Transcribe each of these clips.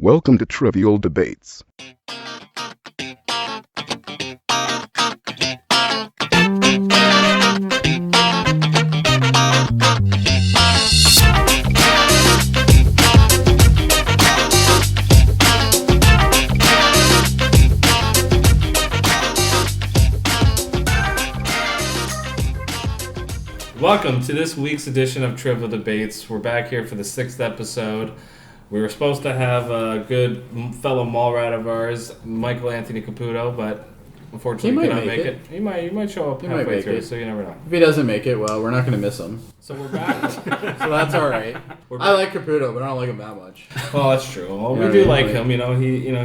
Welcome to Trivial Debates. Welcome to this week's edition of Trivial Debates. We're back here for the 6th episode. We were supposed to have a good fellow mall rat of ours, Michael Anthony Caputo, but unfortunately he could not make it. He might show up halfway through, so you never know. If he doesn't make it, well, we're not going to miss him. So we're back. So that's all right. I like Caputo, but I don't like him that much. Well, that's true. Well, we do like him.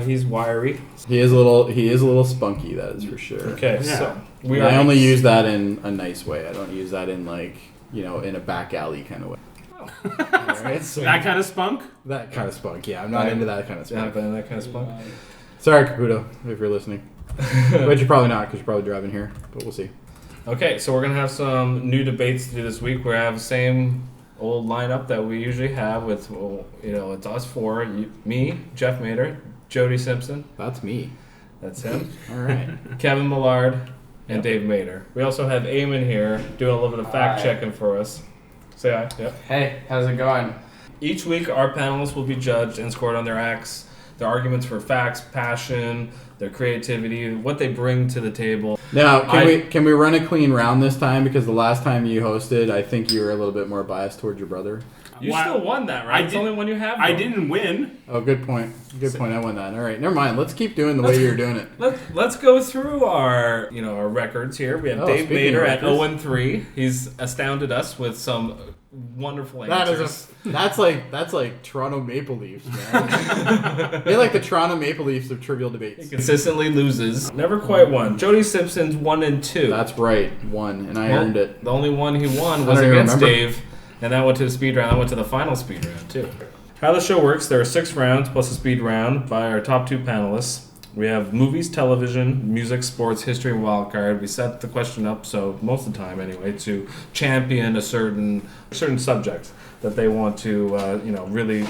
He's wiry. He is a little spunky, that is for sure. Okay, so I only use that in a nice way. I don't use that in in a back alley kind of way. Right, so that kind of spunk? That kind of spunk, yeah. I'm not into that kind of spunk. Yeah, that kind of spunk. Sorry, Caputo, if you're listening. But you're probably not, because you're probably driving here. But we'll see. Okay, so we're going to have some new debates to do this week. We have the same old lineup that we usually have with, it's us four. Me, Jeff Mader, Jody Simpson. That's me. That's him. All right. Kevin Millard and Dave Mader. We also have Eamon here doing a little bit of fact-checking for us. Say hi. Yep. Hey, how's it going? Each week, our panelists will be judged and scored on their arguments for facts, passion, their creativity, what they bring to the table. Now, can we run a clean round this time? Because the last time you hosted, I think you were a little bit more biased towards your brother. You still won that, right? It's the only one you have. I didn't win. Oh, good point. Good point. I won that. All right, never mind. Let's keep doing the way you're doing it. Let's go through our records here. We have Dave Mader at 0-3. He's astounded us with some wonderful answers. That's like Toronto Maple Leafs, man. They're like the Toronto Maple Leafs of Trivial Debates. He consistently loses. Never quite won. Jody Simpson's 1-2. That's right, won, and I earned it. The only one he won was against Dave, and that went to the speed round. That went to the final speed round too. How the show works: there are 6 rounds plus a speed round by our top 2 panelists. We have movies, television, music, sports, history, and wildcard. We set the question up, so most of the time anyway, to champion a certain subject that they want to, really,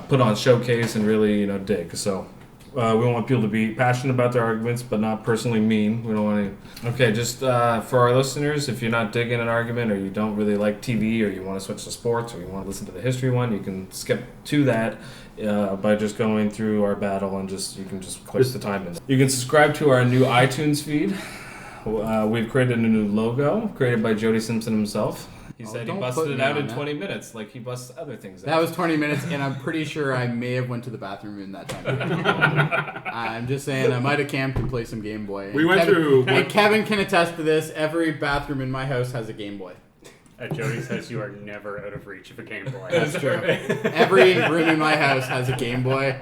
put on showcase and really, dig. So we want people to be passionate about their arguments, but not personally mean. We don't want to. Okay, just for our listeners, if you're not digging an argument, or you don't really like TV, or you want to switch to sports, or you want to listen to the history one, you can skip to that. By just going through our battle and you can just click the time in. You can subscribe to our new iTunes feed. We've created a new logo created by Jody Simpson himself. He said he busted it out in 20 minutes, like he busts other things out. That was 20 minutes, and I'm pretty sure I may have went to the bathroom in that time. I'm just saying, I might have camped and played some Game Boy. And Kevin can attest to this. Every bathroom in my house has a Game Boy. Jody says you are never out of reach of a Game Boy. That's true. Every room in my house has a Game Boy.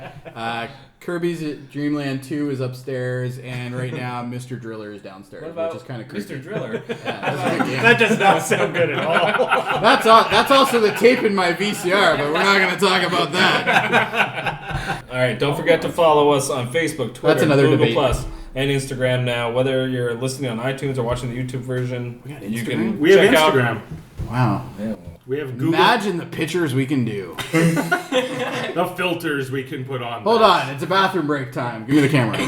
Kirby's Dreamland 2 is upstairs, and right now Mr. Driller is downstairs, which is kind of creepy. Mr. Driller? Yeah, that's a good game. That does not sound good at all. That's also the tape in my VCR, but we're not going to talk about that. All right, don't forget to follow us on Facebook, Twitter, Google debate. Plus, and Instagram now. Whether you're listening on iTunes or watching the YouTube version, we have Instagram. Out. Wow. Yeah. We have Google. Imagine the pictures we can do. The filters we can put on. Hold on, it's a bathroom break time. Give me the camera.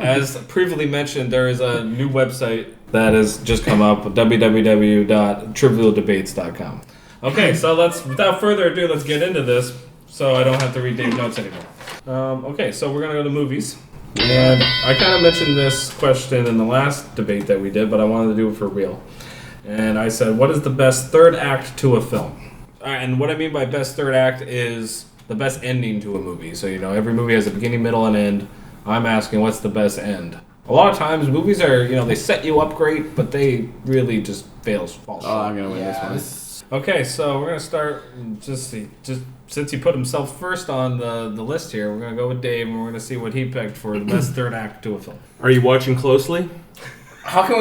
As previously mentioned, there is a new website that has just come up, www.trivialdebates.com. Okay, so without further ado, let's get into this so I don't have to read Dave's notes anymore. Okay, so we're going to go to movies. And I kind of mentioned this question in the last debate that we did, but I wanted to do it for real. And I said, what is the best third act to a film? And what I mean by best third act is the best ending to a movie. So, every movie has a beginning, middle, and end. I'm asking, what's the best end? A lot of times, movies are, they set you up great, but they really just fall short. Oh, I'm going to win this one. Okay, so we're going to start, just since he put himself first on the list here, we're going to go with Dave, and we're going to see what he picked for the best third act to a film. Are you watching closely? How can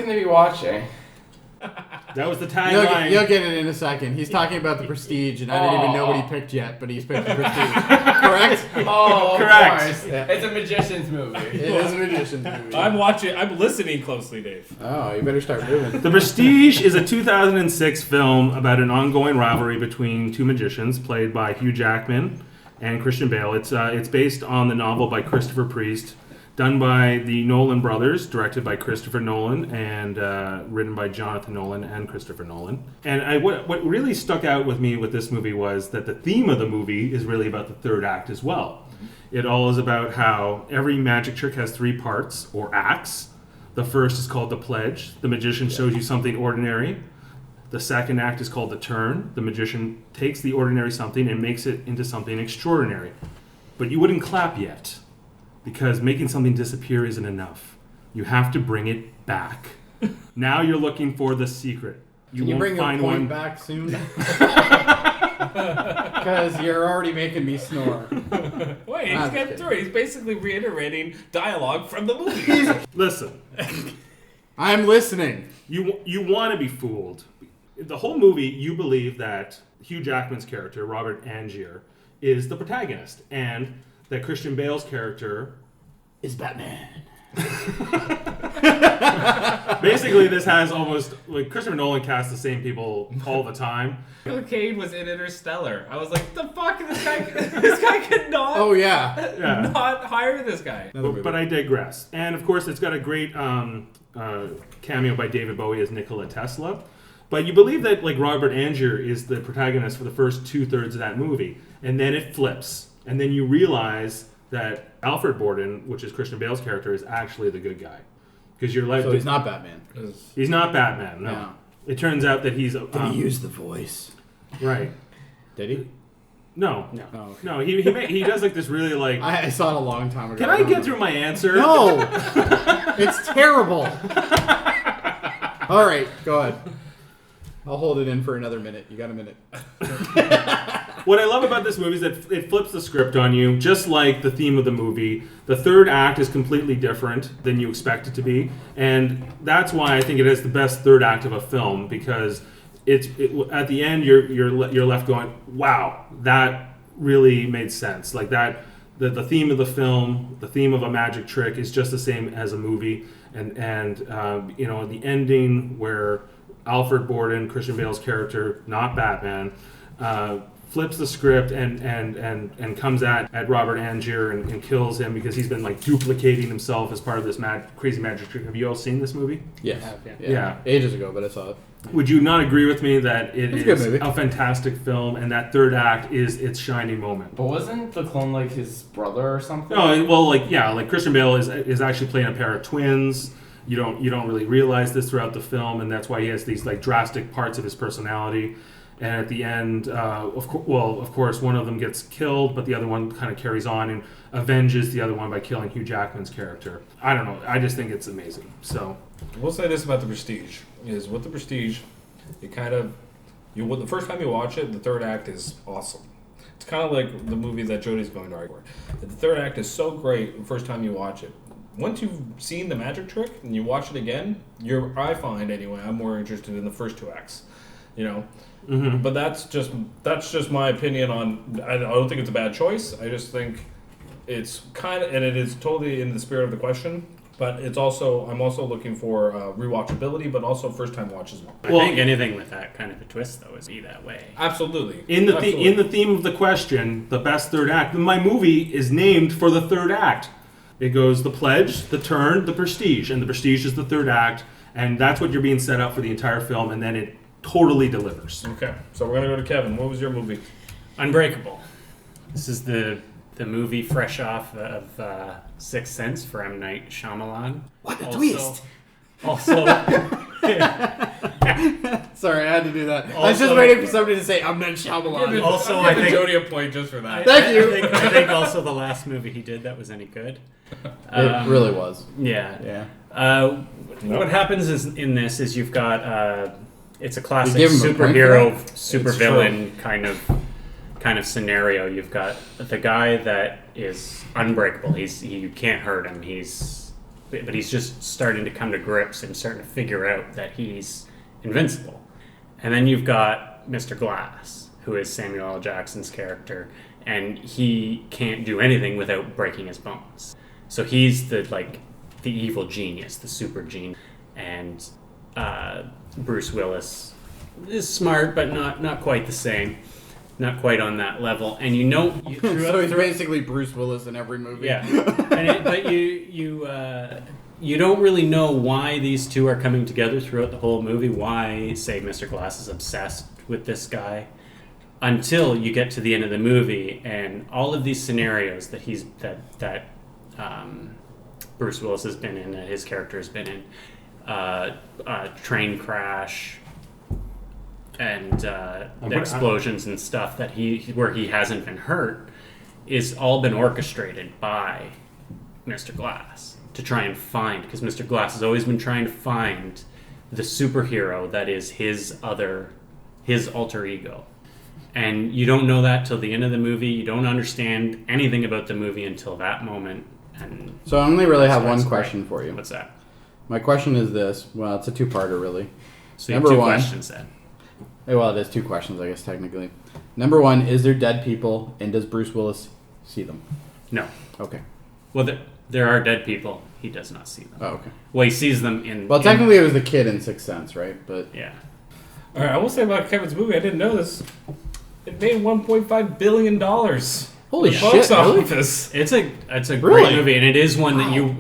they be watching? That was the tagline. You'll get it in a second. He's talking about The Prestige, and I didn't even know what he picked yet, but he's picked The Prestige. Correct? Oh, correct. Of course. Yeah. It's a magician's movie. It is a magician's movie. I'm listening closely, Dave. Oh, you better start moving. The Prestige is a 2006 film about an ongoing rivalry between two magicians, played by Hugh Jackman and Christian Bale. It's based on the novel by Christopher Priest, done by the Nolan brothers, directed by Christopher Nolan, and written by Jonathan Nolan and Christopher Nolan. And what really stuck out with me with this movie was that the theme of the movie is really about the third act as well. It all is about how every magic trick has 3 parts, or acts. The first is called the pledge. The magician shows you something ordinary. The second act is called the turn. The magician takes the ordinary something and makes it into something extraordinary. But you wouldn't clap yet, because making something disappear isn't enough. You have to bring it back. Now you're looking for the secret. Can you bring your point back soon? Because you're already making me snore. Wait, he's getting through. He's basically reiterating dialogue from the movie. Listen. I'm listening. You want to be fooled. The whole movie, you believe that Hugh Jackman's character, Robert Angier, is the protagonist, and that Christian Bale's character is Batman. Basically, this has almost like Christopher Nolan casts the same people all the time. Michael Caine was in Interstellar. I was like, the fuck, this guy could not. Oh yeah. Not hire this guy. But I digress. And of course, it's got a great cameo by David Bowie as Nikola Tesla. But you believe that like Robert Angier is the protagonist for the first 2/3 of that movie, and then it flips, and then you realize that Alfred Borden, which is Christian Bale's character, is actually the good guy. Because you're like, so he's not Batman. He's not Batman. No. It turns out that he's. Did he use the voice? Right. Did he? No. Oh, okay. No. He does like this really like. I saw it a long time ago. Can I get through my answer? No. It's terrible. All right, go ahead. I'll hold it in for another minute. You got a minute. What I love about this movie is that it flips the script on you, just like the theme of the movie. The third act is completely different than you expect it to be, and that's why I think it is the best third act of a film, because at the end you're left going, wow, that really made sense. Like that, the theme of the film, the theme of a magic trick is just the same as a movie, and the ending where Alfred Borden, Christian Bale's character, not Batman, flips the script and comes at Robert Angier and kills him because he's been like duplicating himself as part of this crazy magic trick. Have you all seen this movie? Yes. Yeah. Ages ago, but I saw it. Would you not agree with me that it is a fantastic film and that third act is its shining moment? But wasn't the clone like his brother or something? No, well, like Christian Bale is actually playing a pair of twins. You don't really realize this throughout the film, and that's why he has these like drastic parts of his personality. And at the end, of course, one of them gets killed, but the other one kind of carries on and avenges the other one by killing Hugh Jackman's character. I don't know. I just think it's amazing. So, we'll say this about The Prestige: is with The Prestige, the first time you watch it, the third act is awesome. It's kind of like the movie that Jody's going to argue for. The third act is so great the first time you watch it. Once you've seen the magic trick and you watch it again, I find anyway, I'm more interested in the first 2 acts. Mm-hmm. But that's just my opinion on. I don't think it's a bad choice. I just think it's kind of, and it is totally in the spirit of the question. But I'm also looking for rewatchability, but also first time watch as well. I think anything with that kind of a twist though is be that way. Absolutely. In the theme of the question, the best third act, my movie is named for the third act. It goes the pledge, the turn, the prestige, and the prestige is the third act, and that's what you're being set up for the entire film, and then it totally delivers. Okay, so we're gonna go to Kevin. What was your movie? Unbreakable. This is the movie fresh off of Sixth Sense for M. Night Shyamalan. What a twist! Also, sorry, I had to do that. I was just waiting for somebody to say M. Night Shyamalan. Also, I think Jody a point just for that. Thank you. I think also the last movie he did that was any good. It really was. Yeah. What happens in this is you've got it's a classic superhero, supervillain kind of scenario. You've got the guy that is unbreakable. You can't hurt him. But he's just starting to come to grips and starting to figure out that he's invincible. And then you've got Mr. Glass, who is Samuel L. Jackson's character, and he can't do anything without breaking his bones. So he's the evil genius, the super genius, and Bruce Willis is smart, but not quite the same. not quite on that level. And so he's basically Bruce Willis in every movie. Yeah, but you don't really know why these two are coming together throughout the whole movie. Why, say, Mr. Glass is obsessed with this guy, until you get to the end of the movie and all of these scenarios that Bruce Willis has been in, that his character has been in, train crash and the explosions and stuff that where he hasn't been hurt, is all been orchestrated by Mr. Glass to try and find, because Mr. Glass has always been trying to find the superhero that is his alter ego. And you don't know that till the end of the movie. You don't understand anything about the movie until that moment. And so I only really have one question for you. What's that? My question is this. Well, it's a two-parter, really. So you have two questions then. Well, it is two questions, I guess, technically. Number one, is there dead people, and does Bruce Willis see them? No. Okay. Well, there are dead people. He does not see them. Oh, okay. Well, he sees them in... Well, technically it was the kid in Sixth Sense, right? But yeah. All right, I will say about Kevin's movie, I didn't know this. It made $1.5 billion. Holy shit! Really? It's a great movie, and it is one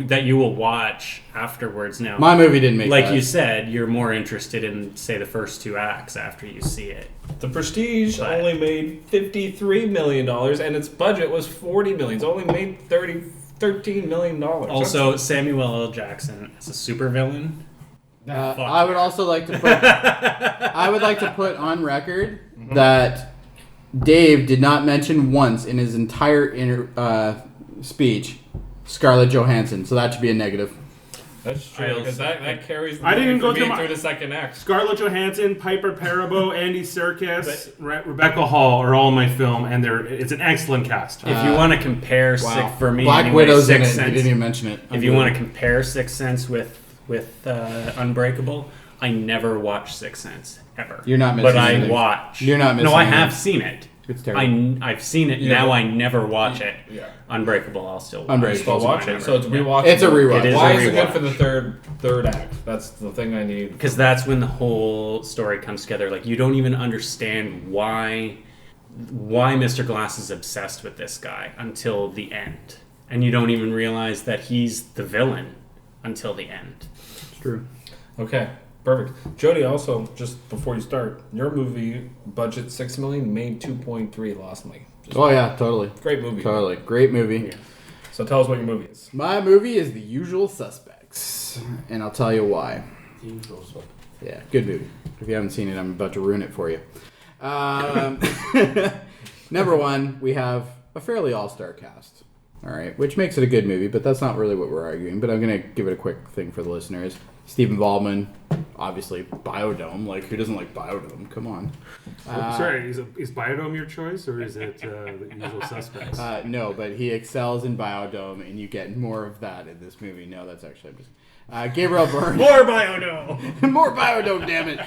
that you will watch afterwards. Now, my movie didn't make like that. You said, you're more interested in, say, the first two acts after you see it. The Prestige only made $53 million, and its budget was $40 million. It's only made $13 million. Also, Samuel L. Jackson as a supervillain. I would also like to put on record that Dave did not mention once in his entire speech Scarlett Johansson, so that should be a negative. That's true, because that carries the I didn't go through the second act. Scarlett Johansson, Piper Perabo, Andy Serkis, Rebecca Hall are all in my film, and it's an excellent cast. If you want to compare Black Widow's in it, you didn't even mention it. If you want to compare Sixth Sense with Unbreakable, I never watched Sixth Sense ever. You're not missing anything. But I watch. You're not missing No, I anything. have seen it. It's terrible. I've seen it. Yeah. Now I never watch it. Yeah. Unbreakable, I'll still watch. Unbreakable. Still watch it. So it's rewatchable. It's a rewatch. Why is it good for the third act? That's the thing I need. Because that's when the whole story comes together. Like, you don't even understand why Mr. Glass is obsessed with this guy until the end. And you don't even realize that he's the villain until the end. It's true. Okay, perfect. Jody, also, just before you start, your movie budget $6 million, made 2.3 last night. Oh yeah, totally. Great movie. Totally. Great movie. Yeah. So tell us what your movie is. My movie is The Usual Suspects, and I'll tell you why. The Usual Suspects. Yeah, good movie. If you haven't seen it, I'm about to ruin it for you. Number one, we have a fairly all-star cast. All right, which makes it a good movie, but that's not really what we're arguing. But I'm going to give it a quick thing for the listeners. Stephen Baldwin, obviously, Biodome. Like, who doesn't like Biodome? Come on. Sorry, is Biodome your choice, or is it The Usual Suspects? No, but he excels in Biodome, and you get more of that in this movie. No, that's actually... I'm just... Gabriel Byrne. More Biodome! More Biodome, damn it.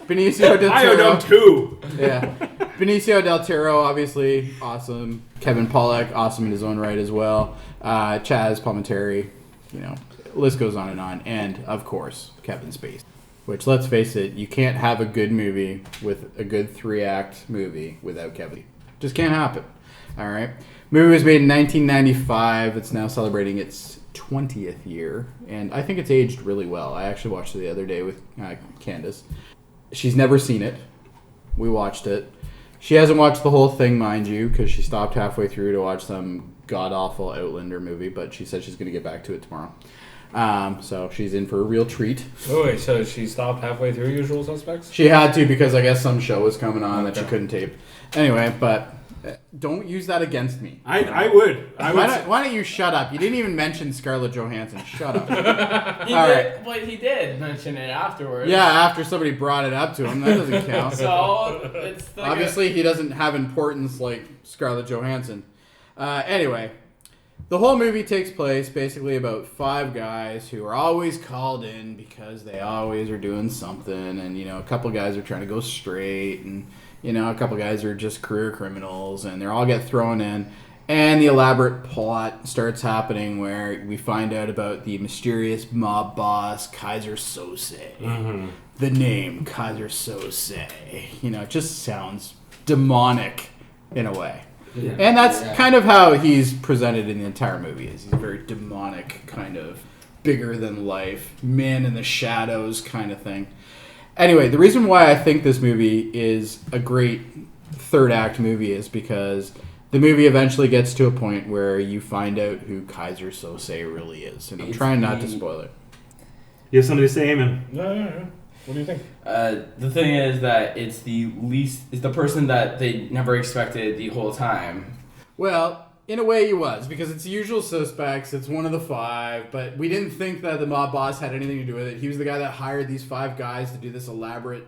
Benicio del Toro. Biodome 2! Yeah. Benicio del Toro, obviously, awesome. Kevin Pollak, awesome in his own right as well. Chaz Palminteri, list goes on. And, of course, Kevin Spacey. Which, let's face it, you can't have a good movie with a good 3-act movie without Kevin. Just can't happen. All right. Movie was made in 1995. It's now celebrating its 20th year, and I think it's aged really well. I actually watched it the other day with Candace. She's never seen it. We watched it. She hasn't watched the whole thing, mind you, because she stopped halfway through to watch some god-awful Outlander movie, but she said she's going to get back to it tomorrow. So she's in for a real treat. Oh, wait, so she stopped halfway through Usual Suspects? She had to, because I guess some show was coming on that she couldn't tape. Anyway, but... don't use that against me. I would. Why don't you shut up? You didn't even mention Scarlett Johansson. Shut up. But he did mention it afterwards. Yeah, after somebody brought it up to him. That doesn't count. So, it's like obviously he doesn't have importance like Scarlett Johansson. Anyway, the whole movie takes place basically about 5 guys who are always called in because they always are doing something. And, a couple guys are trying to go straight and... a couple guys are just career criminals, and they all get thrown in. And the elaborate plot starts happening where we find out about the mysterious mob boss, Kaiser Sose. Mm-hmm. The name, Kaiser Sose. It just sounds demonic in a way. Yeah. And that's kind of how he's presented in the entire movie. He's a very demonic, kind of bigger than life, man in the shadows kind of thing. Anyway, the reason why I think this movie is a great third act movie is because the movie eventually gets to a point where you find out who Kaiser Sose really is. And I'm trying not to spoil it. You have something to say, Eamon? No. What do you think? The thing is that it's the person that they never expected the whole time. Well, in a way he was, because it's the Usual Suspects, it's one of the 5, but we didn't think that the mob boss had anything to do with it. He was the guy that hired these 5 guys to do this elaborate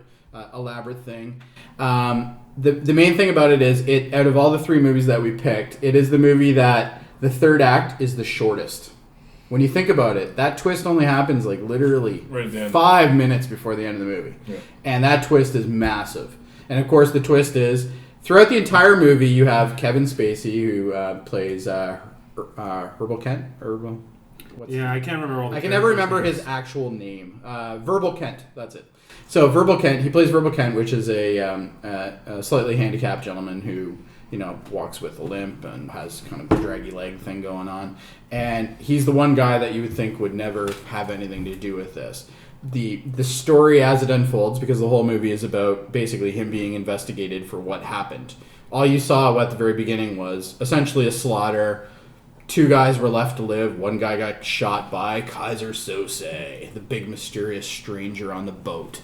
thing. The main thing about it is, out of all the 3 movies that we picked, it is the movie that the third act is the shortest. When you think about it, that twist only happens like literally 5 minutes before the end of the movie. Yeah. And that twist is massive. And of course the twist is, throughout the entire movie you have Kevin Spacey who plays Herbal Kent? I can't remember all the I can never remember his actual name. Verbal Kent, that's it. So Verbal Kent, he plays Verbal Kent, which is a slightly handicapped gentleman who walks with a limp and has kind of the draggy leg thing going on. And he's the one guy that you would think would never have anything to do with this. The story as it unfolds, because the whole movie is about basically him being investigated for what happened. All you saw at the very beginning was essentially a slaughter. 2 guys were left to live. 1 guy got shot by Kaiser Sose, the big mysterious stranger on the boat.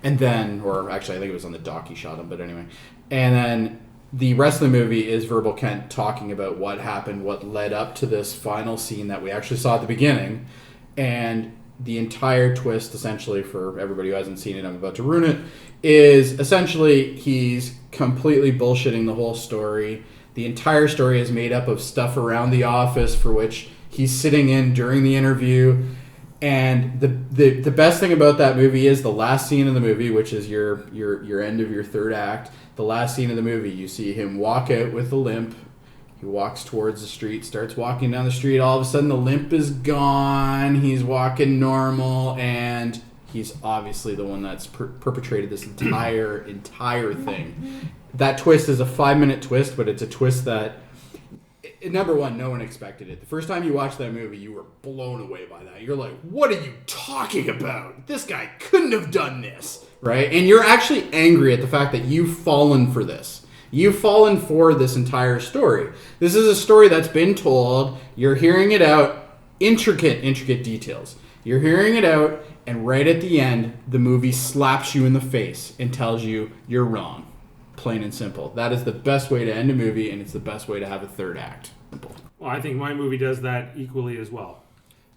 And then, or actually I think it was on the dock he shot him, but anyway. And then the rest of the movie is Verbal Kent talking about what happened, what led up to this final scene that we actually saw at the beginning. And the entire twist, essentially, for everybody who hasn't seen it, I'm about to ruin it, is essentially he's completely bullshitting the whole story. The entire story is made up of stuff around the office for which he's sitting in during the interview. And the best thing about that movie is the last scene of the movie, which is your end of your third act. The last scene of the movie, you see him walk out with a limp. He walks towards the street, starts walking down the street. All of a sudden, the limp is gone. He's walking normal, and he's obviously the one that's perpetrated this entire thing. That twist is a 5-minute twist, but it's a twist that, number one, no one expected it. The first time you watched that movie, you were blown away by that. You're like, what are you talking about? This guy couldn't have done this, right? And you're actually angry at the fact that you've fallen for this. You've fallen for this entire story. This is a story that's been told. You're hearing it out. Intricate details. You're hearing it out, and right at the end, the movie slaps you in the face and tells you you're wrong. Plain and simple. That is the best way to end a movie, and it's the best way to have a third act. Simple. Well, I think my movie does that equally as well.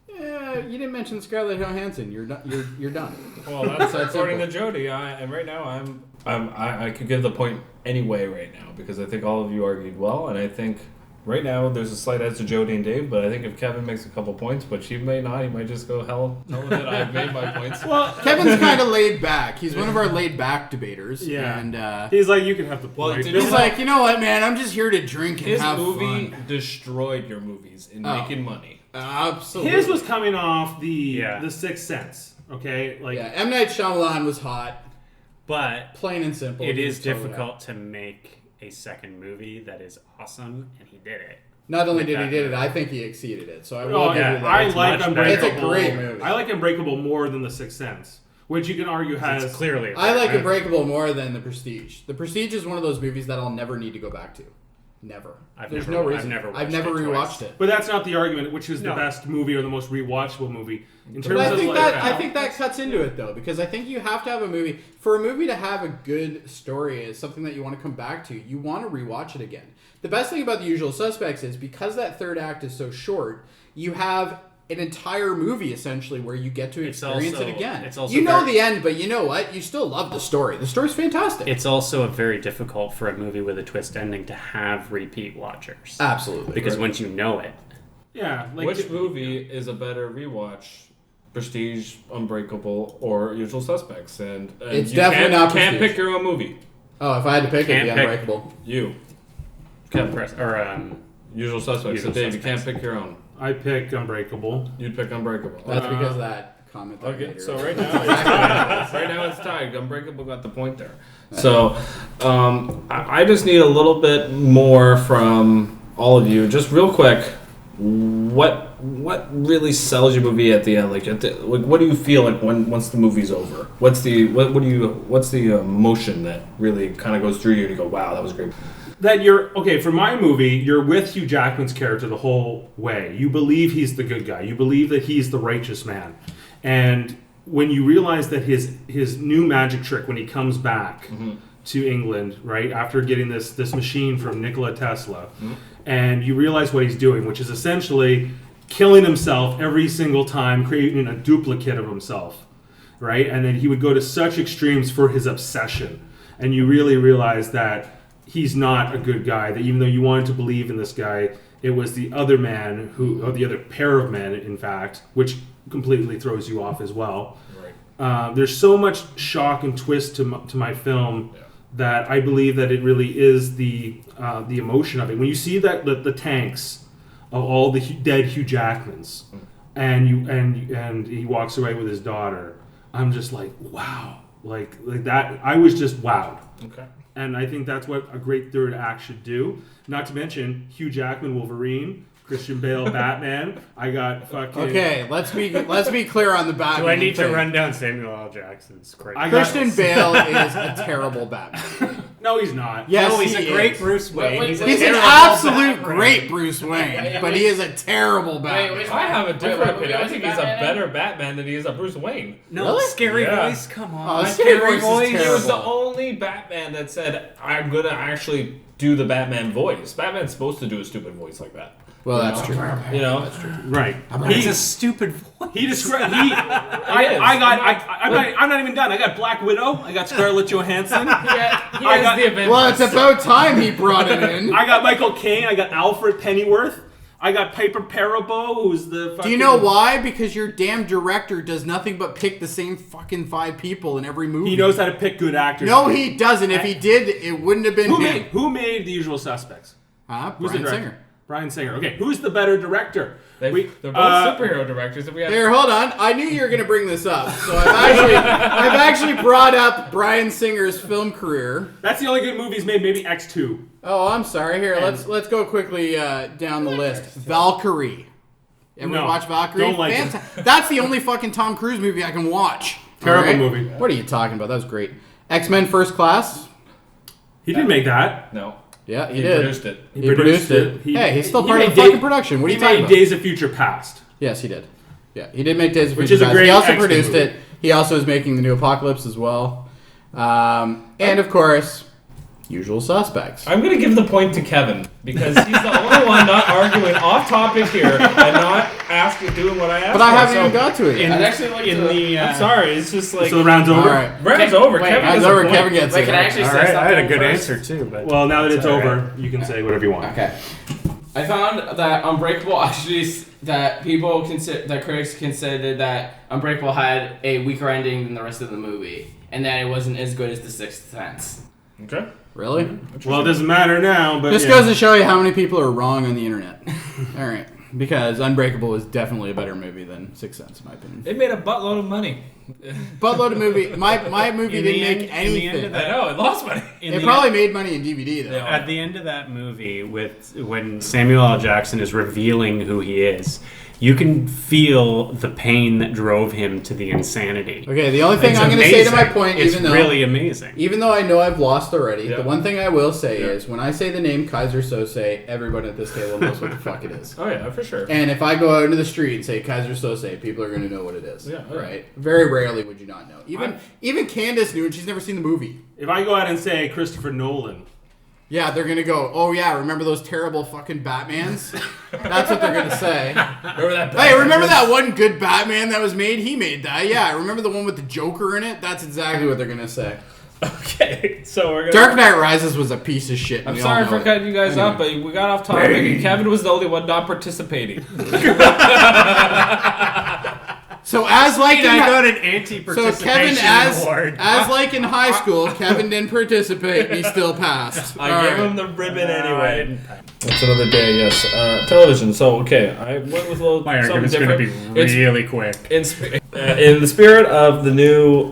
You didn't mention Scarlett Johansson. You're done. Well, that's according to Jody. And right now, I could give the point anyway right now because I think all of you argued well, and I think right now there's a slight edge to Jody and Dave. But I think if Kevin makes a couple points, which he may not, he might just go hell with it. I've made my points. Well, Kevin's kind of laid back. He's one of our laid back debaters. Yeah, and he's like, you can have the point. Well, he's like, you know what, man? I'm just here to drink and have fun. His movie destroyed your movies in making money. Absolutely. His was coming off the Sixth Sense. Okay, M. Night Shyamalan was hot, but plain and simple. It is difficult to make a second movie that is awesome, and he did it. Not only did he did it, I think he exceeded it. So I will give you that. I like Unbreakable. It's a great movie. I like Unbreakable more than The Sixth Sense, which you can argue has it's clearly. I like Unbreakable more than The Prestige. The Prestige is one of those movies that I'll never need to go back to. Never. There's no reason. I've never rewatched it. But that's not the argument. Which is the best movie or the most rewatchable movie in terms of I think that cuts into it though, because I think you have to have a movie for a movie to have a good story is something that you want to come back to. You want to rewatch it again. The best thing about The Usual Suspects is because that third act is so short, you have an entire movie essentially where you get to experience it again. It's also the end, but you know what? You still love the story. The story's fantastic. It's also very difficult for a movie with a twist ending to have repeat watchers. Absolutely. Because once you know it. Yeah. Which movie is a better rewatch? Prestige, Unbreakable, or Usual Suspects? And it's definitely not Prestige. You can't pick your own movie. Oh, if I had to pick, it'd be Unbreakable. You. Usual Usual Suspects. So Dave, you can't pick your own. I pick Unbreakable. You'd pick Unbreakable. That's because of that comment. Okay, so right now it's tied. Unbreakable got the point there. So I just need a little bit more from all of you, just real quick. What really sells your movie at the end? Like what do you feel like once the movie's over? What's the emotion that really kind of goes through you and you go, wow, that was great? That you're okay for my movie. You're with Hugh Jackman's character the whole way. You believe he's the good guy. You believe that he's the righteous man. And when you realize that his new magic trick when he comes back to England, right after getting this machine from Nikola Tesla, and you realize what he's doing, which is essentially killing himself every single time, creating a duplicate of himself, right? And then he would go to such extremes for his obsession, and you really realize that he's not a good guy, that even though you wanted to believe in this guy, it was the other man or the other pair of men, in fact, which completely throws you off as well. Right. There's so much shock and twist to my film that I believe that it really is the emotion of it. When you see that the tanks of all the dead Hugh Jackmans, and he walks away with his daughter, I'm just like, wow, like that. I was just wowed. Okay. And I think that's what a great third act should do. Not to mention Hugh Jackman Wolverine, Christian Bale Batman. I got fucking. Okay, let's be clear on the Batman. Do I need thing. to run down Samuel L. Jackson's credit? Christian Bale is a terrible Batman. No, he's not. Yes, he's a great is. Bruce Wayne. He's an absolute great Bruce Wayne, but he is a terrible Batman. I have a different opinion. I think he's a better Batman than he is a Bruce Wayne. No, really? Scary voice. Come on, scary voice. He was the only Batman that said, "I'm gonna actually do the Batman voice." Batman's supposed to do a stupid voice like that. Well, that's true. You know, that's true. Right. He's a stupid voice. He described. I'm not even done. I got Black Widow. I got Scarlett Johansson. Well, it's about time he brought it in. I got Michael Caine. I got Alfred Pennyworth. I got Piper Perabo, who's the fucking... Do you know why? Because your damn director does nothing but pick the same fucking 5 people in every movie. He knows how to pick good actors. No, he doesn't. If he did, it wouldn't have been him. Who made The Usual Suspects? Who's Bryan Singer. Bryan Singer. Okay, who's the better director? They're both superhero directors. Here, hold on. I knew you were going to bring this up, so I've actually brought up Bryan Singer's film career. That's the only good movie he's made. Maybe X2. Oh, I'm sorry. Here, let's go quickly down the list. Valkyrie. Ever watch Valkyrie? Don't like it. That's the only fucking Tom Cruise movie I can watch. Terrible movie. What are you talking about? That was great. X-Men First Class. He didn't make that. No. Yeah, he did. Produced it. He produced it. Hey, he's still part of the fucking production. What are you talking about? He made Days of Future Past. Yes, he did. Yeah, he did make Days of Which Future is a Past. great He also X-Men produced movie. it. He also is making the new Apocalypse as well. And of course, Usual Suspects. I'm going to give the point to Kevin because he's the only one not arguing off topic here and not doing what I asked. But I haven't even got to it yet. I'm sorry, it's just like... So the round's over? All right. Round's over. Round's over. Kevin gets it. Can I actually say something? I had a good first? answer too. But well, now that it's over, you can say whatever you want. Okay. I found that Unbreakable actually that critics considered that Unbreakable had a weaker ending than the rest of the movie, and that it wasn't as good as The Sixth Sense. Okay. Really? Well, it doesn't matter now, but... Just goes to show you how many people are wrong on the internet. All right. Because Unbreakable is definitely a better movie than Sixth Sense, in my opinion. It made a buttload of money. Buttload of movie. My movie didn't make anything. I know, it lost money. It probably made money in DVD, though. At the end of that movie, when Samuel L. Jackson is revealing who he is, you can feel the pain that drove him to the insanity. Okay, the only thing I'm going to say to my point, it's really amazing. Even though I know I've lost already, the one thing I will say is when I say the name Kaiser Sose, everybody at this table knows what the fuck it is. Oh yeah, for sure. And if I go out into the street and say Kaiser Sose, people are going to know what it is. Yeah, right. Very rarely would you not know. Even Candace knew, and she's never seen the movie. If I go out and say Christopher Nolan... Yeah, they're going to go, oh yeah, remember those terrible fucking Batmans? That's what they're going to say. Remember that Hey, remember that one good Batman that was made? He made that. Yeah, remember the one with the Joker in it? That's exactly what they're going to say. Okay, so we're gonna... Dark Knight Rises was a piece of shit. I'm sorry for cutting you guys off, but we got off topic. And Kevin was the only one not participating. So as like I got an anti-participation award. As like in high school, Kevin didn't participate and he still passed. I gave him the ribbon anyway. That's another day, yes. Television. So okay, I went with a little. My argument's going to be really quick. In the spirit of the new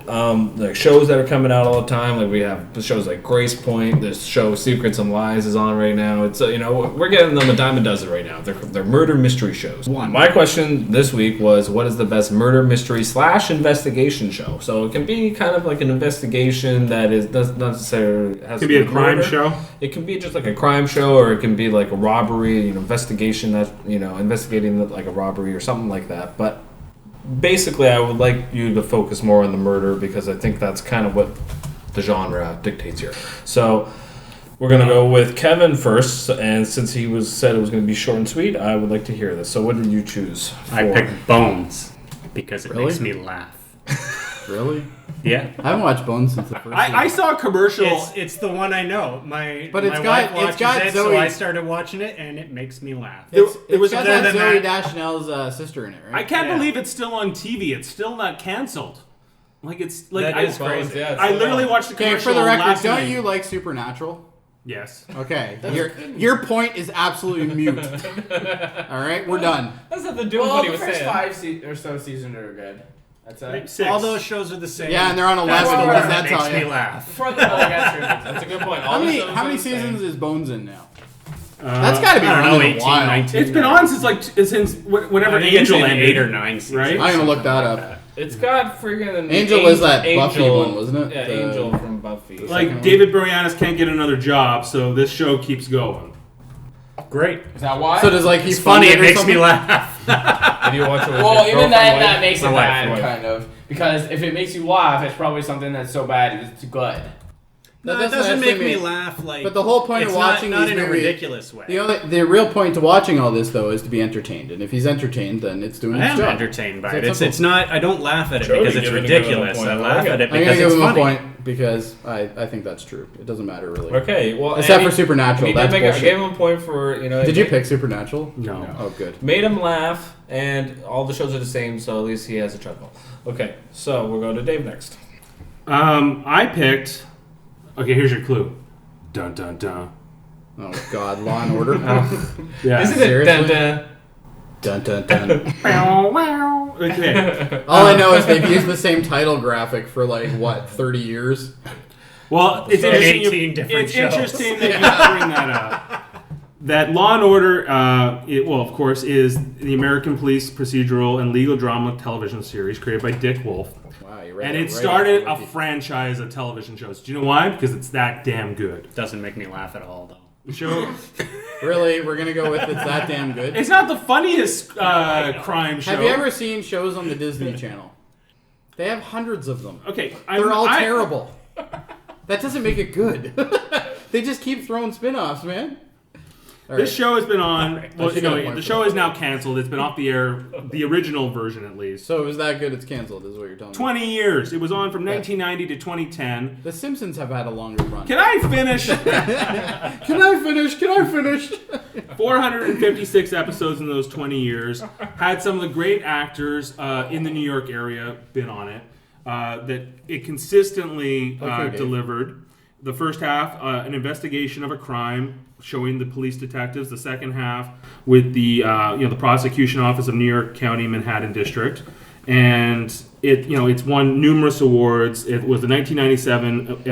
like shows that are coming out all the time, like we have the shows like Grace Point, this show Secrets and Lies is on right now. It's we're getting them a dime a dozen right now. They're murder mystery shows. My question this week was, what is the best murder mystery / investigation show? So it can be kind of like an investigation that doesn't necessarily has to be a crime show. It can be just like a crime show, or it can be like a robbery, investigation that investigating like a robbery or something like that. But basically, I would like you to focus more on the murder because I think that's kind of what the genre dictates here. So we're going to go with Kevin first, and since he said it was going to be short and sweet, I would like to hear this. So what did you choose? I picked Bones because it makes me laugh. Really? Yeah. I haven't watched Bones since the first season. I saw a commercial. It's the one I know. But it's got Zoe. So I started watching it, and it makes me laugh. It was got Zoe Deschanel's sister in it, right? I can't believe it's still on TV. It's still not canceled. Like it's like that is crazy. Yeah, I literally watched the commercial. Okay, for the record, last don't night. you like Supernatural? Yes. Okay. Your point is absolutely mute. All right, we're done. That's nothing to do with what he was saying. The first 5 or so seasons are good. That's it. 6. All those shows are the same. Yeah, and they're on 11. That makes me laugh. That's a good point. How many seasons is Bones in now? That's got to be I don't know, 18, 19. It's been on since whenever Angel ended, 8 or 9 seasons. right? I'm gonna look that up. It's got friggin' Angel was that Buffy one, wasn't it? Yeah, Angel from Buffy. Like David Boreanaz can't get another job, so this show keeps going. Great. Is that why? So does It's funny. It makes me laugh. Did you watch it with Well, your even girlfriend, that wife? makes it My wife, bad, kind of. Because if it makes you laugh, it's probably something that's so bad it's good. No, it doesn't make me laugh. Like, but the whole point of watching not these in a movies, ridiculous way. The real point to watching all this though is to be entertained, and if he's entertained, then it's doing I its am job. entertained by So it. it's It's not. I don't laugh at it Jody because it's giving him a ridiculous. point. I laugh at it I'm gonna because give it's him funny. a point because I think that's true. It doesn't matter really. Okay, well, Except for Supernatural, that's I bullshit. gave him a point for Did you pick Supernatural? No. Oh, good. Made him laugh, and all the shows are the same, so at least he has a chuckle. Okay, so we'll go to Dave next. I picked. Okay, here's your clue. Dun dun dun. Oh God, Law and Order. Yeah. Isn't it? Seriously? Dun, dun. Dun dun dun. Okay. All I know is they've used the same title graphic for 30 years. Well, it's So interesting. 18 different It's shows. interesting that you bring that up. That Law and Order, of course, is the American police procedural and legal drama television series created by Dick Wolf. Wow, you read And that it right started off a the wiki. franchise of television shows. Do you know why? Because it's that damn good. Doesn't make me laugh at all, though. The show. Really, we're gonna go with it's that damn good. It's not the funniest crime show. Have you ever seen shows on the Disney Channel? They have hundreds of them. Okay, They're all terrible. That doesn't make it good. They just keep throwing spin-offs, man. All This right. show has been on. Well, should get a point the for show that. is now canceled. It's been off the air, the original version at least. So it was that good it's canceled, is what you're telling me. 20 years. It was on from 1990 to 2010. The Simpsons have had a longer run. Can I finish? Can I finish? 456 episodes in those 20 years. Had some of the great actors in the New York area been on it. That it consistently Okay, Dave. delivered. The first half, an investigation of a crime, showing the police detectives. The second half, with the the prosecution office of New York County, Manhattan District, and it's won numerous awards. It was the 1997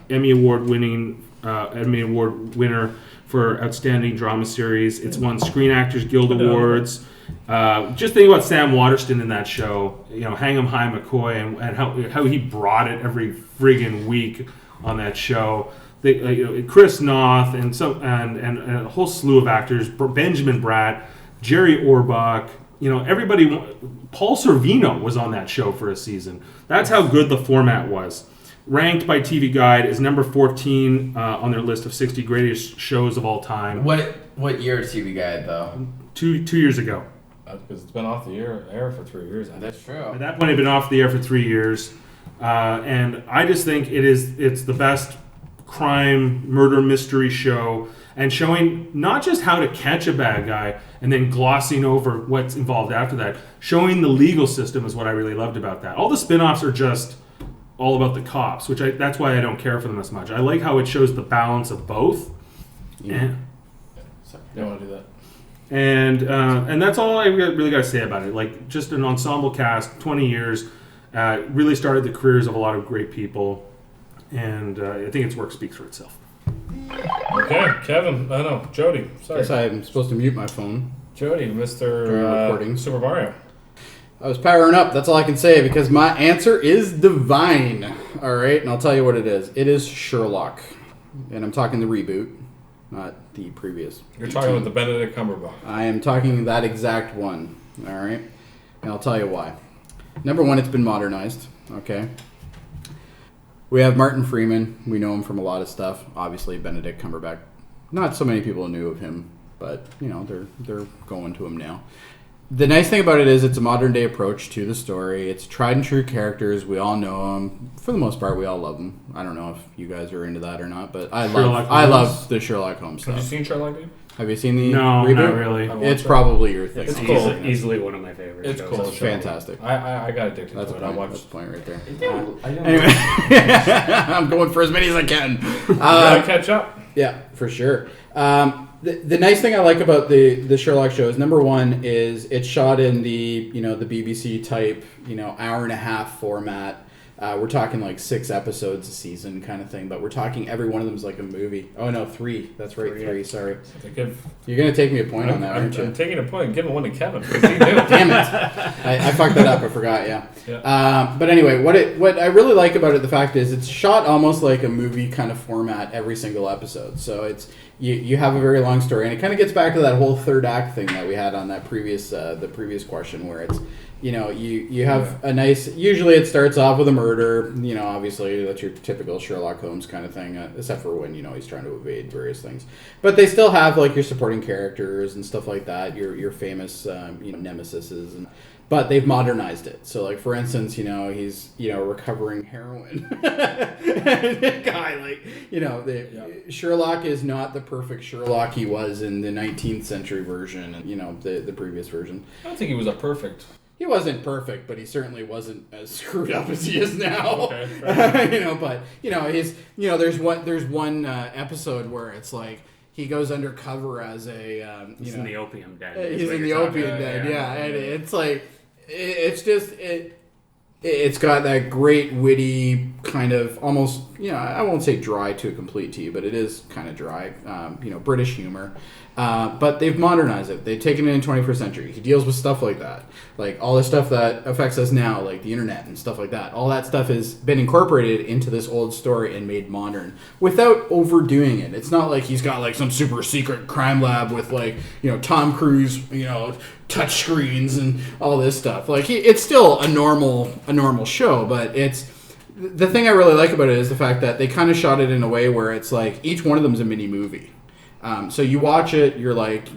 Emmy Award winner for Outstanding Drama Series. It's won Screen Actors Guild Awards. Just think about Sam Waterston in that show. Hang 'em High McCoy and how he brought it every friggin' week on that show. Chris Noth and a whole slew of actors. Benjamin Bratt, Jerry Orbach. Everybody. Paul Sorvino was on that show for a season. That's how good the format was. Ranked by TV Guide is number 14 on their list of 60 greatest shows of all time. What year is TV Guide though? 2 years ago. Because it's been off the air for 3 years. I think. That's true. At that point, it had been off the air for 3 years, and I just think it's the best crime murder mystery show, and showing not just how to catch a bad guy and then glossing over what's involved after that. Showing the legal system is what I really loved about that. All the spin-offs are just all about the cops, that's why I don't care for them as much. I like how it shows the balance of both. Yeah. You don't want to do that. And that's all I really got to say about it. Like, just an ensemble cast, 20 years, really started the careers of a lot of great people, and I think its work speaks for itself. Okay, Kevin. No, Jody. Sorry. Guess I'm supposed to mute my phone. Jody, Mr. Super Mario. I was powering up. That's all I can say because my answer is divine. All right, and I'll tell you what it is. It is Sherlock, and I'm talking the reboot, not the previous. You're talking about the Benedict Cumberbatch. I am talking that exact one. All right, and I'll tell you why. Number one, it's been modernized. Okay. We have Martin Freeman. We know him from a lot of stuff. Obviously, Benedict Cumberbatch. Not so many people knew of him, but they're going to him now. The nice thing about it is it's a modern day approach to the story. It's tried and true characters. We all know them. For the most part, we all love them. I don't know if you guys are into that or not, but I love the Sherlock Holmes stuff. Have you seen Sherlock, dude? Have you seen the No, reboot? not really. It's probably your thing. It's cool. Easily one of my favorites. It's cool. It's fantastic. I got addicted That's to a it. point. That's a point right there. Anyway, I'm going for as many as I can. Gotta catch up. Yeah, for sure. The nice thing I like about the Sherlock show is number one is it's shot in the the BBC type hour and a half format. We're talking like 6 episodes a season kind of thing, but we're talking every one of them is like a movie. Oh no, 3. That's right, 3. Sorry. You're gonna take me a point on that, aren't you? I'm taking a point. Give one to Kevin because he knew. Damn it! I fucked that up. I forgot. Yeah. But anyway, what I really like about it, the fact is, it's shot almost like a movie kind of format every single episode. So it's you have a very long story, and it kind of gets back to that whole third act thing that we had on that previous the previous question, where it's you have a nice. Usually, it starts off with a murder. Obviously that's your typical Sherlock Holmes kind of thing, except for when he's trying to evade various things. But they still have like your supporting characters and stuff like that. Your famous nemesises and. But they've modernized it. So, like, for instance, he's, recovering heroin. Guy, Sherlock is not the perfect Sherlock he was in the 19th century version and, the previous version. I don't think he was a perfect. He wasn't perfect, but he certainly wasn't as screwed up as he is now. Okay, there's one episode where it's like, he goes undercover as a... he's in the opium den. He's in the opium den, yeah. And it's like... It's just... It's got that great, witty, kind of almost... I won't say dry to a complete T, but it is kind of dry. British humor. But they've modernized it. They've taken it in the 21st century. He deals with stuff like that. Like, all the stuff that affects us now, like the internet and stuff like that. All that stuff has been incorporated into this old story and made modern without overdoing it. It's not like he's got, like, some super secret crime lab with, like, Tom Cruise, touch screens and all this stuff. Like, it's still a normal show, but it's... The thing I really like about it is the fact that they kind of shot it in a way where it's like each one of them is a mini movie. So you watch it, you're like,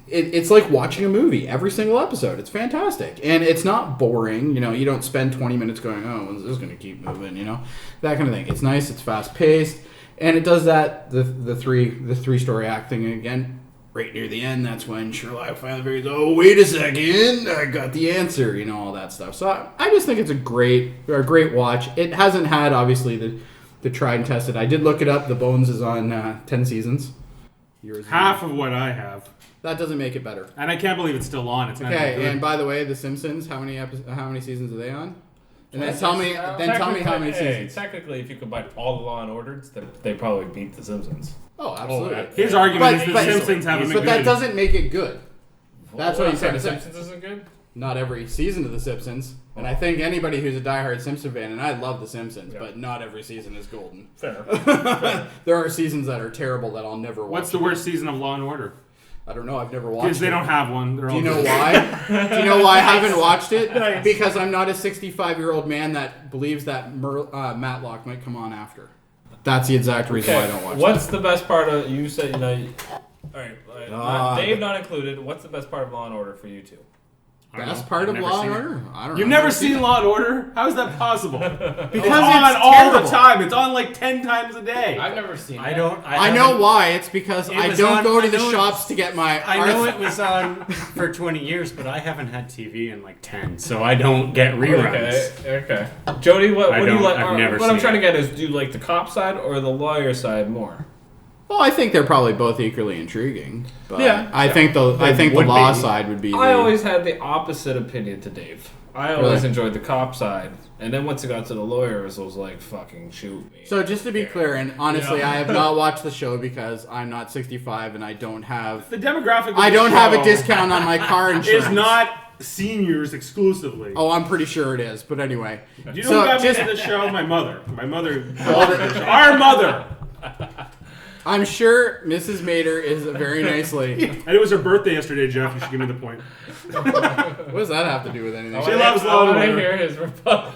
it's like watching a movie every single episode. It's fantastic. And it's not boring. You don't spend 20 minutes going, oh, when's this going to keep moving, that kind of thing. It's nice. It's fast paced. And it does that, the three story act thing again. Right near the end, that's when Sherlock finally figures, oh, wait a second, I got the answer, all that stuff. So I just think it's a great watch. It hasn't had, obviously, the tried and tested. I did look it up. The Bones is on 10 seasons. Half of what I have. That doesn't make it better. And I can't believe it's still on. It's not okay, good. And by the way, The Simpsons, how many seasons are they on? And then tell me how many seasons. Technically, if you combine all the Law and Order, they probably beat The Simpsons. Oh, absolutely. His argument is The Simpsons haven't been good. But that doesn't make it good. That's what he's trying to say. The Simpsons isn't good? Not every season of The Simpsons. And I think anybody who's a diehard Simpson fan, and I love The Simpsons, but not every season is golden. Fair. There are seasons that are terrible that I'll never watch. What's the worst season of Law and Order? I don't know. I've never watched it. Because they don't have one. Do you know why? Do you know why I haven't watched it? Nice. Because I'm not a 65-year-old man that believes that Matlock might come on after. That's the exact reason why I don't watch it. What's the best part of... You said, all right. Dave not included. What's the best part of Law and Order for you two? Best part of Law and Order? I don't know. You've never seen Law and Order? How is that possible? Because it's on all the time. It's on like 10 times a day. I've never seen it. I know why. It's because I don't go to the shops to get my... I know it was on for 20 years, but I haven't had TV in like 10, so I don't get reruns. Okay. Jody, what do you like? I've never what I'm seen trying to get is, do you like the cop side or the lawyer side more? Well, I think they're probably both equally intriguing. But Yeah. I think the law side would be. I always had the opposite opinion to Dave. I always enjoyed the cop side, and then once it got to the lawyers, I was like, "Fucking shoot me." So just to be clear, and honestly, I have not watched the show because I'm not 65 and I don't have the demographic. I don't have a discount on my car insurance. It's not seniors exclusively. Oh, I'm pretty sure it is. But anyway, Do you know who got me into the show? My mother. My mother. Our mother. I'm sure Mrs. Mater is a very nice lady. And it was her birthday yesterday, Jeff. You should give me the point. What does that have to do with anything? She loves Law and Order. Hear his rebuttal.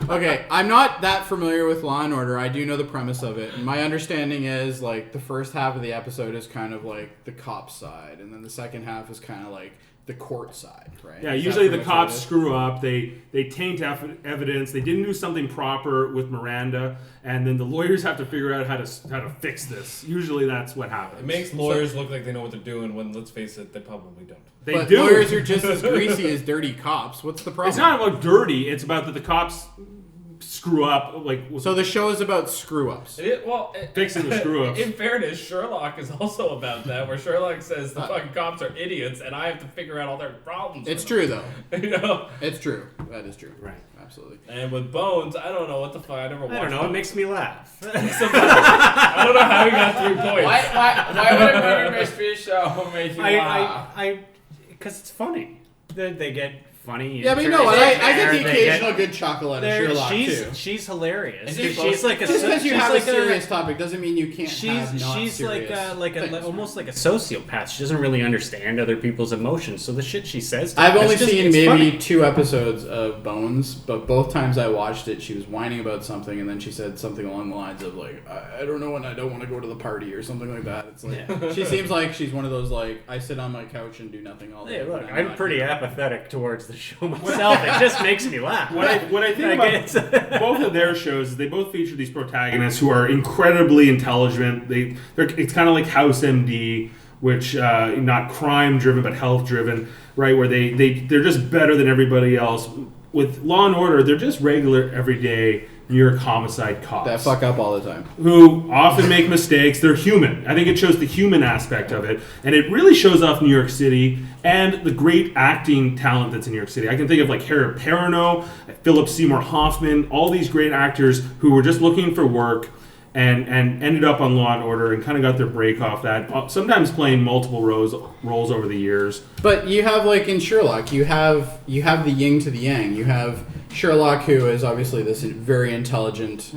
Okay, I'm not that familiar with Law and Order. I do know the premise of it. And my understanding is like the first half of the episode is kind of like the cop side, and then the second half is kind of like the court side, right? Yeah, usually the cops screw up. They taint evidence. They didn't do something proper with Miranda, and then the lawyers have to figure out how to fix this. Usually that's what happens. It makes lawyers look like they know what they're doing when, let's face it, they probably don't. But lawyers are just as greasy as dirty cops. What's the problem? It's not about dirty. It's about that the cops screw up. So the show is about screw ups. Fixing the screw ups. In fairness, Sherlock is also about that, where Sherlock says the fucking cops are idiots, and I have to figure out all their problems. It's true though. You know, it's true. That is true. Right. Absolutely. And with Bones, I don't know what the fuck. I never watched. I don't know. It makes me laugh. I don't know how he got 3 points. Why would a murder mystery show make you laugh? Because it's funny. They get funny. Yeah, but you know what? I get the occasional good chuckle out of Sherlock too. She's hilarious. She's like just because you have a serious topic doesn't mean you can't have not she's serious almost like a sociopath. She doesn't really understand other people's emotions. So the shit she says. I've only seen maybe 2 episodes of Bones, but both times I watched it, she was whining about something, and then she said something along the lines of like, "I don't know when I don't want to go to the party" or something like that. It's like she seems like she's one of those like I sit on my couch and do nothing all day. Hey, look, I'm pretty apathetic towards the show myself. It just makes me laugh. What I think about both of their shows is they both feature these protagonists who are incredibly intelligent. It's kind of like House MD, which not crime driven but health driven, right? Where they're just better than everybody else. With Law and Order, they're just regular everyday New York homicide cops that fuck up all the time, who often make mistakes. They're human. I think it shows the human aspect of it, and it really shows off New York City and the great acting talent that's in New York City. I can think of like Harold Perrineau, Philip Seymour Hoffman, all these great actors who were just looking for work and ended up on Law and Order and kind of got their break off that. Sometimes playing multiple roles over the years. But you have like in Sherlock, you have the yin to the yang. You have Sherlock, who is obviously this very intelligent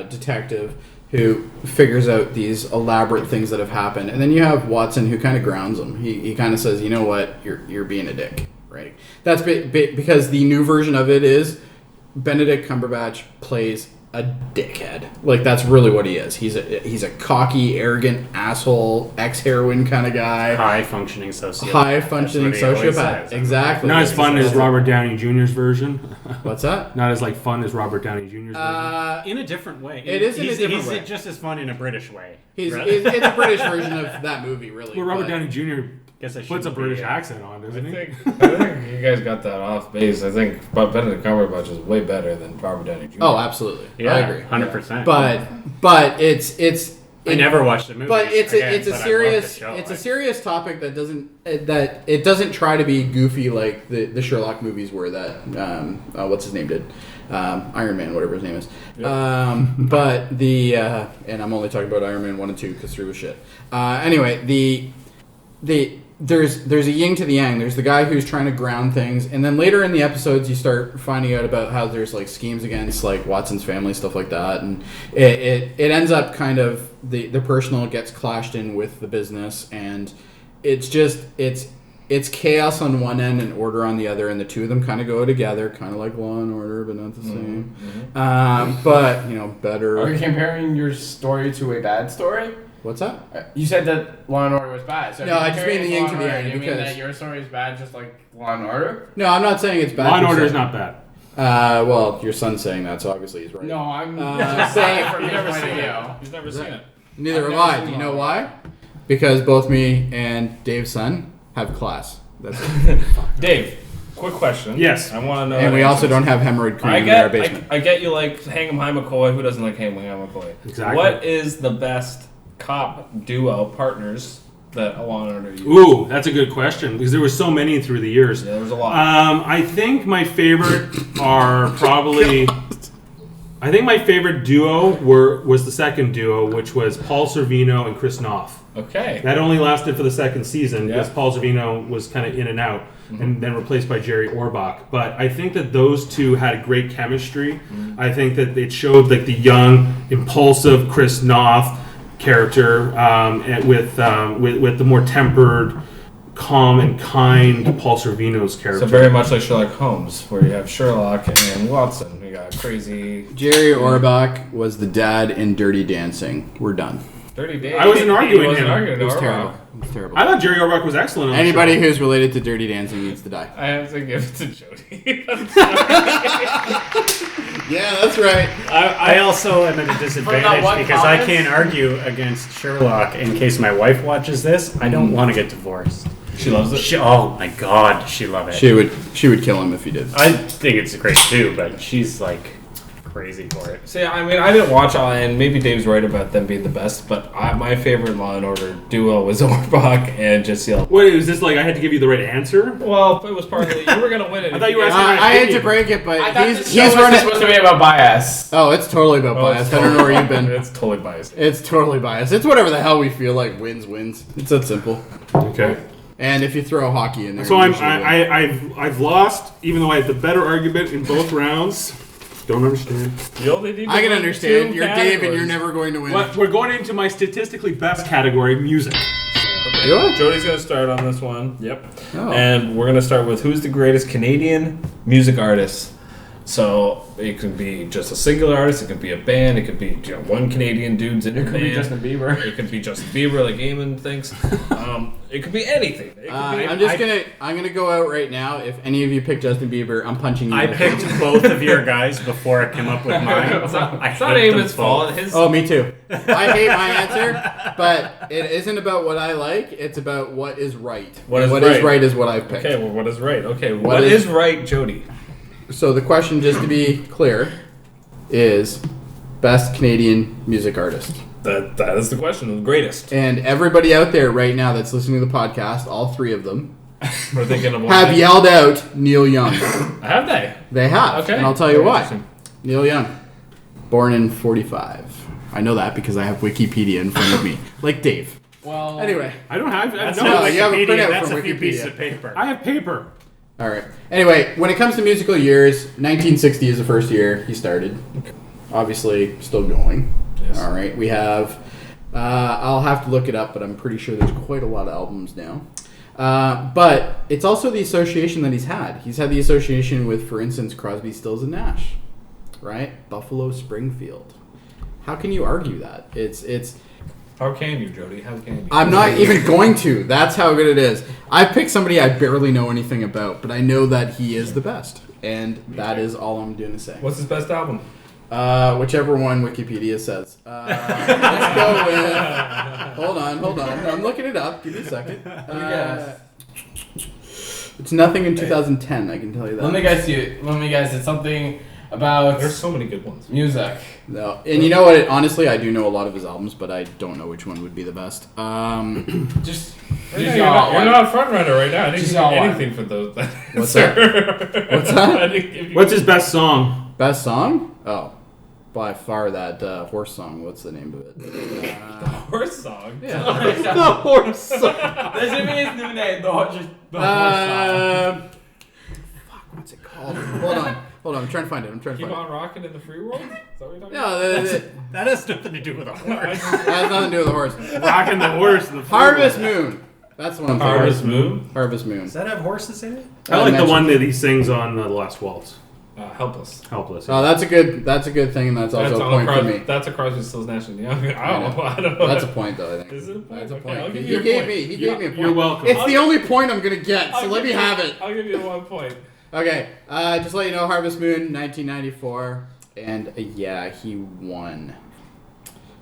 detective who figures out these elaborate things that have happened, and then you have Watson, who kind of grounds him. He kind of says, "You know what? You're being a dick." Right? That's because the new version of it is Benedict Cumberbatch plays a dickhead. Like that's really what he is. He's a cocky, arrogant asshole, ex-heroin kind of guy. High functioning sociopath. High functioning sociopath. Exactly. Not as fun as Robert Downey Jr.'s version. What's that? Not as fun as Robert Downey Jr.'s version. In a different way. It is in a different way. He's just as fun in a British way. It's a British version of that movie, really. Well, Robert Downey Jr. puts a British accent on, doesn't he? I think you guys got that off base. I think Benedict Cumberbatch is way better than Robert Downey Jr. Oh, absolutely. Yeah, I agree. 100%. But it's I never watched the movie. But it's a serious topic that doesn't try to be goofy like the Sherlock movies were that what's his name did. Iron Man, whatever his name is. But and I'm only talking about Iron Man 1 and 2 because 3 was shit. Anyway, there's a yin to the yang. There's the guy who's trying to ground things, and then later in the episodes you start finding out about how there's like schemes against like Watson's family, stuff like that, and it ends up kind of the personal gets clashed in with the business, and it's chaos on one end and order on the other, and the two of them kind of go together, kind of like Law and Order, but not the same. Mm-hmm. But better. Are you comparing your story to a bad story? What's that? You said that Law and Order was bad. So no, I just mean the yin to the yang. You mean that your story is bad, just like Law and Order? No, I'm not saying it's bad. Law and Order is not bad. Well, your son's saying that, so obviously he's right. No, I'm just saying it from his point of view. He's never seen it. Neither have I. Do you know why? Because both me and Dave's son have class. That's it. Dave, quick question. Yes. I want to know. And we also don't have hemorrhoid cream in our basement. I get you like Hang'em High McCoy. Who doesn't like Hang'em High McCoy? Exactly. What is the best cop duo partners that Law and Order used? Ooh, that's a good question because there were so many through the years. Yeah, there was a lot. I think my favorite are probably. I think my favorite duo was the second duo, which was Paul Sorvino and Chris Noth. Okay. That only lasted for the second season because Yeah. Paul Sorvino was kind of in and out, and then replaced by Jerry Orbach. But I think that those two had great chemistry. I think that it showed like the young, impulsive Chris Noth character and with the more tempered, calm and kind Paul Sorvino's character. So very much like Sherlock Holmes, where you have Sherlock and Watson. You got crazy Jerry Orbach was the dad in Dirty Dancing. We're done. Dirty Days. I wasn't arguing him. It was terrible. It was terrible. I thought Jerry Orbach was excellent on the Anybody show. who's related to Dirty Dancing needs to die. I have to give it to Jody. Yeah, that's right. I also am at a For disadvantage that one because I comment? can't argue against Sherlock in case my wife watches this. I don't want to get divorced. She loves it. Oh my god, she love it. She would kill him if he did. I think it's great too, but she's like crazy for it. See, I mean, I didn't watch all, and maybe Dave's right about them being the best, but my favorite Law and Order duo was Orbach and Giselle. Wait, is this like I had to give you the right answer? Well, it was partly you were gonna win it. I thought you were asking I hate to break it, but I thought he's this show was running. supposed to be about bias. Oh, it's totally about bias. I don't know where you've been. It's totally biased. It's totally biased. It's whatever the hell we feel like wins. It's that simple. Okay. And if you throw hockey in there, So you I'm usually win. I've lost, even though I had the better argument in both rounds. Don't understand. You only need to I can win understand. 2 You're Dave, and categories. you're never going to win. But we're going into my statistically best category, music. Okay. You are? Jody's gonna start on this one. Yep. Oh. And we're gonna start with who's the greatest Canadian music artist. So it could be just a singular artist. It could be a band. It could be one Canadian dude's in a band. Bieber. It could be Justin Bieber, like Eamon thinks. It could be anything. It could be, I'm gonna go out right now. If any of you pick Justin Bieber, I'm punching you. I in the picked face. both of your guys before I came up with mine. It's not I it's not hate them Eamon's both. fault. His, Oh, me too. I hate my answer, but it isn't about what I like. It's about what is right. What is What right? is right is what I've picked. Okay, well, what is right? Okay, What what is- is right, Jody? So the question, just to be clear, is best Canadian music artist. That is the question. The greatest. And everybody out there right now that's listening to the podcast, all three of them, We're thinking of one have thing. yelled out Neil Young. Have they? They have. Okay. And I'll tell you why. Interesting. Neil Young, born in 45. I know that because I have Wikipedia in front of me. Like Dave. Well, Anyway. I don't have. That's no, not you have a Wikipedia, printout that's from a few Wikipedia. pieces of paper. I have paper. All right. Anyway, when it comes to musical years, 1960 is the first year he started. Obviously, still going. Yes. All right. We have. I'll have to look it up, but I'm pretty sure there's quite a lot of albums now. But it's also the association that he's had. He's had the association with, for instance, Crosby, Stills, and Nash, right? Buffalo, Springfield. How can you argue that? It's. How can you, Jody? How can you? I'm not even going to. That's how good it is. I picked somebody I barely know anything about, but I know that he is the best, and that is all I'm doing to say. What's his best album? Whichever one Wikipedia says. Let's go with. Hold on. I'm looking it up. Give me a second. It's nothing in 2010. I can tell you that. Let me guess. It's something about There's so many good ones. music. No, and you know what? Honestly, I do know a lot of his albums, but I don't know which one would be the best. Just You're y'all one. not a front runner right now. I didn't Just give you y'all one. anything for those. What's that? What's that? I didn't give you What's his best song? Best song? Oh, by far that horse song. What's the name of it? horse song? Yeah. The horse song. That should be his new name. The horse song. Fuck, what's it called? Hold on. I'm trying to find it. Keep on rocking in the free world? Is that what you're talking No, That has nothing to do with a horse. that has nothing to do with the horse. Rocking the horse. In the Harvest Moon. That's the one I'm thinking of. Harvest Moon? Harvest Moon. Does that have horses in it? I like the mentioned- one that he sings on The Last Waltz. Helpless. Helpless. Oh, that's a good thing, and that's also a point for me. That's a Crosby, Stills, Nash and Young. I don't know. That's a point, though. I think. Is it a point? That's a Okay, point. I'll give He you a gave point. me. He gave me a point. You're welcome. It's the only point I'm gonna get, so let me have it. I'll give you 1 point. Okay. Just to let you know, Harvest Moon, 1994, and yeah, he won.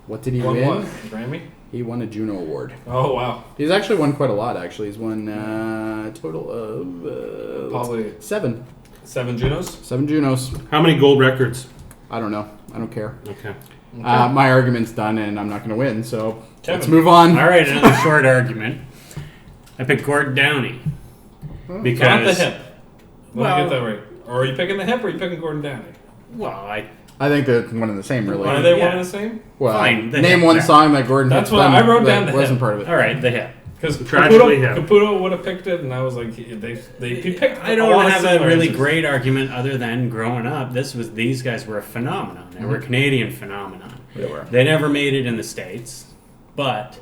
What did he win? What? Grammy? He won a Juno Award. Oh, wow. He's actually won quite a lot, actually. He's won a total of... Probably 7. 7 Junos? 7 Junos. How many gold records? I don't know. I don't care. Okay. My argument's done, and I'm not going to win, so Kevin. let's move on. All right, another short argument. I picked Gord Downey. Because... Not the hip. Well- Let me get that right. Or are you picking the hip, or are you picking Gordon Downey? Well, I I think they're one and the same, really. Are they one and the same? Well, Fine, the name hip one there. song that Gordon That's has what done I wrote that down the wasn't hip. part of it. all right, the hip. Because Tragically hip. Caputo would have picked it, and I was like, he picked. I a don't lot of have a really similarities. great argument other than growing up. These guys were a phenomenon. They were a Canadian phenomenon. They were. They never made it in the States, but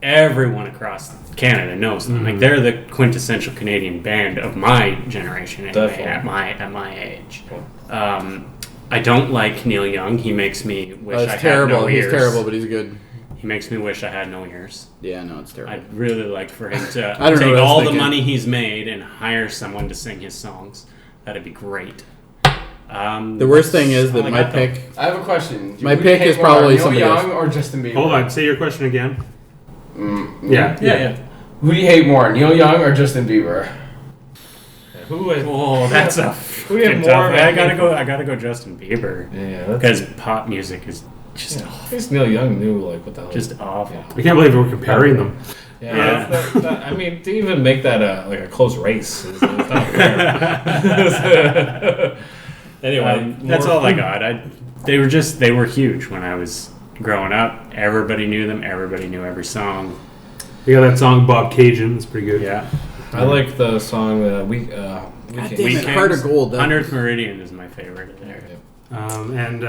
everyone across Canada knows them. Like they're the quintessential Canadian band of my generation anyway, Definitely. at my age. I don't like Neil Young. He makes me wish I It's had terrible. no He's ears. terrible, but he's good. He makes me wish I had no ears. Yeah, no, it's terrible. I'd really like for him to I don't know take what I was all the thinking. money he's made and hire someone to sing his songs. That'd be great. The worst thing is all that I my got, though. pick... I have a question. My Who do you pick hate is more, probably Neil somebody Young else. or Justin Bieber? Hold on. Say your question again. Yeah. Yeah. Who do you hate more, Neil Young or Justin Bieber? Who is? Oh, that's a We have fucking more tough. of a- I gotta go Justin Bieber Yeah, because pop music is just At least Neil Young knew like what the hell. just awful. I can't believe we're comparing them. Yeah. I mean, to even make that like a close race is not fair. Anyway, That's more- all I got. They were huge when I was growing up. Everybody knew them. Everybody knew every song. You got that song Bob Cajun. It's pretty good. Yeah. I like the song God damn it, Weekends. Heart of Gold. 100th Meridian is my favorite of there. And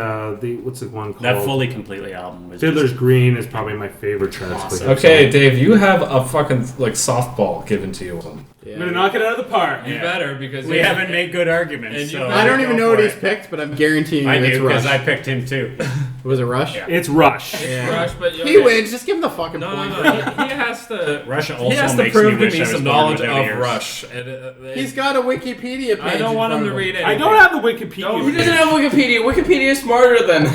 what's the one called? That Fully Completely album was Fiddler's just Green is probably my favorite Travis Awesome. Scott Okay, song. Dave, you have a fucking like softball given to you. I'm gonna knock it out of the park. You Yeah. better because we haven't made good arguments. And you so better I don't even go know what for he's it. picked, but I'm guaranteeing I you it's do because Rush. I picked him too. Was it Rush? Yeah. It's Rush. Yeah. Rush, but He wins. Just give him the fucking No, point. he has to. Russia He also has to makes prove me to wish me I was some born knowledge without of ears. Rush. He's got a Wikipedia page. I don't in want him front to of read it. I don't have the Wikipedia. Don't- He doesn't have Wikipedia. Wikipedia is smarter than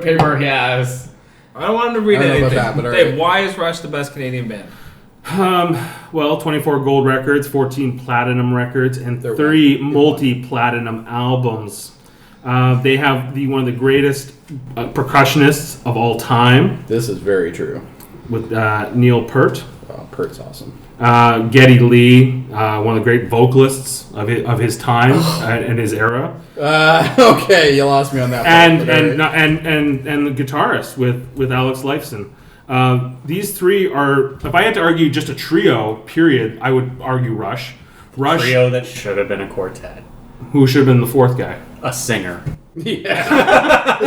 paper he has. I don't want him to read I don't know anything. about that, but all Dave, right. why is Rush the best Canadian band? Well, 24 gold records, 14 platinum records, and They're 3 multi-platinum albums. They have one of the greatest percussionists of all time This is very true. with Neil Peart. Oh, Pert's awesome. Geddy Lee, one of the great vocalists of his time and his era, Okay, you lost me on that. and part, but all right. and the guitarist with Alex Lifeson. These three are, if I had to argue just a trio, period, I would argue Rush. Rush, Trio that should have been a quartet. who should have been the fourth guy. A singer. Yeah.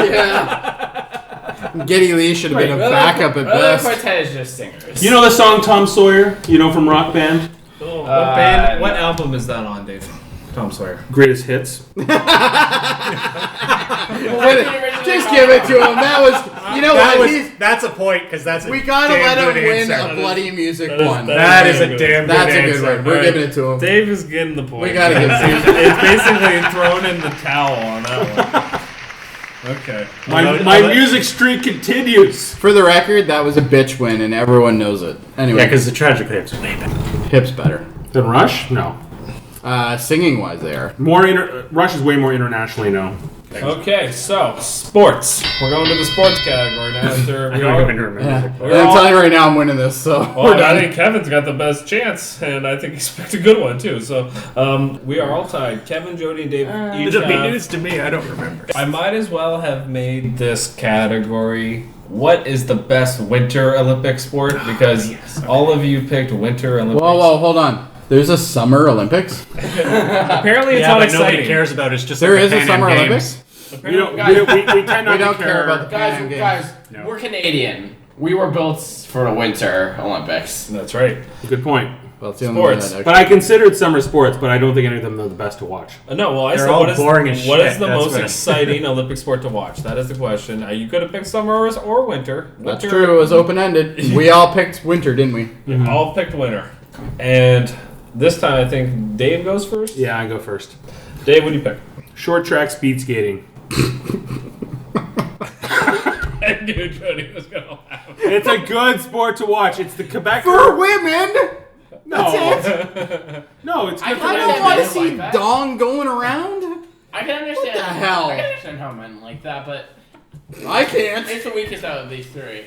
Geddy Lee should have been a backup at Other best. quartet is just singers. You know the song Tom Sawyer? You know from Rock Band? What band? What album is that on, Dave? Tom Sawyer. Greatest Hits. Just give it to him. That was, you know what? That's a point because that's We gotta let him win a bloody music one. That is a damn good That's a good answer. one. We're giving it to him. Dave is getting the point. We gotta give it to him. It's basically thrown in the towel on that one. Okay. My music streak continues. For the record, that was a bitch win, and everyone knows it. Anyway, Yeah, because the Tragically Hip's way better. Hip's better. Then Rush? No. Singing wise, they are. Rush is way more internationally known. Okay, so sports. We're going to the sports category now. After I we don't all, even remember. Yeah. the And chord. I'm telling you right now, I'm winning this. So well, we're I done. think Kevin's got the best chance, and I think he's picked a good one too. So we are all tied. Kevin, Jody, and Dave each have. to me. I don't remember. I might as well have made this category. What is the best Winter Olympic sport? Because all of you picked Winter Olympics. Whoa, hold on. There's a Summer Olympics. Apparently, it's Yeah, not but exciting. nobody cares about it. It's just There like is the a Pan Summer Am Olympics. We tend not We to don't care about the Pan Am Guys, Games. No. we're Canadian. We were built for the Winter Olympics. That's right. Good point. Well, it's the only Sports. one that But I considered summer sports, but I don't think any of them are the best to watch. No, well, I They're said all what is boring as what shit. is the That's most what I- exciting Olympic sport to watch? That is the question. You could have picked summer or winter. That's Winter- true. It was open ended. We all picked winter, didn't we? All picked winter. And this time, I think Dave goes first. Yeah, I go first. Dave, what do you pick? Short track speed skating. I knew knew Jody was going to laugh. It's a good sport to watch. It's the Quebec For women. No, That's it. no, it's good for I men. don't want to men see like that. dong going around. I can understand. What the hell? I can understand how men like that, but I can't. it's the weakest out of these three.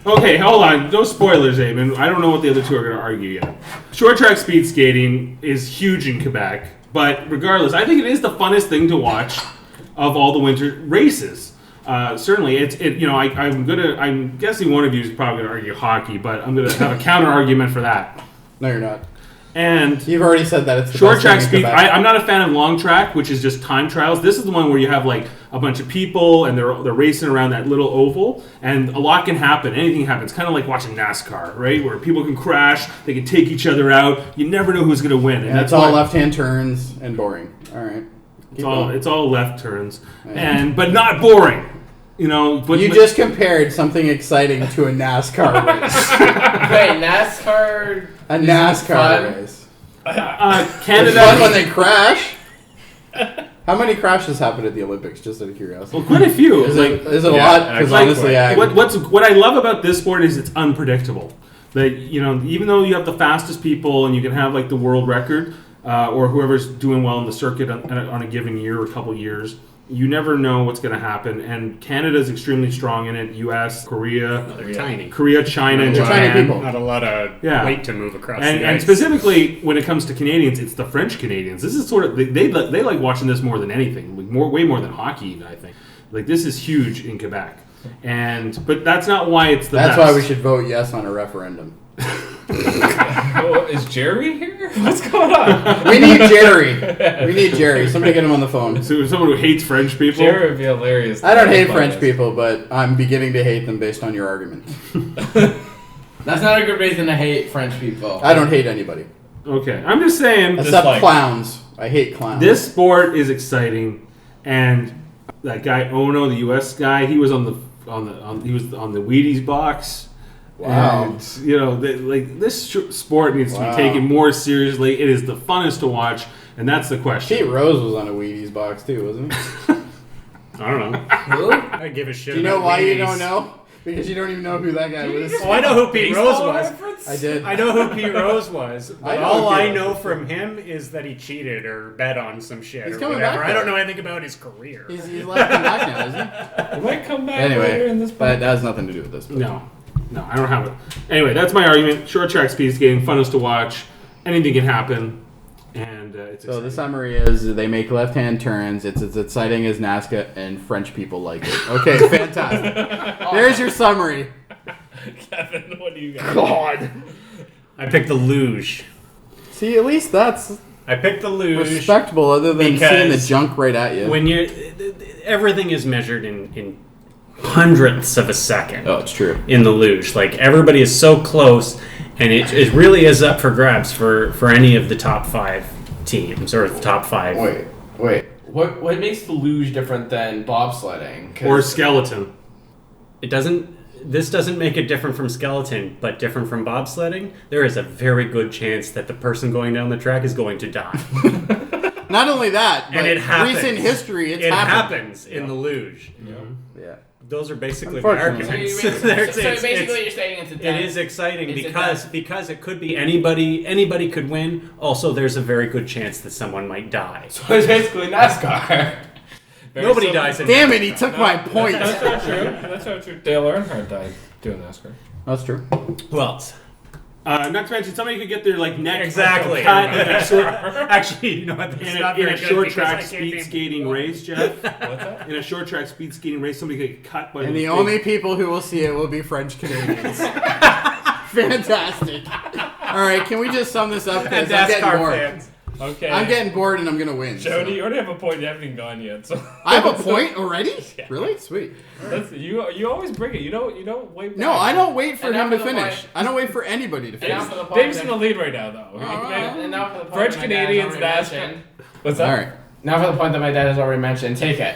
Okay, hold on. No spoilers, Eamon. I don't know what the other two are going to argue yet. Short track speed skating is huge in Quebec, but regardless, I think it is the funnest thing to watch of all the winter races. Certainly, I'm guessing one of you is probably going to argue hockey, but I'm going to have a counter argument for that. No, you're not. And You've already said that it's the short best track thing in speed. Quebec. I'm not a fan of long track, which is just time trials. This is the one where you have like a bunch of people and they're racing around that little oval, and a lot can happen. Anything happens. Kind of like watching NASCAR, right? Where people can crash, they can take each other out. You never know who's going to win. And that's all left-hand turns and boring. All right. It's all left turns, but not boring. You just compared something exciting to a NASCAR race. Wait, NASCAR? A NASCAR race. Canada. It's fun when they crash. How many crashes happen at the Olympics? Just out of curiosity. Well, quite a few. Is it a lot? Because honestly, what I love about this sport is it's unpredictable. That even though you have the fastest people and you can have like the world record or whoever's doing well in the circuit on a given year or a couple years, you never know what's going to happen. And Canada is extremely strong in it. U.S., Korea, They're tiny. Korea, China, and They're Japan. tiny people. Not a lot of weight to move across the And ice. specifically when it comes to Canadians, it's the French Canadians. This is sort of they like watching this more than anything, way more than hockey even, I think. Like this is huge in Quebec, but that's not why it's the best. That's why we should vote yes on a referendum. Is Jerry here? What's going on? We need Jerry. Somebody get him on the phone. So someone who hates French people. Jerry would be hilarious. I don't hate French people, but I'm beginning to hate them based on your argument. That's not a good reason to hate French people. I don't hate anybody. Okay, I'm just saying. Except clowns. I hate clowns. This sport is exciting, and that guy Ono, the U.S. guy, he was on the Wheaties box. Wow. And, this sport needs to be taken more seriously. It is the funnest to watch, and that's the question. Pete Rose was on a Wheaties box too, wasn't he? I don't know. Who? I give a shit. Do you know about why Wheaties. you don't know? Because you don't even know who that guy was. Oh, I know who Pete Rose was. I did. I know who Pete Rose was. But I know all who Pete I Rose know was. from him is that he cheated or bet on some shit He's or coming whatever. back, I don't though. know anything about his career. He's left and back now, isn't He might come back later in this he? But that has nothing to do with this. No, I don't have it. Anyway, that's my argument. Short track speed skating, funnest to watch. Anything can happen, and it's So the exciting. summary is they make left-hand turns. It's as exciting as NASCAR, and French people like it. Okay, fantastic. There's your summary. Kevin, what do you got? God. I picked the luge. See, at least that's I picked the luge. respectable, other than because seeing the junk right at you. When you're, everything is measured in hundredths of a second. Oh, it's true. In the luge, like everybody is so close, and it really is up for grabs for any of the top 5 teams or the top 5. Wait. What makes the luge different than bobsledding? 'Cause Or skeleton. This doesn't make it different from skeleton, but different from bobsledding. There is a very good chance that the person going down the track is going to die. Not only that, but And it happens. recent history, It happened. happens in the luge. Yeah. Those are basically my Unfortunately. arguments. So basically you're saying it's a death. It is exciting It's a because it could be anybody could win. Also, there's a very good chance that someone might die. So it's basically NASCAR. Nobody dies in Damn it, he took my point. That's not true. That's not true. Dale Earnhardt died doing NASCAR. That's true. Who else? Not to mention, somebody could get their neck Exactly. cut in a short, Actually, you know what? That's not in very a good short because track I can't speed name skating people. race, Jeff. What's that? In a short track speed skating race, somebody could get cut by And the big- only people who will see it will be French Canadians. Fantastic. All right, can we just sum this up? And Because I'm getting NASCAR bored. fans. Okay. I'm getting bored and I'm going to win. Jody, so. you already have a point. You haven't even gone yet. So I have a point already? Yeah. Really? Sweet. you always bring it. You don't wait. No, back. I don't wait for And him now to for the finish. point. I don't wait for anybody to And now finish. for the point Dave's that- in the lead right now, though. and now for the point French that my dad has Canadians, already NASCAR. mentioned. What's that? All right. Now for the point that my dad has already mentioned. Take it.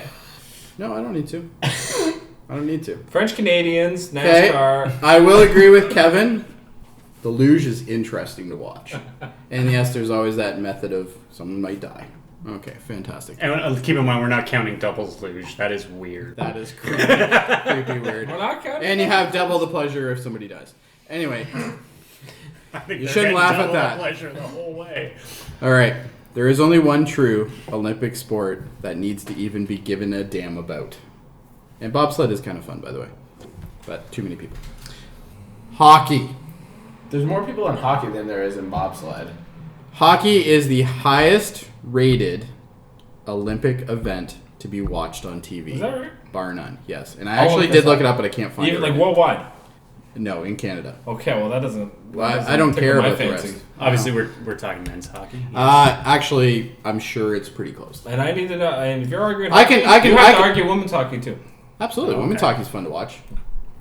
No, I don't need to. I don't need to. French Canadians, Okay. NASCAR. I will agree with Kevin. The luge is interesting to watch. And yes, there's always that method of someone might die. Okay, fantastic. And keep in mind, we're not counting doubles luge. That is weird. That is creepy weird. We're not counting. And you have double the pleasure if somebody dies. Anyway, I think you they're shouldn't getting laugh at double that. Pleasure the whole way. all right. There is only one true Olympic sport that needs to even be given a damn about. And bobsled is kind of fun, by the way. But too many people. Hockey. There's more people in hockey than there is in bobsled. Hockey is the highest rated Olympic event to be watched on TV. Is that right? Bar none, yes. And I actually did look it up, but I can't find it. Even like right worldwide. now. No, in Canada. Okay, well that doesn't. I don't care about the rest. Obviously, we're talking men's hockey. Actually, I'm sure it's pretty close. And I need to know. And if you're arguing, I can argue women's hockey too. Absolutely, women's hockey's fun to watch.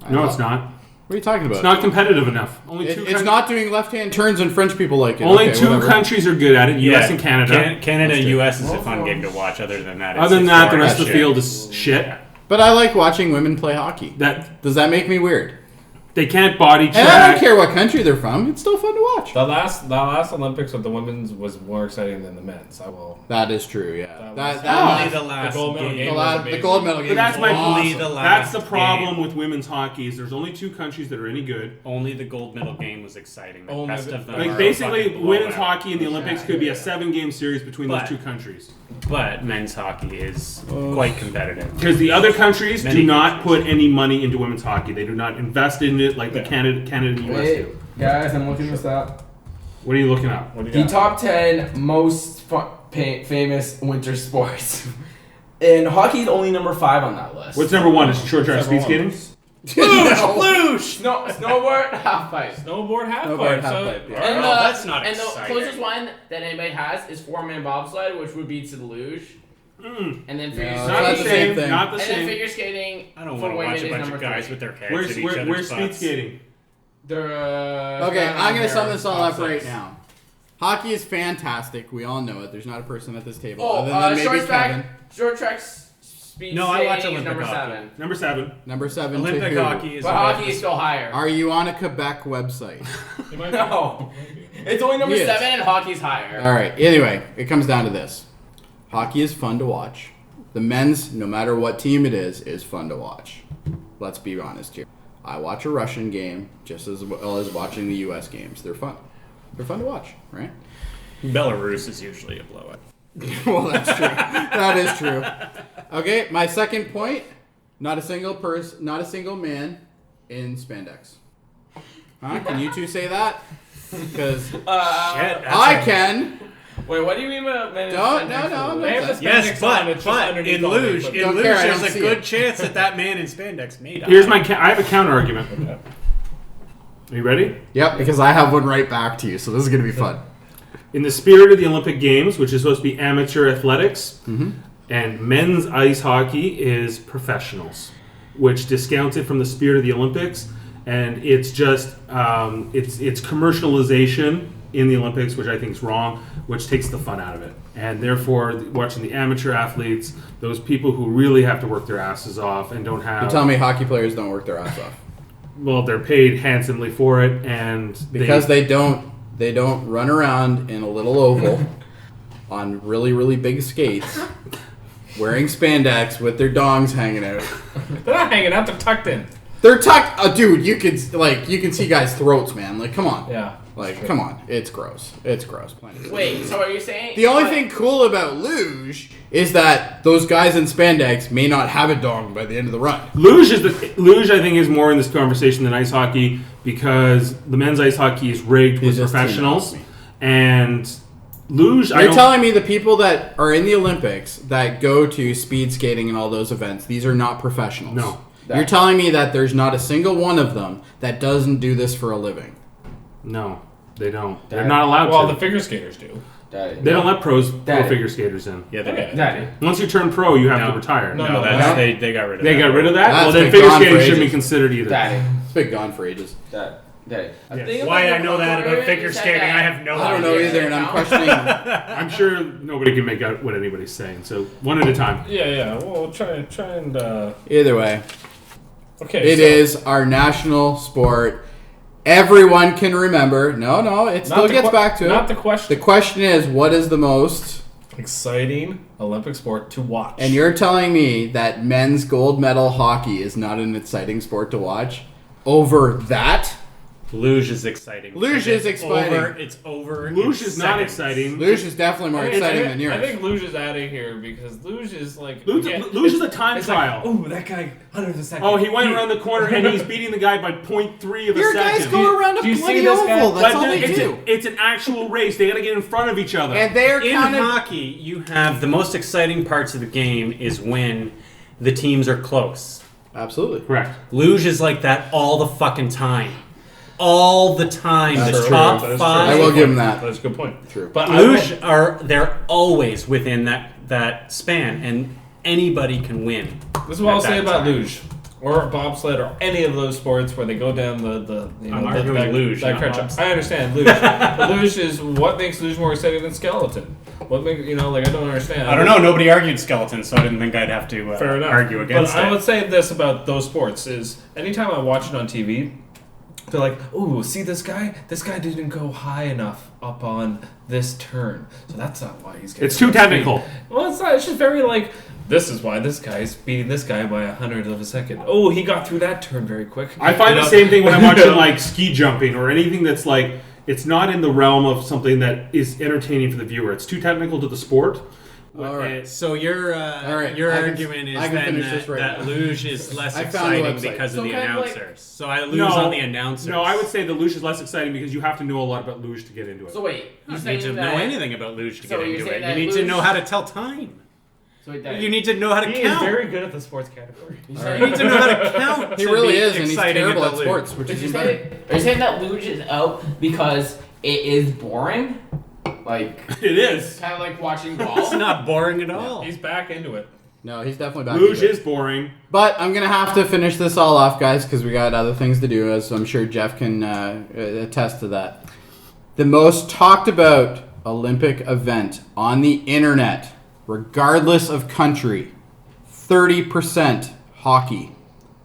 No, it's not. What are you talking about? It's not competitive enough. It's not doing left-hand turns, and French people like it. Only two countries are good at it: U.S. and Canada. Canada and U.S. is a fun game to watch. Other than that, Other than that, the rest of the field is shit. But I like watching women play hockey. Does that make me weird? They can't body check. And I don't care what country they're from. It's still fun to watch. The last Olympics with the women's was more exciting than the men's. I will. That is true. Yeah. The gold medal game. The gold medal game. But that's my awesome. That's the problem with women's hockey. Is there's only two countries that are any good. Only the gold medal game was exciting. The Only rest of them Like are basically, fucking women's blowout. hockey in the Olympics could be a 7-game series between those two countries. But men's hockey is quite competitive. Because the other countries do not put any money into women's hockey. They do not invest in it like the Canada and the US do. Guys, I'm looking this up. What are you looking up? What do you The got? top 10 most famous winter sports. And hockey is only number 5 on that list. What's number 1? Is it short track speed skating? Luge! Snowboard, half pipe. Snowboard half Snowboard pipe. half-pipe, yeah. And, that's not and the exciting. closest one that anybody has is 4-man bobsled, which would be to the luge. And then figure No, Not That's the the same. same thing. Not the and then same. figure skating. I don't for want to watch women a is bunch of number guys 3. with their heads at each other's Where's speed butts. skating? They're Okay, I'm going to sum this all up right now. Hockey is fantastic. We all know it. There's not a person at this table Oh, other than maybe short Kevin. track. Short track speed No, I watch skating is Olympic number hockey. 7. Number 7. Number 7 Olympic to who? hockey is But hockey is still higher. Are you on a Quebec website? You might be. No. It's only number He is. 7 and hockey's higher. All right. Anyway, it comes down to this. Hockey is fun to watch. The men's, no matter what team it is fun to watch. Let's be honest here. I watch a Russian game just as well as watching the U.S. games. They're fun. They're fun to watch, right? Belarus is usually a blowout. Well, that's true. That is true. Okay, my second point: not a single man in spandex. Huh? Can you two say that? Because I can. Wait, what do you mean by No. They have the Yes, spandex on, it's just but underneath in all the luge, equipment. Don't care, I there's don't a see good it. chance that man in spandex may die. Here's I have a counter argument. Are you ready? Yep, because I have one right back to you, so this is gonna be fun. In the spirit of the Olympic Games, which is supposed to be amateur athletics, and men's ice hockey is professionals, which discounts it from the spirit of the Olympics, and it's just it's commercialization in the Olympics, which I think is wrong, which takes the fun out of it. And therefore, watching the amateur athletes, those people who really have to work their asses off and don't have... You tell me hockey players don't work their ass off. Well, they're paid handsomely for it, and... Because they don't run around in a little oval on really, really big skates, wearing spandex with their dongs hanging out. They're not hanging out. They're tucked in. They're tucked... dude, you can see guys' throats, man. Like, come on. Yeah. Like, come on. It's gross. It's gross. Wait, so are you saying... The only thing cool about luge is that those guys in spandex may not have a dong by the end of the run. Luge, I think, is more in this conversation than ice hockey because the men's ice hockey is rigged with professionals. And luge... You're telling me the people that are in the Olympics that go to speed skating and all those events, these are not professionals? No. You're telling me that there's not a single one of them that doesn't do this for a living? No, they don't. They're not allowed to. Well, the figure skaters do. They don't let pro figure skaters in. Yeah, they do. Daddy. Once you turn pro, you have to retire. No, they got rid of that. They got rid of that? That's Well, then been figure gone for skating shouldn't be ages. considered either. Daddy. It's been gone for ages. Daddy. Yes. Why I know that about figure skating, I have no idea. I don't know either, and I'm questioning. I'm sure nobody can make out what anybody's saying, so one at a time. Yeah. Well, try and. Either way, Okay. it is our national sport. Everyone can remember. No, it still gets back to it. Not the question. The question is, what is the most exciting Olympic sport to watch. And you're telling me that men's gold medal hockey is not an exciting sport to watch over that? Luge is exciting. Luge is exciting. It's over. Luge is not exciting. Luge is definitely more exciting than yours. I think Luge is out of here because Luge is like... Luge is a time trial. Like, that guy, 100th a second. Oh, he went around the corner and he's beating the guy by 0.3 of a Your second. guys go around a bloody oval. That's all they do. It's an actual race. They got to get in front of each other. And they're in hockey, you have the most exciting parts of the game is when the teams are close. Absolutely. Correct. Luge is like that all the fucking time. All the time. That's the true. top That is 5. true. I will give him that. That's a good point. True. But Luge they're always within that span, and anybody can win. This is what I'll say about luge or bobsled or any of those sports where they go down the I'm arguing luge. I understand luge. But luge is what makes luge more exciting than skeleton. What makes I don't understand. I don't know. Nobody argued skeleton, so I didn't think I'd have to Fair enough. argue against But it. I would say this about those sports is anytime I watch it on TV. They're like, ooh, see this guy? This guy didn't go high enough up on this turn. So that's not why he's getting... It's too technical. Speed. Well, it's not. It's just very like, this is why this guy's beating this guy by 100th of a second. Oh, he got through that turn very quick. I find the same thing when I'm watching like ski jumping or anything that's like, it's not in the realm of something that is entertaining for the viewer. It's too technical to the sport. All right. So your argument is that luge is less exciting because of the announcers. So I lose on the announcers. No, I would say the luge is less exciting because you have to know a lot about luge to get into it. So wait, you need to know anything about luge to get into it. You need luge... to know how to tell time. So you need to know how to count. He is very good at the sports category. You need to know how to count. He really is, and he's terrible at sports, which is better. Are you saying that luge is out because it is boring? Like it is kind of like watching golf. It's not boring at all. He's back into it. No, he's definitely back. Luge is boring. But I'm gonna have to finish this all off, guys, because we got other things to do. As I'm sure Jeff can attest to that. The most talked about Olympic event on the internet, regardless of country, 30% hockey.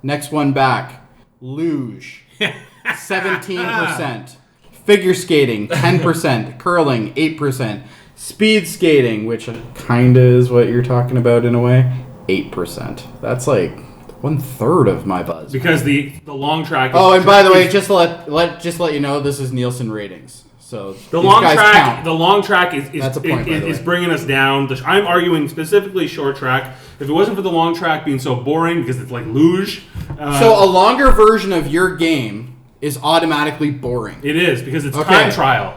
Next one back, luge, 17%. Figure skating, 10%. Curling, 8%. Speed skating, which kind of is what you're talking about in a way, 8%. That's like 1/3 of my buzz. Because the long track is... Oh, and by the way, just to let you know, this is Nielsen ratings. So the these long guys track, count. the long track is That's a point, by the is way. bringing us down. I'm arguing specifically short track. If it wasn't for the long track being so boring because it's like luge, So a longer version of your game is automatically boring. it is because it's Okay. time trial.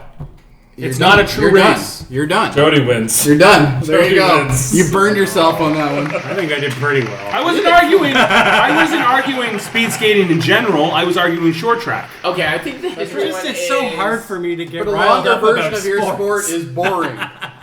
It's You're not done. a true You're race. Done. You're done. Jody wins. You're done. There Jody you go. wins. You burned yourself on that one. I think I did pretty well. I wasn't arguing. I wasn't arguing speed skating in general. I was arguing short track. Okay, I think the history one It's so is- hard for me to get But a riled longer up version about of your sport is boring.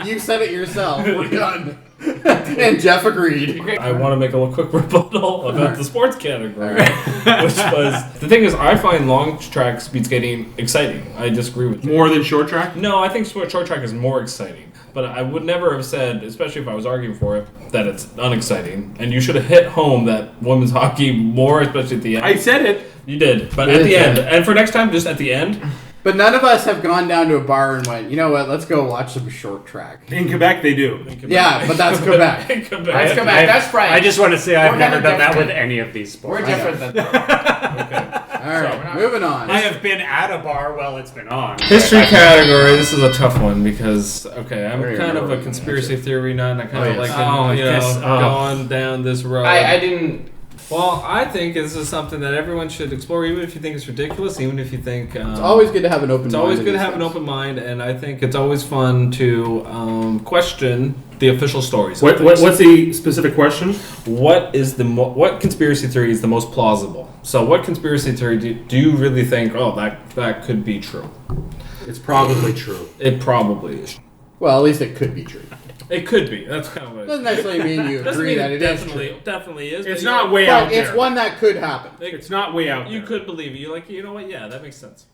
You said it yourself. We're done. And Jeff agreed. I want to make a little quick rebuttal about the sports category, which was the thing is I find long track speed skating exciting. I disagree with you. More than short track? No, I think short track is more exciting. But I would never have said, especially if I was arguing for it, that it's unexciting. And you should have hit home that women's hockey more, especially at the end. I said it. You did, but at the end. And for next time, just at the end. But none of us have gone down to a bar and went, you know what, let's go watch some short track. In Quebec, they do. Yeah, but that's Quebec. Let's go back. That's French. I just want to say I've We're never kinda done that different. with any of these sports. We're different than them. All right, moving on. I have been at a bar while it's been on. History category, this is a tough one because, okay, I'm Very kind of a important. conspiracy theory nut, and I kind Oh, of yes. like going down this road. I didn't. Well, I think this is something that everyone should explore, even if you think it's ridiculous, even if you think... It's always good to have an open mind. It's always in good to these have an things. open mind, and I think it's always fun to question the official stories. of What's things. the specific question? What is the what conspiracy theory is the most plausible? So, what conspiracy theory do you really think? Oh, that could be true. It's probably true. It probably is. Well, at least it could be true. It could be. That's kind of what. Doesn't necessarily mean you Doesn't agree mean that it is definitely true. definitely is. It's but not you're- way But out it's there. one that could happen. It's not way out You there. could believe it. You're like, you know what? Yeah, that makes sense.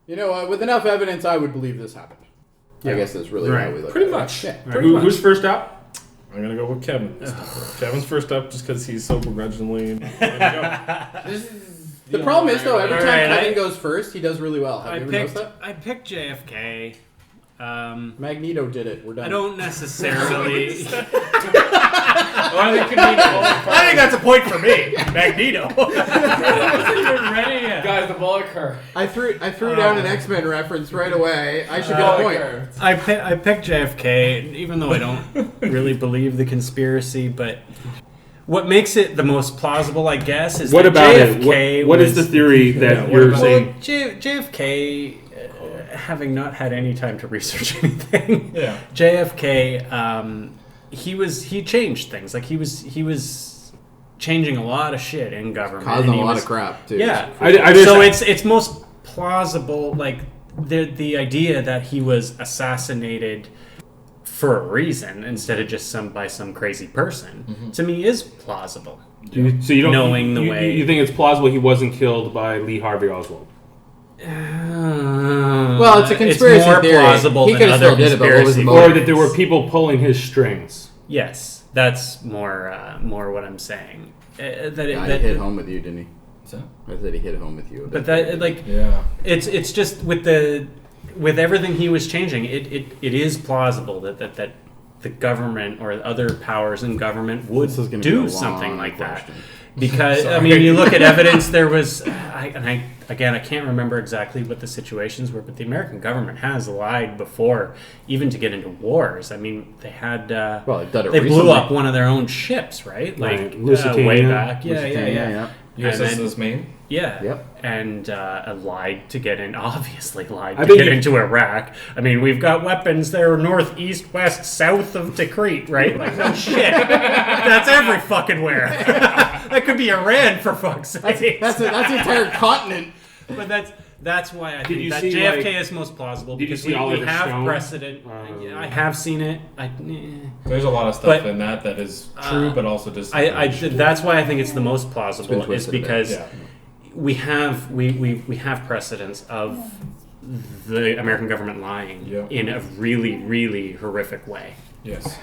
You know what? With enough evidence, I would believe this happened. I guess that's really Right. how we look Pretty at it. much. Yeah. All right, Pretty much. who's first up? I'm gonna go with Kevin. Kevin's first up just because he's so begrudgingly. The problem is, though, every All time right, Kevin goes first, he does really well. Have you ever noticed that? I picked JFK. Magneto did it. We're done. I don't necessarily. I think that's a point for me. Magneto. Guys, the bullet curve. I threw down an X-Men reference right away. I should get a point. I picked JFK, even though I don't really believe the conspiracy, but what makes it the most plausible, I guess, is what that about JFK it? What is the theory that you're saying? JFK, having not had any time to research anything, yeah. JFK, he changed things. Like he was changing a lot of shit in government, causing a lot of crap too. Yeah, so it's most plausible. Like the idea that he was assassinated for a reason instead of just by some crazy person, to me is plausible. So you don't knowing the way you think it's plausible he wasn't killed by Lee Harvey Oswald? Well, it's a conspiracy it's more theory. plausible He than could have other still did it, but what was the conspiracy Or motive? that there were people pulling his strings? Yes, that's more what I'm saying. He hit home with you, didn't he? So? I said he hit home with you. But that it's just with everything he was changing, it is plausible that the government or other powers in government would do something like that. Because I mean, you look at evidence. There was, I can't remember exactly what the situations were, but the American government has lied before, even to get into wars. I mean, they had they blew up one of their own ships, right? Like way back. Yeah. USS Maine. Yeah. Yep. And lied to get in. Obviously, lied to get into Iraq. I mean, we've got weapons there north, east, west, south of Tikrit, right? Like, no shit. That's every fucking where. That could be Iran, for fuck's sake. That's the entire continent. But that's why I think that see, JFK is most plausible, because we have precedent. I have seen it. There's a lot of stuff in that is true, but also just. That's why I think it's the most plausible, is because we have precedents of the American government lying in a really, really horrific way. Yes.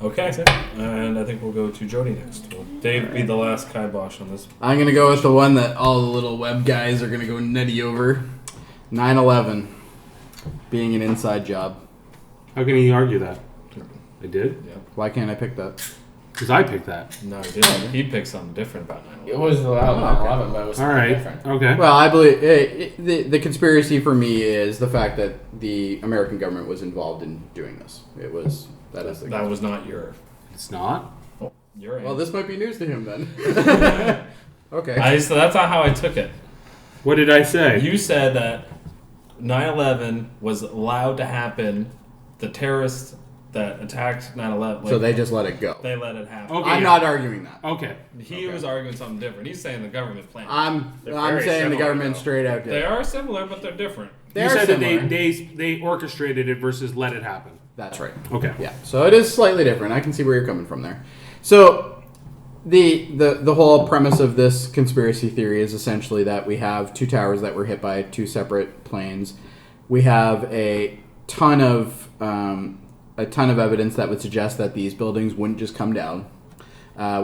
Okay, and I think we'll go to Jody next. Will Dave be the last kibosh on this? I'm going to go with the one that all the little web guys are going to go nutty over. 9/11 being an inside job. How can he argue that? I did? Yeah. Why can't I pick that? Because I picked that. No, he didn't. He picked something different about 9/11. It was about 9/11, but it was All something right. different. Okay. Well, I believe the conspiracy for me is the fact that the American government was involved in doing this. That was not your. It's not? Oh, you're in. Well, this might be news to him then. Okay. So that's not how I took it. What did I say? You said that 9/11 was allowed to happen. The terrorists that attacked 9/11. So they just let it go. They let it happen. Okay, I'm not arguing that. Okay. He was arguing something different. He's saying the government planned. I'm very saying the similar, government though. straight out did. They are similar, but they're different. They You are said similar. that they orchestrated it versus let it happen. That's right. Okay. Yeah. So it is slightly different. I can see where you're coming from there. So the whole premise of this conspiracy theory is essentially that we have two towers that were hit by two separate planes. We have a ton of evidence that would suggest that these buildings wouldn't just come down.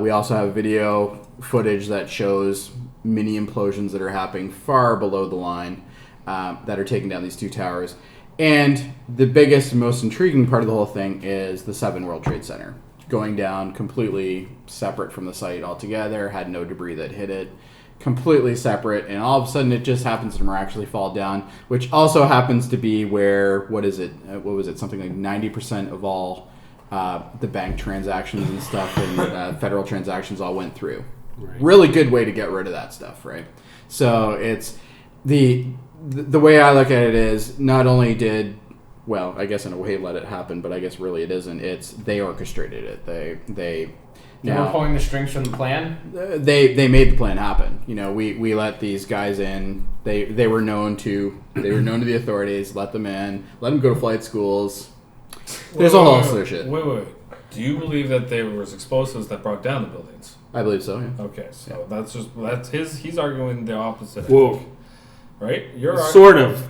We also have video footage that shows mini implosions that are happening far below the line that are taking down these two towers. And the biggest, most intriguing part of the whole thing is the 7 World Trade Center going down completely separate from the site altogether, had no debris that hit it, completely separate, and all of a sudden it just happens to miraculously fall down, which also happens to be where, what was it, something like 90% of all the bank transactions and stuff and federal transactions all went through. Right. Really good way to get rid of that stuff, right? So it's the way I look at it is not only did, well, I guess in a way let it happen, but I guess really it isn't. It's they orchestrated it. They were pulling the strings from the plan. They made the plan happen. You know, we let these guys in. They were known to the authorities. Let them in. Let them go to flight schools. There's a whole slew of shit. Wait. Do you believe that there was explosives that brought down the buildings? I believe so. Yeah. Okay, so that's his. He's arguing the opposite. Whoa. Right? You're sort of.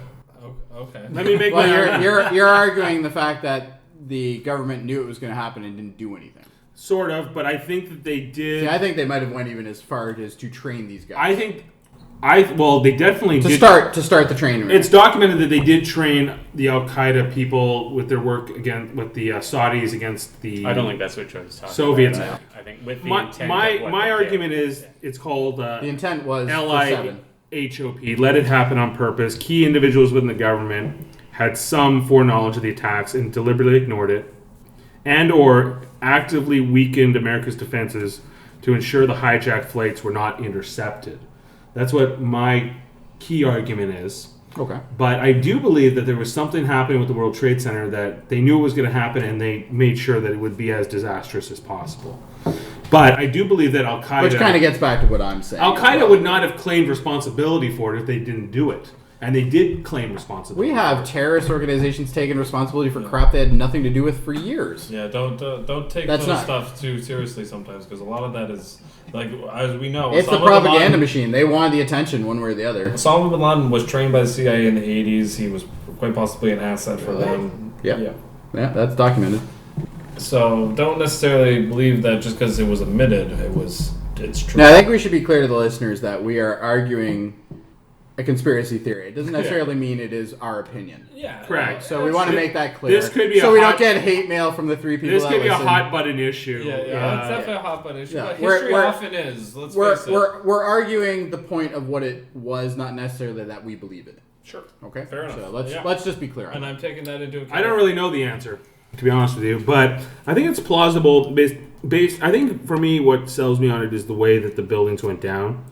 Okay. Let me make well, my you're arguing the fact that the government knew it was going to happen and didn't do anything. Sort of, but I think that they did. See, I think they might have went even as far as to train these guys. I think They definitely did start the train. It's documented that they did train the Al Qaeda people with their work with the Saudis against the. I don't think that's what Jody's talking Soviets. about. I think with the intent. My argument is it's called the intent was LIHOP. Let it happen on purpose. Key individuals within the government had some foreknowledge of the attacks and deliberately ignored it, and/or actively weakened America's defenses to ensure the hijacked flights were not intercepted. That's what my key argument is. Okay. But I do believe that there was something happening with the World Trade Center that they knew it was going to happen, and they made sure that it would be as disastrous as possible. But I do believe that Al Qaeda... Which kind of gets back to what I'm saying. Al Qaeda would not have claimed responsibility for it if they didn't do it. And they did claim responsibility. We have terrorist organizations taking responsibility for crap they had nothing to do with for years. Yeah, don't take those stuff too seriously sometimes, because a lot of that is, like, as we know... It's the propaganda machine. They wanted the attention one way or the other. Osama bin Laden was trained by the CIA in the 80s. He was quite possibly an asset for them. Yeah, that's documented. So don't necessarily believe that just because it was admitted, it's true. Now, I think we should be clear to the listeners that we are arguing a conspiracy theory. It doesn't necessarily mean it is our opinion. Yeah, correct. So we want to make that clear. This could be we don't get hate mail from the three people. This could be a hot button issue. Yeah, it's definitely a hot button issue. Yeah. But history often is. Let's face it. We're arguing the point of what it was, not necessarily that we believe in it. Sure. Okay. Fair enough. So let's just be clear. And I'm taking that into account. I don't really know the answer, to be honest with you, but I think it's plausible. Based, I think for me, what sells me on it is the way that the buildings went down.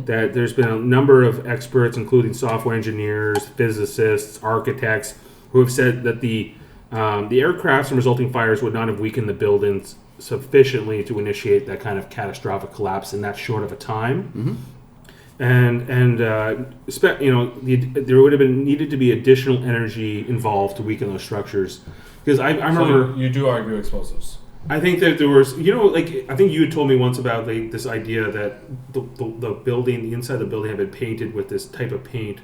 That there's been a number of experts, including software engineers, physicists, architects, who have said that the aircrafts and resulting fires would not have weakened the buildings sufficiently to initiate that kind of catastrophic collapse in that short of a time. And there would have been needed to be additional energy involved to weaken those structures. Because I remember... So you do argue explosives. I think that there was, I think you had told me once about this idea that the building, the inside of the building had been painted with this type of paint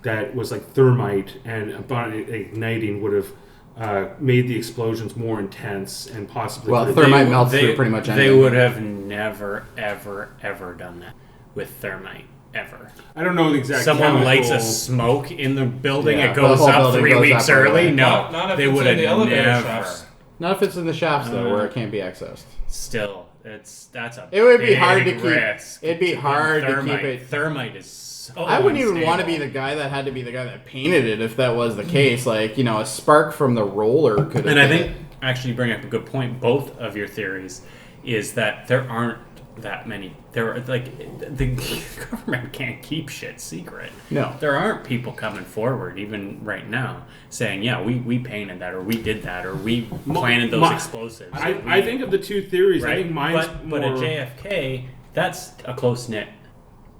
that was like thermite, and upon igniting would have made the explosions more intense and possibly... Well, thermite melts through pretty much anything. They would have never, ever, ever done that with thermite. Ever. I don't know the exact. Someone lights a smoke in the building, it goes up 3 weeks early. No, not if they it's would in the have elevator never. shafts. Not if it's in the shafts though, where it can't be accessed. Still, that's a. It would be hard to risk. keep. It'd be hard to keep it. Thermite is so. I wouldn't even unstable. want to be the guy that had to be the guy that painted it if that was the case. Like, a spark from the roller could have. And I think actually you bring up a good point. Both of your theories is that there aren't that many. There are the government can't keep shit secret. No, there aren't people coming forward even right now saying, yeah, we painted that, or we did that, or we planted those explosives. I think of the two theories. Right? I think mine's but at JFK, that's a close knit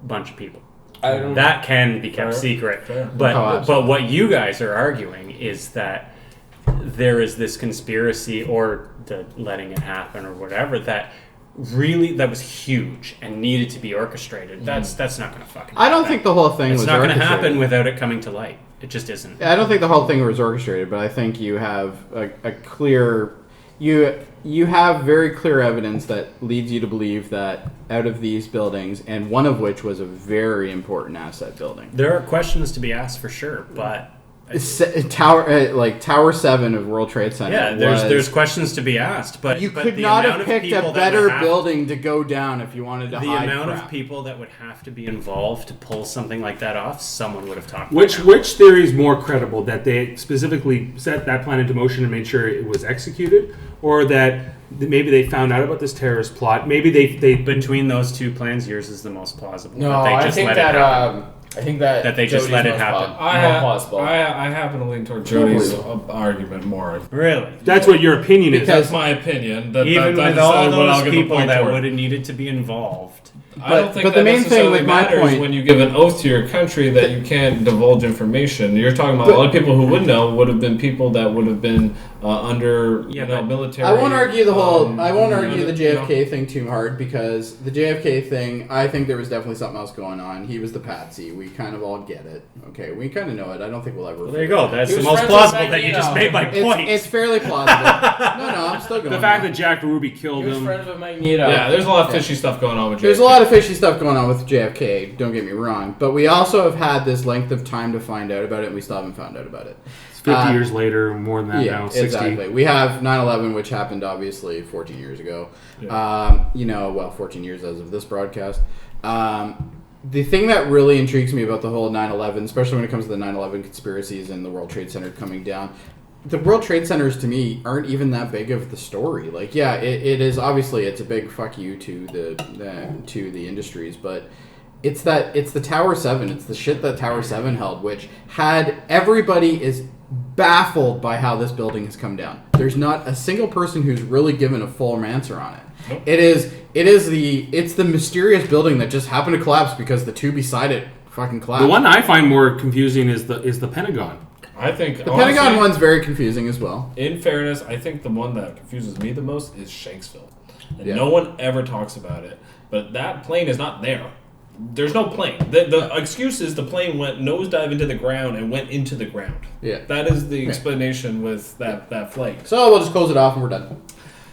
bunch of people. That can be kept secret. But what you guys are arguing is that there is this conspiracy, or the letting it happen, or whatever, that was huge and needed to be orchestrated. That's not going to fucking happen. I don't think the whole thing was orchestrated. It's not going to happen orchestrated. without it coming to light. It just isn't. I don't think the whole thing was orchestrated, but I think you have a clear... You have very clear evidence that leads you to believe that out of these buildings, and one of which was a very important asset building. There are questions to be asked for sure, but... Tower 7 of World Trade Center. Yeah, there's questions to be asked, but you could not have picked a better building to go down if you wanted to hide the amount crap. of people that would have to be involved to pull something like that off, someone would have talked. Which theory is more credible? That they specifically set that plan into motion and made sure it was executed, or that maybe they found out about this terrorist plot? Maybe they between those two plans, yours is the most plausible. No, I think that they just let it happen. I happen to lean toward Jody's argument more. Really? That's what your opinion is. That's my opinion. Even with all those people that would have needed to be involved. I don't think that main thing with my matters point, when you give an oath to your country that you can't divulge information. You're talking about a lot of people who would know would have been people that would have been under military. I won't argue the whole. I won't argue the JFK thing too hard, because the JFK thing, I think there was definitely something else going on. He was the patsy. We kind of all get it. Okay, we kind of know it. I don't think we'll ever. Well, there you go. That's the most plausible that you just made my point. It's fairly plausible. No, I'm still going. The fact that Jack Ruby killed him. Friends with Magneto. Yeah, there's a lot of fishy stuff going on with JFK. There's a lot lot of fishy stuff going on with JFK, don't get me wrong, but we also have had this length of time to find out about it, and we still haven't found out about it. It's 50 years later, more than that now, 60. Exactly. We have 9/11, which happened, obviously, 14 years ago. Yeah. 14 years as of this broadcast. The thing that really intrigues me about the whole 9/11, especially when it comes to the 9/11 conspiracies and the World Trade Center coming down, the World Trade Centers, to me, aren't even that big of the story. Like, yeah, it is, obviously, it's a big fuck you to the industries, but it's the Tower 7. It's the shit that Tower 7 held, which had everybody is baffled by how this building has come down. There's not a single person who's really given a full answer on it. Nope. It's the mysterious building that just happened to collapse because the two beside it fucking collapsed. The one I find more confusing is the Pentagon. I think the Pentagon one's very confusing as well. In fairness, I think the one that confuses me the most is Shanksville. And no one ever talks about it. But that plane is not there. There's no plane. The excuse is the plane went nosedive into the ground and went into the ground. Yeah. That is the explanation with that flight. So we'll just close it off and we're done.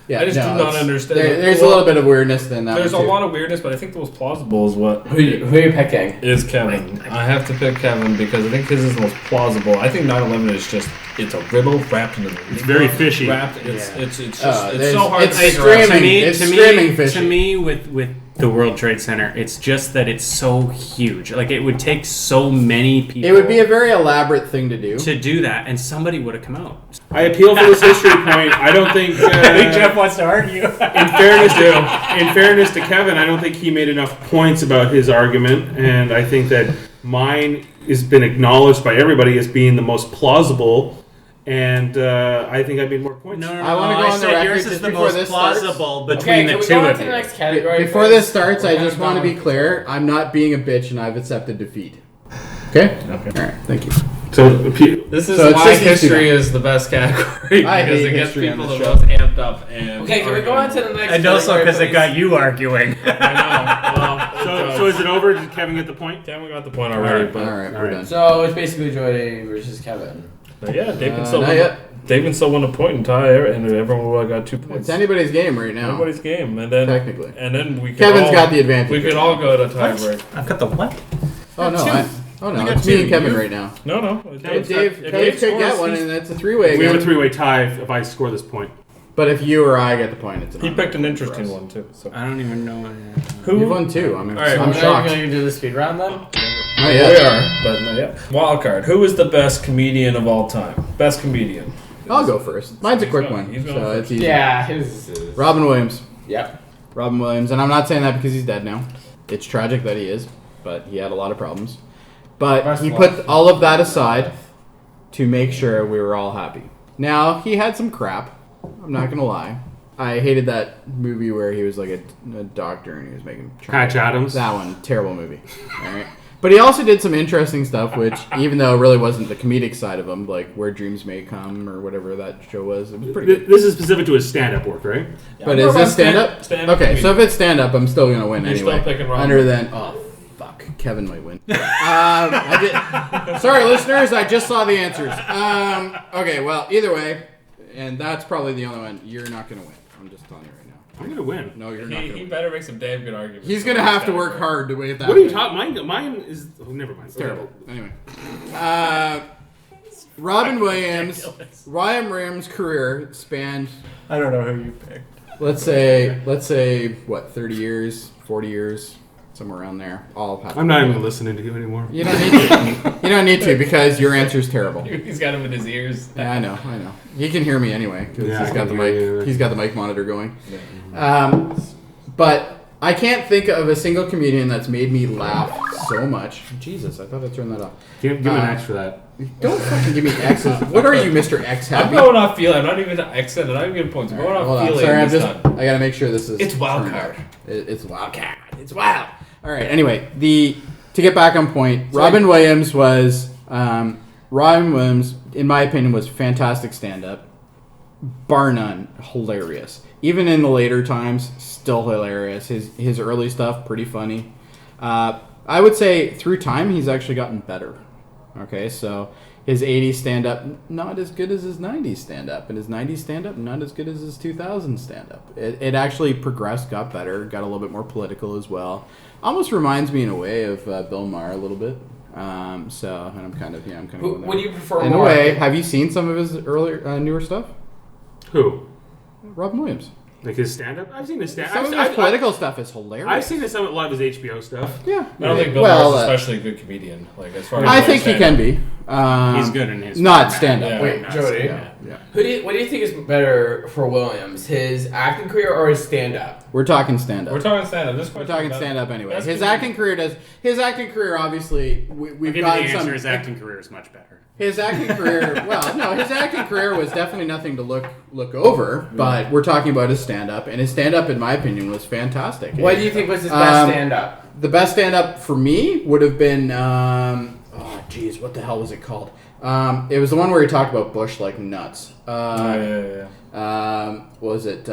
Yeah, I just do not understand. There's a little bit of weirdness in that. There's a lot of weirdness, but I think the most plausible is what. Who are you picking? Is Kevin. I have to pick Kevin because I think his is the most plausible. I think 9/11 is just, it's a riddle wrapped in a riddle. It's very fishy. It's so hard to figure out. To me, with the World Trade Center, it's just that it's so huge. Like, it would take so many people. It would be a very elaborate thing to do that, and somebody would have come out. I appeal for this history point. I don't think. I think Jeff wants to argue. In fairness to Kevin, I don't think he made enough points about his argument, and I think that mine has been acknowledged by everybody as being the most plausible. And I think I made more points. No, I want to go on the record yours is the most plausible between the two go on of to you. the next category? Before this starts, I just want to be clear. I'm not being a bitch, and I've accepted defeat. Okay? All right. Thank you. So this is why history is the best category, because it gets people the most amped up. And okay, can we go on to the next? And also because it got you arguing. I know. So is it over? Did Kevin get the point? Kevin got the point already. All right, we're done. So it's basically Jody versus Kevin. Yeah, David still won a point and tie, and everyone got 2 points. It's anybody's game right now. Anybody's game, and then technically, we Kevin's got the advantage. We could all go to tiebreak. I've got the what? Oh no, it's me and Kevin right now. No. Dave could get one, and it's a three-way. We have a three-way tie if I score this point. But if you or I get the point, it's he picked an interesting one too. So I don't even know. Who won 2? I mean, all right, I'm shocked. Are you going to do the speed round then? Not yet. We are, but not yet. Wild card. Who is the best comedian of all time? Best comedian. I'll go first. Mine's a quick one, so it's easy. Yeah, his is. Robin Williams. Yep. Robin Williams, and I'm not saying that because he's dead now. It's tragic that he is, but he had a lot of problems. But he put all of that aside to make sure we were all happy. Now, he had some crap. I'm not going to lie. I hated that movie where he was like a doctor and he was making... Patch Adams. That one. Terrible movie. All right. But he also did some interesting stuff, which, even though it really wasn't the comedic side of him, like Where Dreams May Come or whatever that show was, it was pretty good. This is specific to his stand-up work, right? Yeah, but is this stand-up? Okay, so if it's stand-up, I'm still going to win anyway. Still picking Robin. Other than... Oh, fuck. Kevin might win. Sorry, listeners, I just saw the answers. Okay, well, either way, and that's probably the only one, you're not going to win. I'm just telling you right now. I'm going to win. No, you're not going to win. He better make some damn good arguments. He's going to have to work hard to win that. What are you talking? Mine is... Oh, never mind. It's terrible. Anyway. Robin Williams' career spanned... I don't know who you picked. Let's say, what, 30 years, 40 years, somewhere around there. I'm not even listening to you anymore. You don't need to. You don't need to because your answer's terrible. He's got him in his ears. Yeah, I know. He can hear me anyway because he's got the mic. He's got the mic monitor going. Yeah. But I can't think of a single comedian that's made me laugh so much. Jesus, I thought I turned that off. Give me an X for that. Don't fucking give me X's. What are you, Mr. X Happy? I'm going off feeling. I'm not even accent. I'm not even getting points. I'm going off feeling. Sorry, I gotta make sure this is. It's wild card. It's wild card. It's wild. All right. Anyway, to get back on point, Robin Williams, in my opinion, was fantastic stand-up, bar none, hilarious. Even in the later times, still hilarious. His early stuff, pretty funny. I would say through time, he's actually gotten better. Okay, so his 80s stand-up not as good as his 90s stand-up, and his 90s stand-up not as good as his 2000s stand-up. It actually progressed, got better, got a little bit more political as well. Almost reminds me in a way of Bill Maher a little bit. And I'm kind of going What do you prefer in more? a way, have you seen some of his earlier, newer stuff? Who? Robin Williams. Like his stand-up? I've seen his stand-up. Some of his political stuff is hilarious. I've seen a lot of his HBO stuff. Yeah. I don't think Bill Maher's especially a good comedian. Like as far as I think he can be. He's good in his not stand-up. Yeah. Wait, Jody. Yeah. What do you think is better for Williams, his acting career or his stand-up? We're talking stand-up. We're talking stand-up. We're talking stand-up anyway. His acting career obviously we've got some. His acting career is much better. His acting career, his acting career was definitely nothing to look over. But we're talking about his stand-up, and his stand-up, in my opinion, was fantastic. What do you think was his best stand-up? The best stand-up for me would have been, what the hell was it called? It was the one where he talked about Bush like nuts. What was it?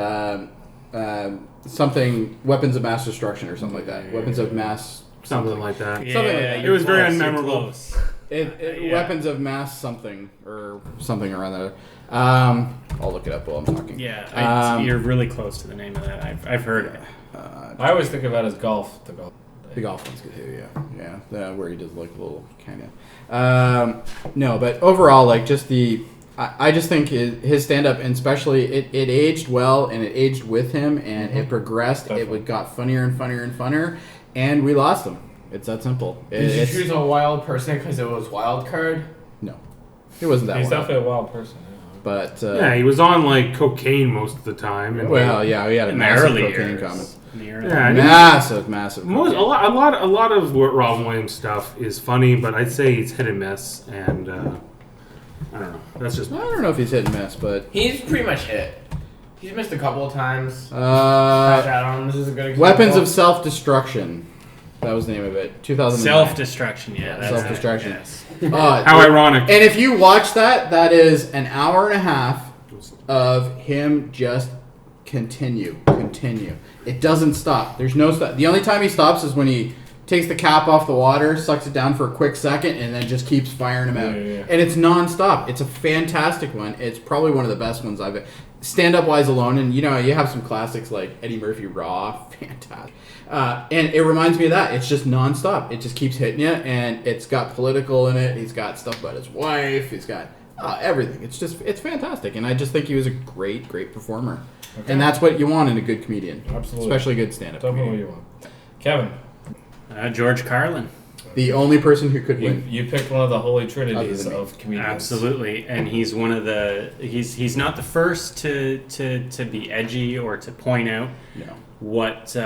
Something, weapons of mass destruction or something like that. Weapons of mass... Something like that. Yeah, something like that. It was very unmemorable. Weapons of mass something or something around there. I'll look it up while I'm talking. Yeah, you're really close to the name of that. I've heard it. I always think of that as golf. The golf one's good too. Yeah. Where he does like a little kind of. No, but overall, like just I just think his stand-up, and especially it aged well, and it aged with him, and it progressed. Definitely. It got funnier and funnier and funnier, and we lost him. It's that simple. Did you choose a wild person because it was wild card? No, it wasn't that. He's wild. Definitely a wild person. But he was on like cocaine most of the time. And he had a massive cocaine comment. Massive. A lot of Robin Williams stuff is funny, but I'd say it's hit and miss, and I don't know. That's just. I don't know if he's hit and miss, but he's pretty much hit. He's missed a couple of times. This is a good example. Weapons of Self-Destruction. That was the name of it. 2009. Self-Destruction, yeah. That's Self-Destruction. Yes. How ironic. And if you watch that is an hour and a half of him just continue. It doesn't stop. There's no stop. The only time he stops is when he takes the cap off the water, sucks it down for a quick second, and then just keeps firing them out. Yeah. And it's non-stop. It's a fantastic one. It's probably one of the best ones I've... Stand-up wise alone, and you have some classics like Eddie Murphy Raw, fantastic. And it reminds me of that. It's just non-stop. It just keeps hitting you, and it's got political in it. He's got stuff about his wife. He's got everything. It's fantastic, and I just think he was a great performer. Okay. And that's what you want in a good comedian. Absolutely. Especially a good stand-up comedian. What you want. Kevin. George Carlin. The only person who could win. You picked one of the holy trinities of comedians. Absolutely, and he's one of the. He's not the first to be edgy or to point out what's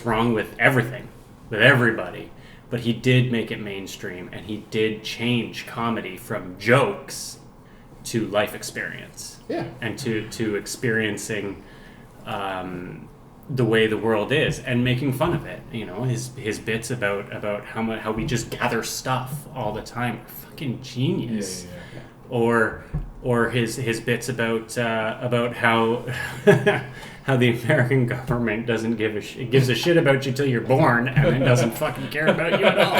wrong with everything, with everybody. But he did make it mainstream, and he did change comedy from jokes to life experience. Yeah, and to experiencing. The way the world is, and making fun of it. His bits about how we just gather stuff all the time are fucking genius. Yeah. Or his bits about how how the American government doesn't gives a shit about you till you're born, and then doesn't fucking care about you at all.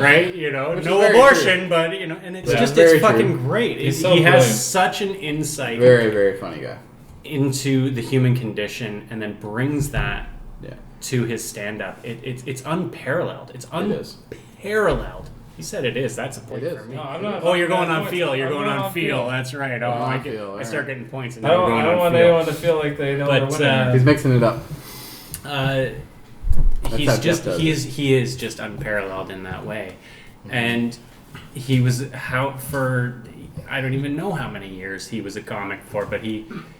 Right? No abortion, true. But and it's it's fucking true. Great. He has such an insight. Very, very funny guy. Into the human condition, and then brings that to his stand-up. It's unparalleled. It's unparalleled. He said it is. That's a point for me. No, I'm not. You're going on feel. You're going on feel. That's right. I start getting points. And I don't want anyone to feel like they know they're winning. He's mixing it up. He is just unparalleled in that way, and he was for. I don't even know how many years he was a comic for, but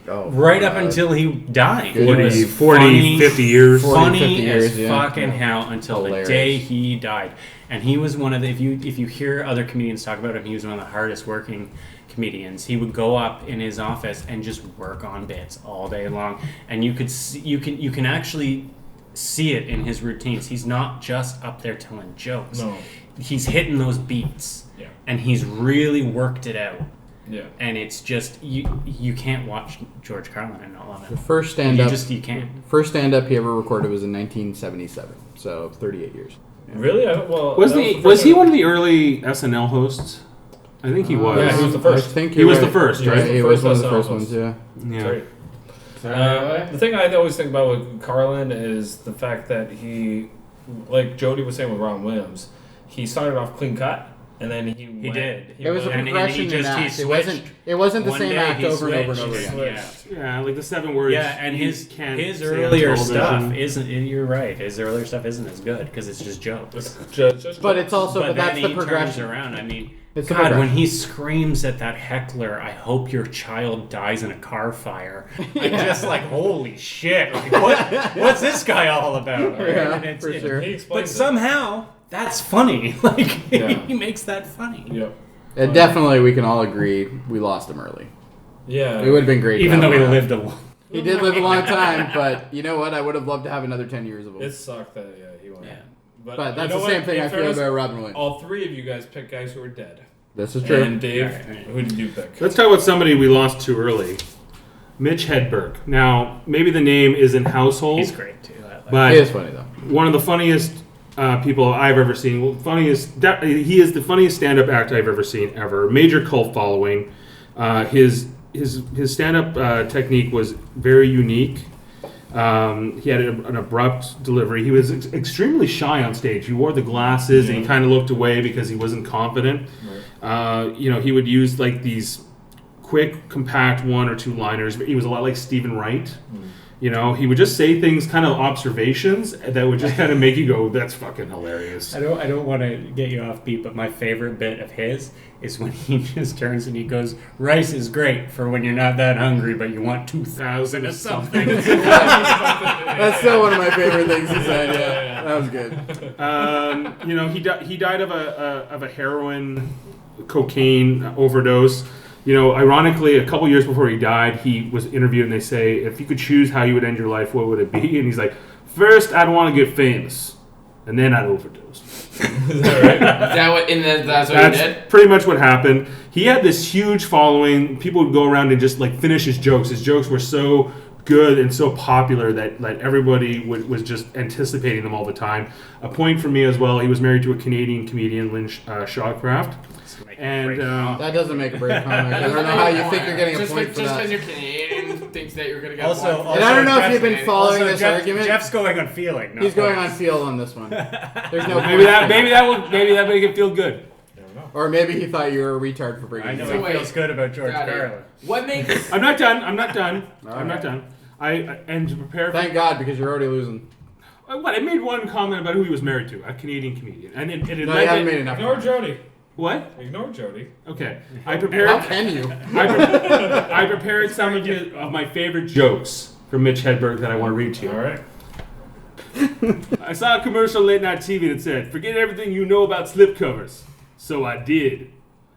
right up until he died. 50 years. Funny as fucking hell until hilarious. The day he died. And he was one of the, if you hear other comedians talk about him, he was one of the hardest working comedians. He would go up in his office and just work on bits all day long. And you can actually see it in his routines. He's not just up there telling jokes. No. He's hitting those beats. Yeah. And he's really worked it out. Yeah. And it's just you can't watch George Carlin and not love it. The first stand-up you can't. First stand-up he ever recorded was in 1977. So 38 years. Really? Well, was he one of the early SNL hosts? I think he was. Yeah, he was the first. I think he was the first, right? Yeah, he was one of the first ones. Yeah. The thing I always think about with Carlin is the fact that he, like Jody was saying with Ron Williams, he started off clean cut. And then he did. It was a progression in act. It wasn't the same act over and over and over again. Yeah, like the 7 words. Yeah, and his earlier stuff isn't. You're right. His earlier stuff isn't as good because it's just jokes. But it's also. But that's the progression. Around. I mean, it's God, when he screams at that heckler, "I hope your child dies in a car fire," I'm just like, holy shit! Like, what's this guy all about? Right? Yeah, for sure. But somehow. That's funny. Like he makes that funny. Yep. And definitely, we can all agree we lost him early. Yeah. It would have been great. Even though he lived a long. He did live a long time, but you know what? I would have loved to have another 10 years of him. It sucked that he went. Yeah. But that's the same thing I feel about Robin Williams. All 3 of you guys picked guys who were dead. This is true. And Dave, who did you pick? Let's talk about somebody we lost too early. Mitch Hedberg. Now, maybe the name isn't household. He's great too. But he is funny though. One of the funniest people I've ever seen. Well, he is the funniest stand-up act I've ever seen ever. Major cult following. His stand-up technique was very unique. He had an abrupt delivery. He was extremely shy on stage. He wore the glasses and he kind of looked away because he wasn't confident. Right. He would use like these quick, compact 1 or 2 liners. He was a lot like Stephen Wright. He would just say things, kind of observations that would just kind of make you go, "That's fucking hilarious." I don't want to get you off beat, but my favorite bit of his is when he just turns and he goes, "Rice is great for when you're not that hungry, but you want 2,000 of something." That's still one of my favorite things he said. Yeah, that was good. He died of a heroin, cocaine overdose. Ironically, a couple years before he died, he was interviewed and they say, "If you could choose how you would end your life, what would it be?" And he's like, "First, I'd want to get famous, and then I'd overdose." Is that right? That's what he did? Pretty much what happened. He had this huge following. People would go around and just like finish his jokes. His jokes were so good and so popular that like everybody was just anticipating them all the time. A point for me as well, he was married to a Canadian comedian, Lynn Shawcraft. And that doesn't make a great comment. I don't know how you think you're getting a point for that. Just because you're Canadian thinks that you're going to get also, and I don't know if you've been following this argument. Jeff's going on feeling. He's going on feel on this one. There's no maybe that make it feel good. Or maybe he thought you were a retard for bringing it up. I know he feels good about George Carlin. What makes... I'm not done. I'm not done. And to prepare... Thank God, because you're already losing. I made one comment about who he was married to, a Canadian comedian. And it you haven't made enough. Ignore Jody. What? Ignore Jody. Okay. How can you? I prepared some of my favorite jokes from Mitch Hedberg that I want to read to you. All right. I saw a commercial late night TV that said, "Forget everything you know about slipcovers." So I did.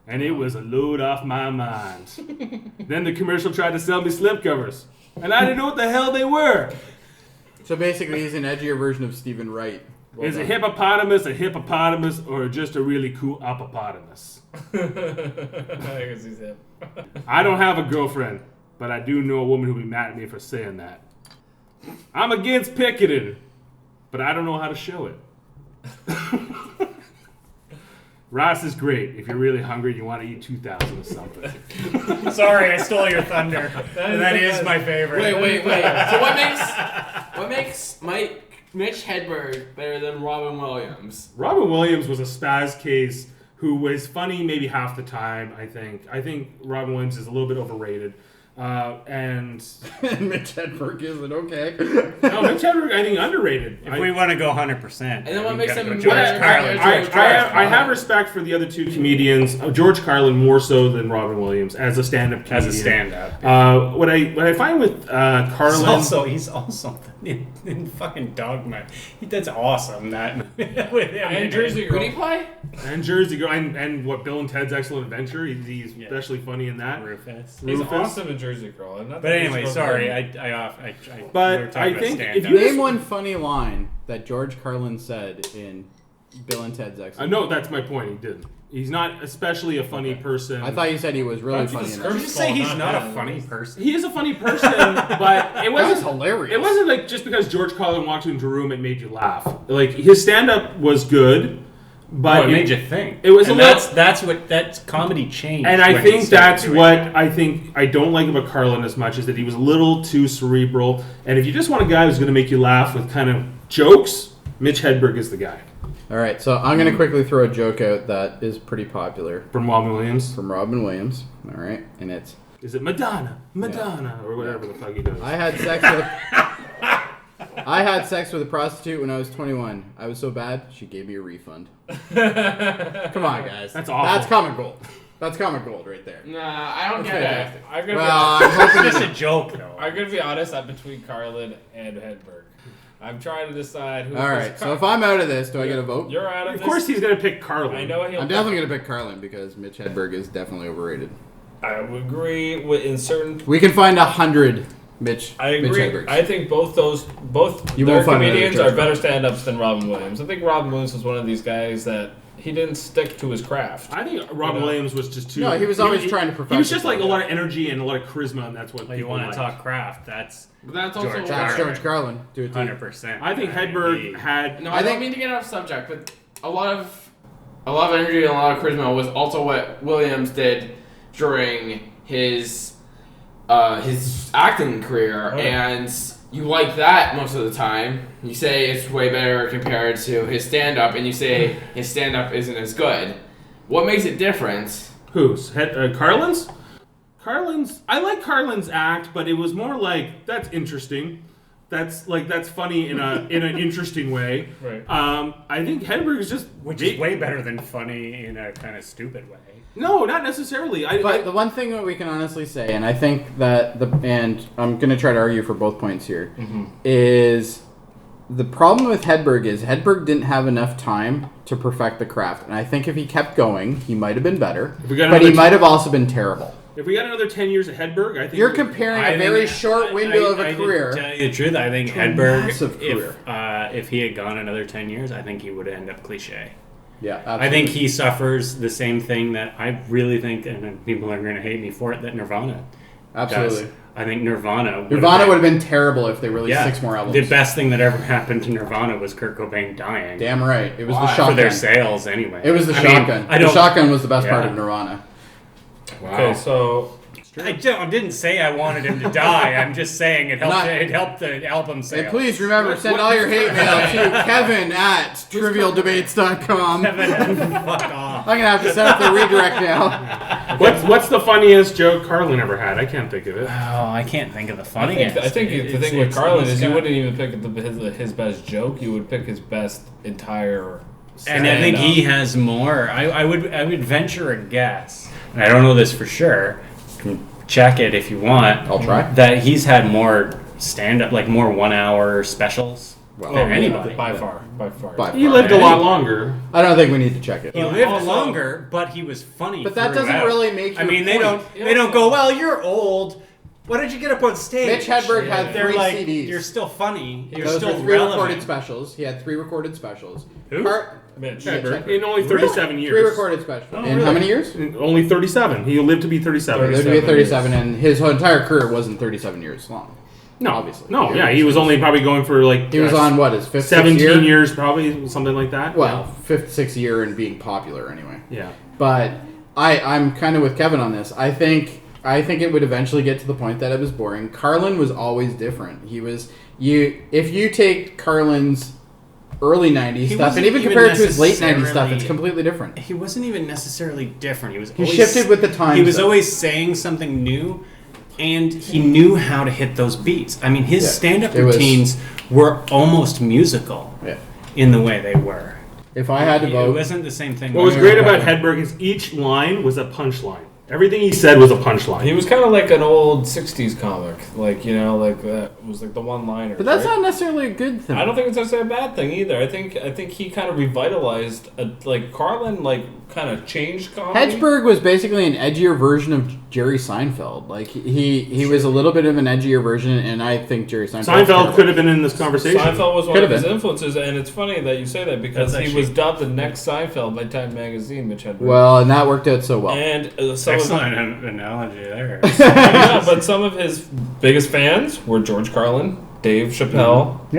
And it was a load off my mind. Then the commercial tried to sell me slipcovers. And I didn't know what the hell they were. So basically, he's an edgier version of Stephen Wright. Is a hippopotamus or just a really cool opopotamus? I don't have a girlfriend, but I do know a woman who'll be mad at me for saying that. I'm against picketing, but I don't know how to show it. Rice is great. If you're really hungry, you want to eat 2,000 of something. Sorry, I stole your thunder. That is my favorite. Wait. So what makes Mitch Hedberg better than Robin Williams? Robin Williams was a spaz case who was funny maybe half the time, I think. I think Robin Williams is a little bit overrated. And Mitch Hedberg isn't okay. No, Mitch Hedberg, I think, underrated. If we want to go 100%. And then what makes him George Carlin? I have respect for the other two comedians, George Carlin more so than Robin Williams, as a stand-up comedian. As a stand-up. What I find with Carlin... He's also in fucking Dogma. That's awesome, that with him. And Jersey Girl. Could he play? And Jersey Girl. And what, Bill and Ted's Excellent Adventure? He's especially funny in that. Rufus. He's awesome in Jersey Girl. But anyway, sorry. I think if you name one funny line that George Carlin said in Bill and Ted's Excellent. No, that's my point. He didn't. He's not especially a funny person. I thought you said he was really funny. Did you say he's not a funny person? He is a funny person, but it wasn't hilarious. It wasn't like just because George Carlin walked into a room it made you laugh. Like his stand-up was good, but it made you think. It was that's comedy change. And I think that's what I don't like about Carlin as much is that he was a little too cerebral. And if you just want a guy who's going to make you laugh with kind of jokes, Mitch Hedberg is the guy. All right, so I'm going to quickly throw a joke out that is pretty popular. From Robin Williams? From Robin Williams. All right, and it's... Is it Madonna, or whatever the fuck he does? I had sex with a prostitute when I was 21. I was so bad, she gave me a refund. Come on, guys. That's awful. That's comic gold. That's comic gold right there. Nah, I don't get it. I'm hoping it's just a joke, though. I'm going to be honest, I'm between Carlin and Hedberg. I'm trying to decide who. All right, so if I'm out of this, do I get a vote? You're out of this. Of course he's going to pick Carlin. I know he'll I'm definitely going to pick Carlin because Mitch Hedberg is definitely overrated. I would agree with in certain. We can find 100 Mitch. I agree. Mitch Hedbergs. I think both their comedians are better stand-ups than Robin Williams. I think Robin Williams was one of these guys that he didn't stick to his craft. I think Robin Williams was just too... No, he was always trying to perfect. He was just like a lot of energy and a lot of charisma, and that's what you want to talk craft. That's also George Carlin. Do it 100%. I think Hedberg had... No, I don't mean to get off subject, but a lot of energy and a lot of charisma was also what Williams did during his acting career, and you like that most of the time. You say it's way better compared to his stand-up, and you say his stand-up isn't as good. What makes it different? Whose? Carlin's? I like Carlin's act, but it was more like, that's interesting. That's funny in an interesting way. Right. I think Hedberg is just... Which is way better than funny in a kind of stupid way. No, not necessarily. But the one thing that we can honestly say, and I think that and I'm going to try to argue for both points here, is the problem with Hedberg is Hedberg didn't have enough time to perfect the craft. And I think if he kept going, he might have been better. But he might have also been terrible. If we got another 10 years of Hedberg, I think... You're comparing a very short window of a career. To tell you the truth, I think Hedberg, if he had gone another 10 years, I think he would end up cliche. Yeah, absolutely. I think he suffers the same thing that I really think, and people are going to hate me for it, that Nirvana absolutely does. I think Nirvana would have been terrible if they released 6 more albums. The best thing that ever happened to Nirvana was Kurt Cobain dying. Damn right. It was the shotgun. For their sales, anyway. It was the shotgun. The shotgun was the best part of Nirvana. Wow. Okay, so... I didn't say I wanted him to die. I'm just saying it helped the album sales. And please remember, send all your hate mail to Kevin at trivialdebates.com. Kevin, fuck off. I'm going to have to set up the redirect now. What's the funniest joke Carlin ever had? I can't think of it. Oh, I can't think of the funniest. I think the thing with Carlin is you wouldn't even pick his best joke. You would pick his best entire and I think he has more. I would venture a guess, and I don't know this for sure. Check it if you want. I'll try. That he's had more stand-up, like more 1-hour specials than anybody. By far. He lived a lot longer. I don't think we need to check it. He lived longer, but he was funny. But that doesn't really make you. I mean, they don't go, well, you're old. Why did you get up on stage? Mitch Hedberg had 3 CDs. You're still funny. You're Those still were 3 relevant. recorded specials. He had 3 recorded specials. Who? Mitch Hedberg. In only 37 years. 3 recorded specials. In how many years? Only 37. He lived to be 37. He lived to be 37, and his entire career wasn't 37 years long. No, obviously. No, yeah, he was only probably going for like... He was on, what, his 5th, 17 6th year? years, probably, something like that. Well, 5th, 6th year and being popular, anyway. Yeah. But I'm kind of with Kevin on this. I think it would eventually get to the point that it was boring. Carlin was always different. If you take Carlin's early 90s stuff and even compare it to his late 90s stuff, it's completely different. He wasn't even necessarily different. He shifted with the times. He was always saying something new, and he knew how to hit those beats. I mean, his stand-up routines were almost musical in the way they were. If I had to vote... It wasn't the same thing. What was great about Hedberg is each line was a punchline. Everything he said was a punchline. He was kind of like an old '60s comic, like that was like the one-liner. But that's not necessarily a good thing. I don't think it's necessarily a bad thing either. I think he kind of revitalized, Carlin, kind of changed comedy. Hedgeberg was basically an edgier version of Jerry Seinfeld. Like he was a little bit of an edgier version, and I think Jerry Seinfeld could have been in this conversation. Seinfeld was one of his influences, and it's funny that you say that because he was dubbed the next Seinfeld by Time Magazine, Mitch Hedberg. Well, and that worked out so well. And excellent analogy there. Yeah, but some of his biggest fans were George Carlin, Dave Chappelle,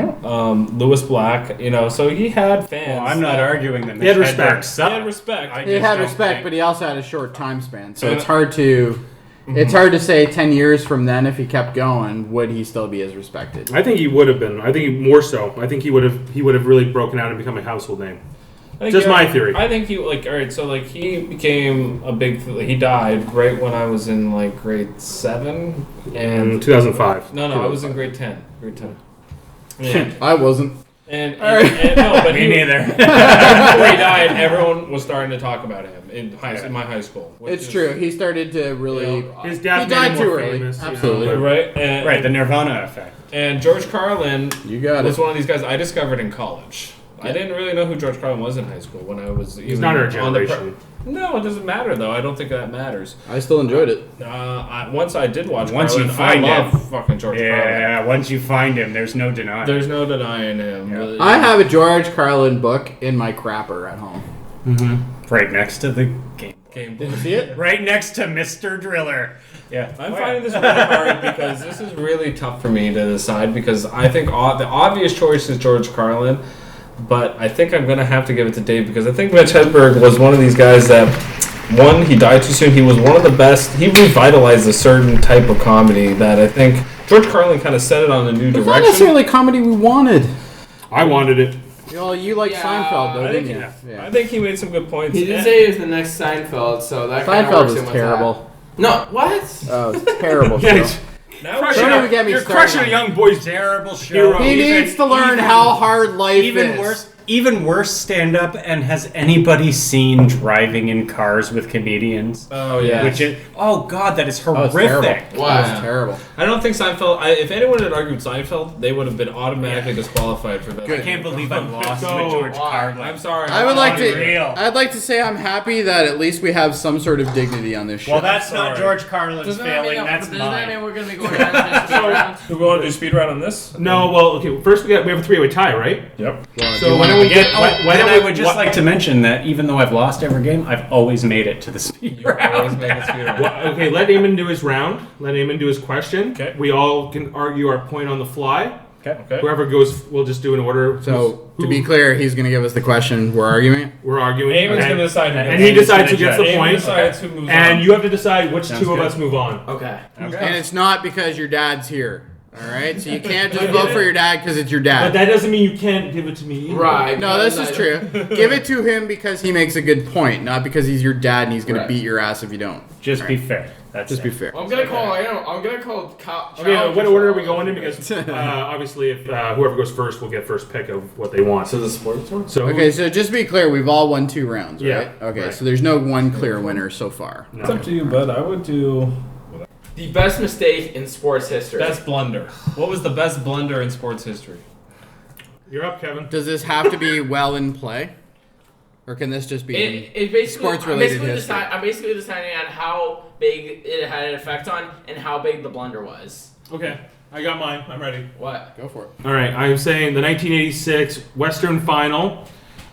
Louis Black. So he had fans. Well, I'm not arguing that. He had respect. He had respect. He had respect, but he also had a short time span. So it's hard to. It's hard to say 10 years from then if he kept going, would he still be as respected? I think he would have been. I think more so. I think he would have really broken out and become a household name. Just my theory. I think he he became a big. He died right when I was in grade 7 and 2005. No, I was in grade 10. Grade 10. Yeah. I wasn't. And no, but me neither. Before he died, everyone was starting to talk about him in my high school. It's true. He started to really. His dad he died made him too more early. famous. Absolutely. Right. Right. The Nirvana effect. And George Carlin was one of these guys I discovered in college. I didn't really know who George Carlin was in high school when I was. He's not our generation. No, it doesn't matter though. I don't think that matters. I still enjoyed it. Once I did watch. Once Carlin, you find I him, love fucking George Carlin. Yeah. Once you find him, there's no denying. There's no denying him. Yeah. I have a George Carlin book in my crapper at home. Mm-hmm. Right next to the game. Did you see it? Right next to Mr. Driller. Yeah. I'm finding this really hard because this is really tough for me to decide because I think the obvious choice is George Carlin. But I think I'm going to have to give it to Dave because I think Mitch Hedberg was one of these guys that, one, he died too soon. He was one of the best. He revitalized a certain type of comedy that I think George Carlin kind of set it on a new direction. Not necessarily comedy we wanted. I wanted it. Well, you like Seinfeld, though, didn't you? Yeah. I think he made some good points. He did say he was the next Seinfeld, so that kind of Seinfeld works was terrible. No, what? Oh, it's a terrible show. You're crushing a young boy's terrible show. He needs to learn how hard life is. Even worse stand-up, and has anybody seen Driving in Cars with Comedians? Oh, yeah. Oh, God, that is horrific. Wow. That's terrible. I don't think Seinfeld... if anyone had argued Seinfeld, they would have been automatically disqualified for that. Good. I can't believe I'm lost with George Carlin. I'm sorry. I'd like to say I'm happy that at least we have some sort of dignity on this show. Well, that's not George Carlin's failing, that's mine. Does that mean we're going to be going down to speed round? We're going to do speed round on this? No, well, okay, first we have a 3-way tie, right? Yep. So when do we get... I would just like to mention that even though I've lost every game, I've always made it to the speed round. Okay, let Eamon do his round. Let Eamon do his question. Okay. We all can argue our point on the fly. Okay. Whoever goes, we'll just do an order. So, to be clear, he's going to give us the question. We're arguing? We're arguing. Eamon's going to decide. And he decides who gets the point. Decides who moves on. And you have to decide which two of us move on. Okay. And it's not because your dad's here. All right? So you can't just vote for your dad because it's your dad. But that doesn't mean you can't give it to me either. Right. No, this is true. Give it to him because he makes a good point, not because he's your dad and he's going to beat your ass if you don't. Just be fair. Just be fair. I'm gonna call. Okay, what order are we going in? Because obviously, if whoever goes first will get first pick of what they want. So the sports one. So just to be clear, we've all won 2 rounds, right? Yeah. Okay, right. so there's no one clear winner so far. No. It's up to you, bud. I would do the best mistake in sports history. Best blunder. What was the best blunder in sports history? You're up, Kevin. Does this have to be well in play? Or can this just be sports-related history? I'm basically deciding on how big it had an effect on and how big the blunder was. Okay, I got mine. I'm ready. What? Go for it. All right, I'm saying the 1986 Western Final,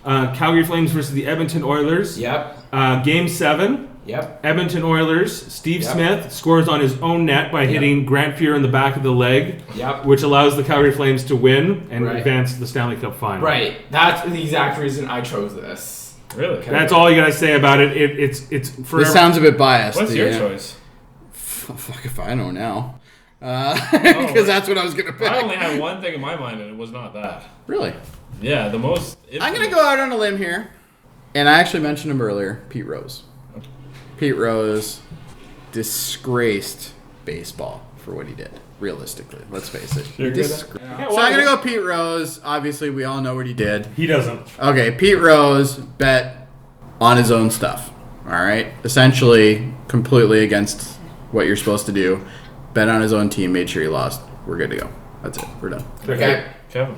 Calgary Flames versus the Edmonton Oilers. Yep. Game 7. Yep. Edmonton Oilers. Steve Smith scores on his own net by hitting Grant Fuhr in the back of the leg, which allows the Calgary Flames to win and advance to the Stanley Cup Final. Right. That's the exact reason I chose this. Really? That's all you gotta say about it. It's forever. This sounds a bit biased. What's your choice? Fuck if I know now. Because that's what I was gonna pick. I only had one thing in my mind, and it was not that. Really? Yeah, the most. I'm gonna go out on a limb here, and I actually mentioned him earlier. Pete Rose. Pete Rose disgraced baseball for what he did. Realistically, let's face it. So I'm gonna go Pete Rose. Obviously, we all know what he did. He doesn't. Okay, Pete Rose bet on his own stuff. All right. Essentially, completely against what you're supposed to do, bet on his own team, made sure he lost. We're good to go. That's it. We're done. Okay. Kevin.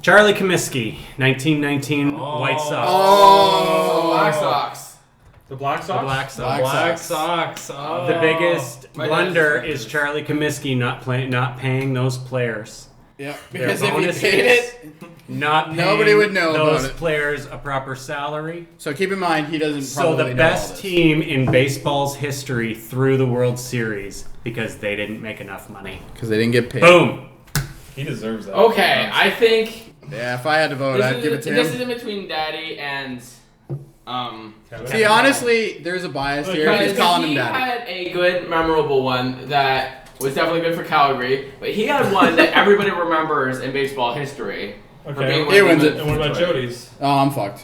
Charlie Comiskey, 1919 White Sox. Oh, Black Sox. The Black Sox? The Black Sox. Black Sox. Oh. The biggest My blunder dad's- is Charlie Comiskey not paying those players. Yeah, Their because if he bonuses, paid it, not paying nobody would know those about it. players a proper salary. so keep in mind he doesn't. So Probably the know all best this. team in baseball's history threw the World Series because they didn't make enough money. because they didn't get paid. Boom. He deserves that. Okay, I think Yeah, if I had to vote, I'd give it to this is him. in between Daddy and See, honestly, there's a bias here. because He's calling him he daddy. had a good, memorable one that was definitely good for Calgary, but he had one that everybody remembers in baseball history. for Okay. being He one of wins the- it. And what about Jody's? Oh, I'm fucked.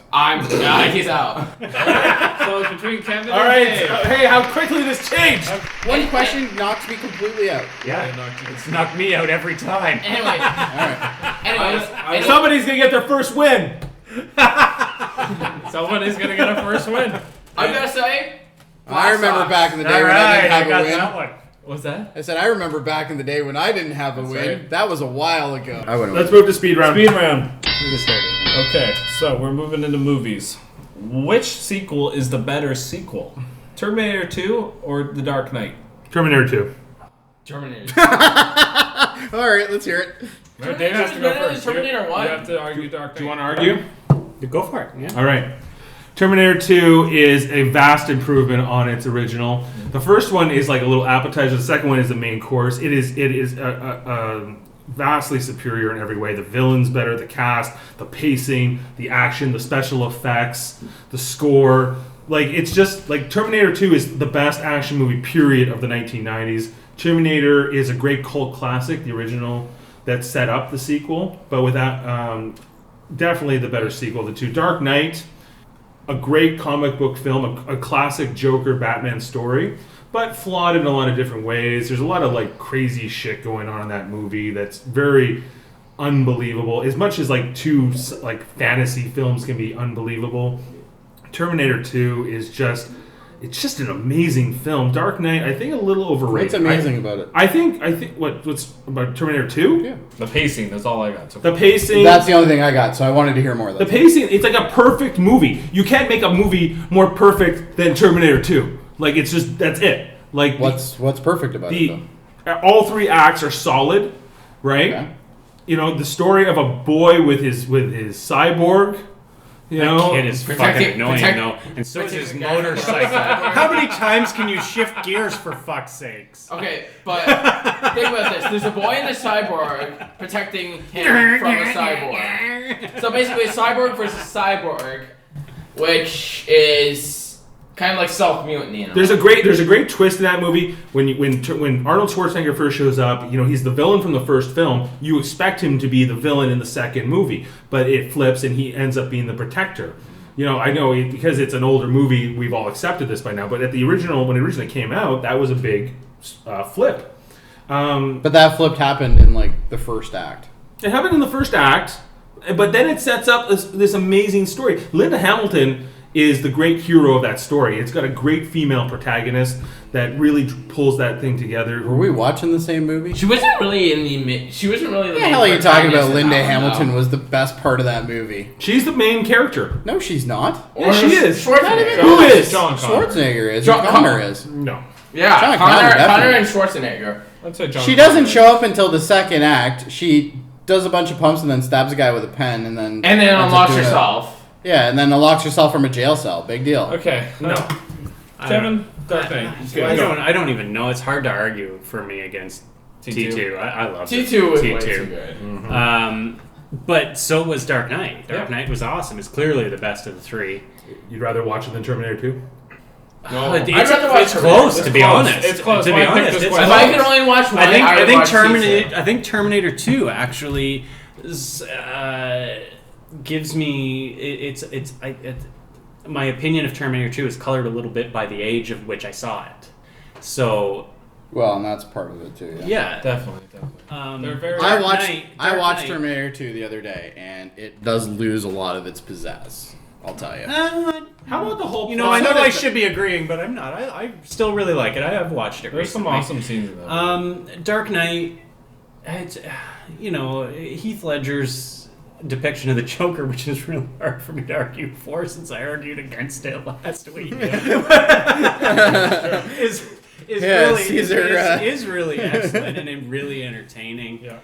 He's out. So it's between Kevin All and right. Dave. Hey, how quickly this changed. One question knocks me completely out. Yeah, it's knocked me out every time. Anyways, anyways, Somebody's going to get their first win. Somebody's gonna get a first win. I'm gonna say. I remember Sox. back in the day All when I right, didn't I have got a win. that one. What's that? I said I remember back in the day when I didn't have a win. right. That was a while ago. I wouldn't. Let's move to speed round. Speed round. Okay, so we're moving into movies. Which sequel is the better sequel? Terminator 2 or The Dark Knight? Terminator 2. Terminator. All right, let's hear it. No, Dave has to go first. Terminator You 1. have to argue Dark Knight. Do you want to argue? Go for it. Yeah. All right. Terminator 2 is a vast improvement on its original. The first one is like a little appetizer. The second one is the main course. It is vastly superior in every way. The villain's better, the cast, the pacing, the action, the special effects, the score. Like, it's just like Terminator 2 is the best action movie period of the 1990s. Terminator is a great cult classic, the original that set up the sequel, but without definitely the better sequel of the two. Dark Knight, a great comic book film, a classic Joker Batman story, but flawed in a lot of different ways. There's a lot of like crazy shit going on in that movie that's very unbelievable. As much as like two like fantasy films can be unbelievable, Terminator 2 is just an amazing film. Dark Knight, I think a little overrated. What's amazing about it? I think what's about Terminator 2? Yeah. The pacing, that's all I got. So The pacing. That's the only thing I got, so I wanted to hear more of The that. pacing, it's like a perfect movie. You can't make a movie more perfect than Terminator 2. Like, it's just, that's it. Like, What's perfect about it, though? all three acts are solid, right? Okay. You know, the story of a boy with his cyborg, you know. Kid is fucking annoying, though. And so is his motorcycle. How many times can you shift gears, for fuck's sakes? Okay, but think about this. There's a boy and a cyborg protecting him from a cyborg. So basically, cyborg versus cyborg, which is kind of like self-mutiny. You know? There's a great twist in that movie when Arnold Schwarzenegger first shows up. You know, he's the villain from the first film. You expect him to be the villain in the second movie, but it flips and he ends up being the protector. You know, I know because it's an older movie, we've all accepted this by now. But at the original, when it originally came out, that was a big flip. But that flip happened in like the first act. It happened in the first act, but then it sets up this amazing story. Linda Hamilton is the great hero of that story. It's got a great female protagonist that really pulls that thing together. Were we watching the same movie? She wasn't really She wasn't really the What the main hell are you talking about? protagonist in Linda that one, Hamilton though. was the best part of that movie. She's the main character. No, she's not. Yeah, she is. Schwarzenegger. Who is? John Connor. Schwarzenegger is. John Connor Connor. is. No. Yeah, John Connor Connor, and Schwarzenegger. I'd say John She Connor. doesn't show up until the second act. She does a bunch of pumps and then stabs a guy with a pen and then And then ends up unlocks doing herself. Yeah, and then unlocks herself from a jail cell. Big deal. Okay, no. Kevin, Dark Knight. I don't even know. It's hard to argue for me against T2. I love T2 was way T2. too good. But so was Dark Knight. Dark Knight was awesome. It's clearly the best of the three. You'd rather watch it than Terminator 2? No, It's, I'd rather watch it's Terminator. close, to be close. honest. It's close. To Why be pick honest, this it's one? If close. I could only watch one, I think Terminator 2 actually gives me my opinion of Terminator 2 is colored a little bit by the age of which I saw it. So Well, and that's part of it too. Yeah. yeah, Definitely. They're very. I Dark watched Knight- I Dark watched Knight. Terminator 2 the other day, and it does lose a lot of its pizzazz. I'll tell you. How about the whole? I know I should be agreeing, but I'm not. I still really like it. I have watched it. There's recently. some awesome scenes in that. Dark Knight. It's, Heath Ledger's depiction of the Joker, which is really hard for me to argue for, since I argued against it last week. is really excellent and really entertaining. Yeah.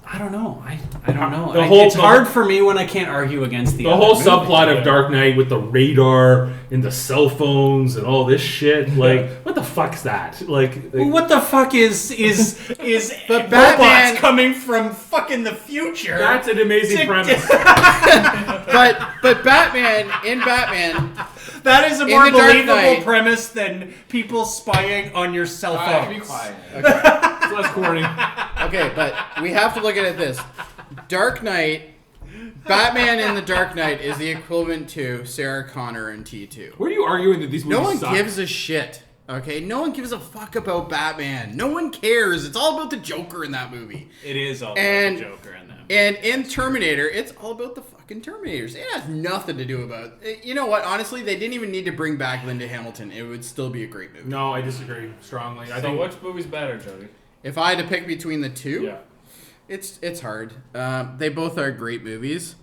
I don't know. I don't know. It's hard for me when I can't argue against the whole subplot of Dark Knight with the radar and the cell phones and all this shit. Like, what the fuck's that? What the fuck is But robots Batman coming from fucking the future? That's an amazing premise. but Batman. That is a more the Dark believable Knight- premise than people spying on your cell phone. Be quiet. It's less corny. Okay, but we have to look at it this. Dark Knight, Batman in the Dark Knight is the equivalent to Sarah Connor in T2. Where are you arguing that these movies No one suck? gives a shit. Okay, no one gives a fuck about Batman. No one cares. It's all about the Joker in that movie. It is all And- about the Joker in that. And in Terminator, it's all about the fucking Terminators. It has nothing to do about. You know what? Honestly, they didn't even need to bring back Linda Hamilton. It would still be a great movie. No, I disagree strongly. I So think which movie's better, Jody? If I had to pick between the two, yeah. it's hard. They both are great movies.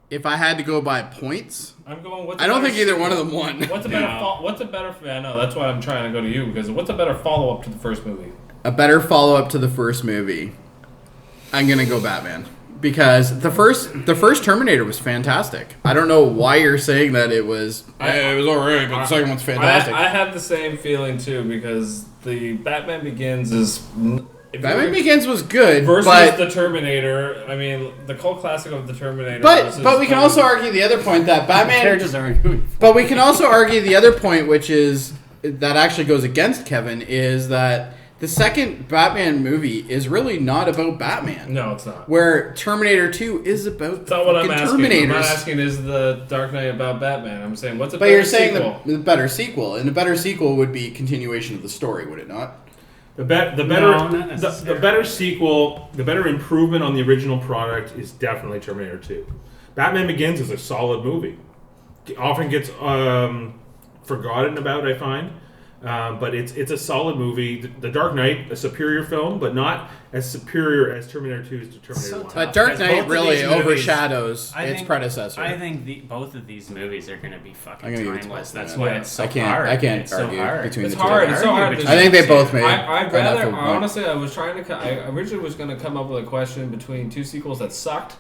If I had to go by points, I'm going. I don't think either one of them won. What's a better? I know that's why I'm trying to go to you, because what's a better follow up to the first movie? A better follow up to the first movie. I'm gonna go Batman. Because the first Terminator was fantastic. I don't know why you're saying that it was alright, but the second one's fantastic. I have the same feeling too, because the Batman Begins is Batman Begins was good versus but the Terminator. I mean, the cult classic of the Terminator. but we can also argue the other point that Batman. But we can also argue the other point, which is that actually goes against Kevin, is that the second Batman movie is really not about Batman. No, it's not. Where Terminator 2 is about That's not what I'm asking. Terminators. I'm not asking is the Dark Knight about Batman. I'm saying what's a But better you're saying sequel? the better sequel, and the better sequel would be continuation of the story, would it not? The better sequel, the better improvement on the original product is definitely Terminator 2. Batman Begins is a solid movie. It often gets forgotten about, I find. But it's a solid movie. The Dark Knight, a superior film, but not as superior as Terminator 2 is to Terminator 1. But Dark Knight really overshadows its predecessor. I think both of these movies are going to be fucking I'm gonna timeless. give it to That's both. why it's so hard. I can't It's argue so hard. between It's the two. hard. It's so hard. I think they both made. I'd rather, enough of honestly, I was trying to. I originally was going to come up with a question between two sequels that sucked,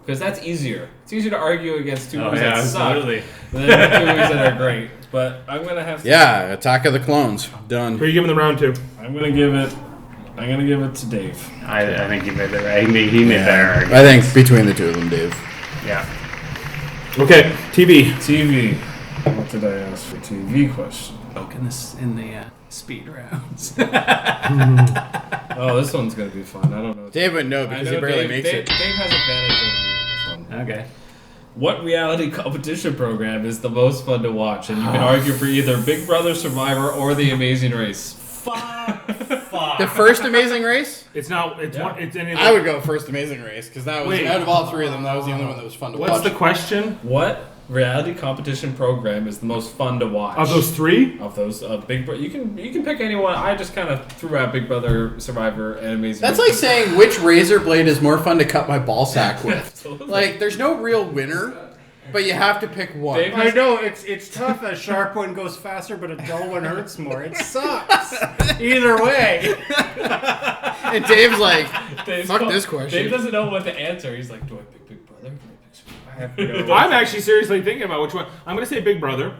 because that's easier. It's easier to argue against two movies that suck than two movies that are great. But I'm going to have to. Yeah, Attack of the Clones. Done. Who are you giving the round to? I'm going to give it to Dave. I think he made it right. He made better argument. I think between the two of them, Dave. Yeah. Okay, TV. What did I ask for TV question? In the speed rounds. Oh, this one's going to be fun. I don't know. Dave would know because he barely makes it. Dave has advantage over me on this one. Okay. What reality competition program is the most fun to watch? And you can argue for either Big Brother, Survivor, or The Amazing Race. Fuck. The first Amazing Race? It's not. It's one. It's any. I would go first Amazing Race because that was out of all three of them, that was the only one that was fun to watch. What's the question? What reality competition program is the most fun to watch? Of those three? Of those Big Brother, you can pick anyone. I just kind of threw out Big Brother, Survivor, and Amazing. That's Race. like saying which razor blade is more fun to cut my ball sack with. Absolutely. Like, there's no real winner, but you have to pick one. Dave I know it's tough. A sharp one goes faster, but a dull one hurts more. It sucks. Either way. And Dave's like, Dave's fuck go- this question. Dave doesn't know what to answer. He's like, do I pick Big Brother? Do I pick Survivor? I'm actually seriously thinking about which one. I'm going to say Big Brother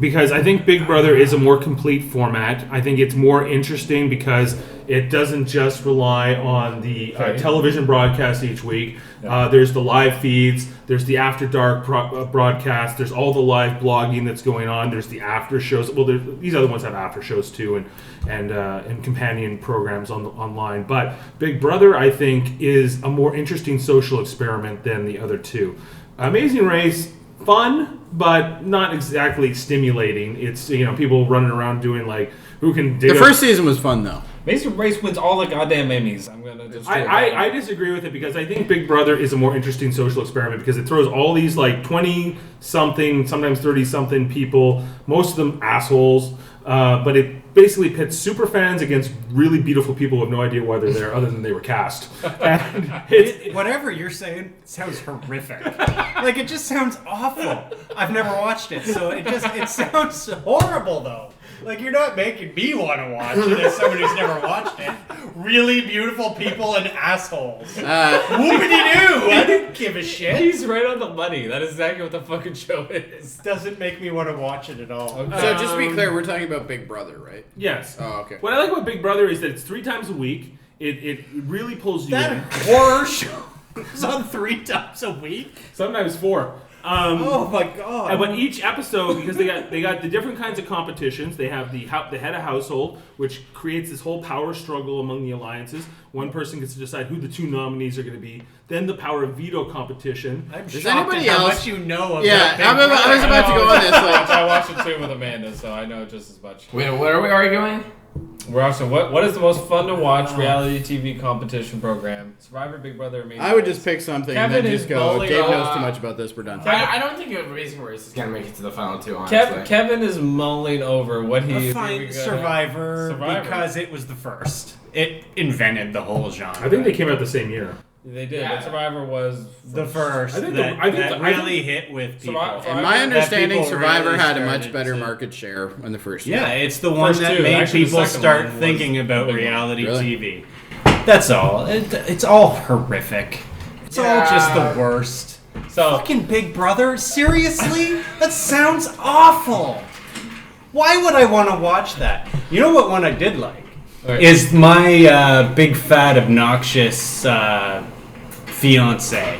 because I think Big Brother is a more complete format. I think it's more interesting because it doesn't just rely on the television broadcast each week. There's the live feeds. There's the After Dark broadcast. There's all the live blogging that's going on. There's the after shows. Well, these other ones have after shows too, and companion programs online. But Big Brother, I think, is a more interesting social experiment than the other two. Amazing Race, fun, but not exactly stimulating. It's people running around doing like who can dig The first season was fun, though. Amazing Race wins all the goddamn Emmys. I'm gonna I disagree with it because I think Big Brother is a more interesting social experiment because it throws all these like 20-something, sometimes 30-something people, most of them assholes, but it basically pits super fans against really beautiful people who have no idea why they're there other than they were cast. And whatever you're saying sounds horrific. Like, it just sounds awful. I've never watched it, so it sounds horrible, though. Like, you're not making me want to watch it as somebody who's never watched it. Really beautiful people and assholes. Whoopity-doo! I didn't give a shit. He's right on the money. That is exactly what the fucking show is. Doesn't make me want to watch it at all. Okay. So just to be clear, we're talking about Big Brother, right? Yes. Oh, okay. What I like about Big Brother is that it's 3 times a week. It really pulls you in. That horror show is on 3 times a week? Sometimes 4. Oh my god! But each episode, because they got the different kinds of competitions. They have the head of household, which creates this whole power struggle among the alliances. One person gets to decide who the 2 nominees are going to be. Then the power of veto competition. I'm Does shocked anybody at how else? much you know about Yeah, Big I was about to go on this. Like, I watched it too with Amanda, so I know just as much. Wait, what are we arguing? We're also what is the most fun to watch reality TV competition program? Survivor, Big Brother, Amazing I would Race. just pick something Kevin and then is just go. bowling Dave knows on- too much about this. We're done. I don't think Amazing Race is gonna make it to the final 2. Honestly, Kevin is mulling over what he Fine, Survivor, because it was the first. It invented the whole genre. I think they came out the same year. They did, Yeah. but Survivor was the first I think that really hit with people. Survivor- In my understanding, people Survivor really had a started much better to- market share in the first Yeah, year. it's the one First that two. made Actually, the people second start one was thinking the about big one. reality Really? TV. That's all. It's all horrific. It's all just the worst. So Fucking Big Brother? Seriously? That sounds awful. Why would I want to watch that? You know what one I did like? Right. Is my big fat obnoxious fiance.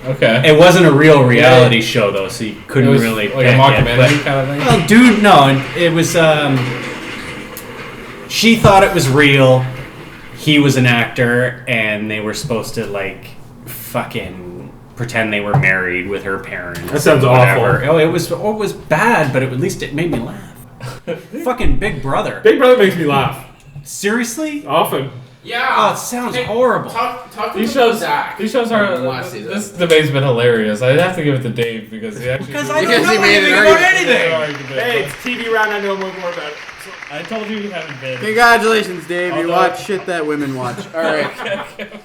okay. It wasn't a real reality show though, so you couldn't It was really like a pick it, mockumentary but- kind of thing. Well, dude, no, it was. She thought it was real. He was an actor, and they were supposed to like fucking pretend they were married with her parents. That sounds whatever. awful. Oh, it was bad, but at least it made me laugh. Fucking Big Brother. Big Brother makes me laugh Seriously? often. yeah. Oh, it sounds horrible. Talk to These me about shows, Zach. these shows are. I wanna see This debate's been hilarious. I'd have to give it to Dave because he actually. Because I Because don't he know made an anything about argument. anything. Hey, it's TV round. I know more about it. I told you you haven't been. Congratulations, Dave. You Although- watch shit that women watch. All right.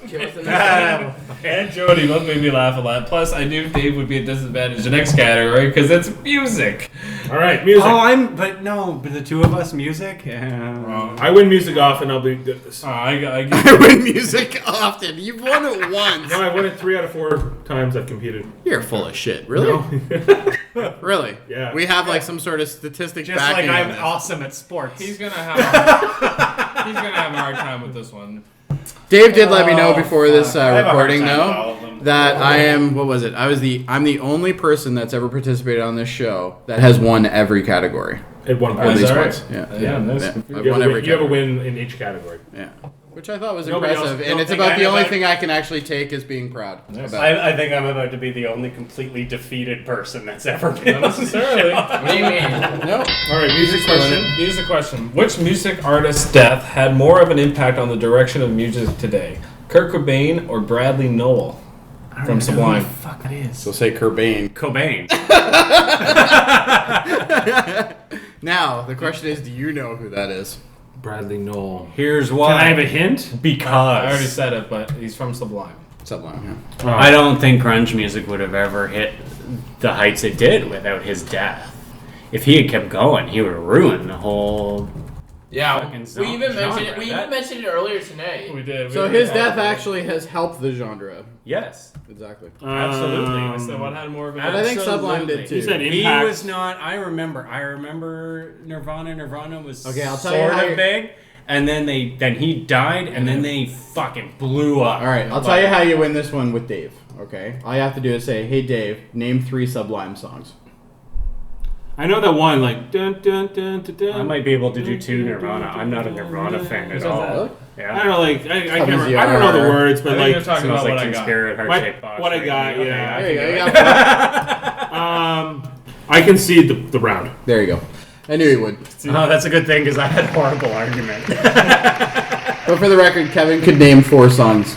Give us the next And Jody both made me laugh a lot. Plus, I knew Dave would be a disadvantage in the next category because it's music. All right, music. But the two of us, music? I win music off, and I'll be good at this. I I win music often. You've won it once. No, I've won it 3 out of 4 times I've competed. You're full of shit. Really? Really? Yeah. We have like some sort of statistics Just like backing I'm this. awesome at sports. he's gonna have a hard time with this one. Dave did let me know before this I have a hard recording, time with all though, of them. that I am. What was it? I'm the only person that's ever participated on this show that has won every category. At one At point. least all right. once. Yeah. Yeah, nice. Yeah. Good for I've You won have, a every win, you have a category. win in each category. Yeah. Which I thought was Nobody else- impressive, don't and it's think about I the have only a- thing I can actually take as being proud. Nice. About. I think I'm about to be the only completely defeated person that's ever been. Not necessarily. What do you mean? No. All right, music question. Here's the question: which music artist's death had more of an impact on the direction of music today? Kurt Cobain or Bradley Nowell from Sublime? Fuck it is. So say Cobain. Cobain. Now the question is, do you know who that is? Bradley Nowell. Here's Can why. I have a hint? Because I already said it, but he's from Sublime. Sublime. I don't think grunge music would have ever hit the heights it did without his death. If he had kept going, he would have ruined the whole. Yeah, Fucking we even genre. mentioned it. We even mentioned it earlier today. We did. So his death actually has helped the genre. Yes, Exactly. absolutely. I said what had more of an But I think Sublime did too. He said He impact. was not. I remember Nirvana. Nirvana was Okay, I'll tell you sort how of you- big, and then he died, and then they fucking blew up. All right, I'll tell you how you win this one with Dave. Okay, all you have to do is say, "Hey Dave, name 3 Sublime songs." I know that one, like dun dun dun dun dun. I might be able to do 2 Nirvana. I'm not a Nirvana fan at all. Really? I Yeah. don't know, like I can't remember, easy I don't know the are. words, I but think like you're talking Smells about like what I Teen got. Spirit, heart-shaped box. what I right? got, Okay, yeah. There you go. I You can got I can see the round. there you go. I knew you would. Oh, that's a good thing because I had a horrible argument. But for the record, Kevin could name 4 songs.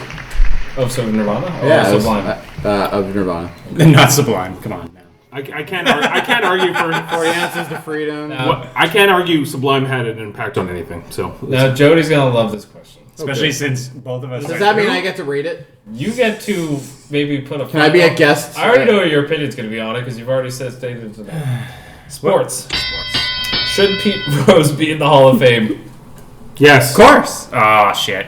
Of Nirvana? Sublime. Of Nirvana. Not Sublime. Come on. I can't argue for 4 Answers to Freedom. I can't argue Sublime had an impact on anything. So now Jody's gonna love this question, especially since both of us. Does that mean I get to rate it? You get to maybe put a. Can I be a guest? I already know what your opinion's gonna be on it because you've already stated today. Sports. Should Pete Rose be in the Hall of Fame? yes, Of course. Oh shit.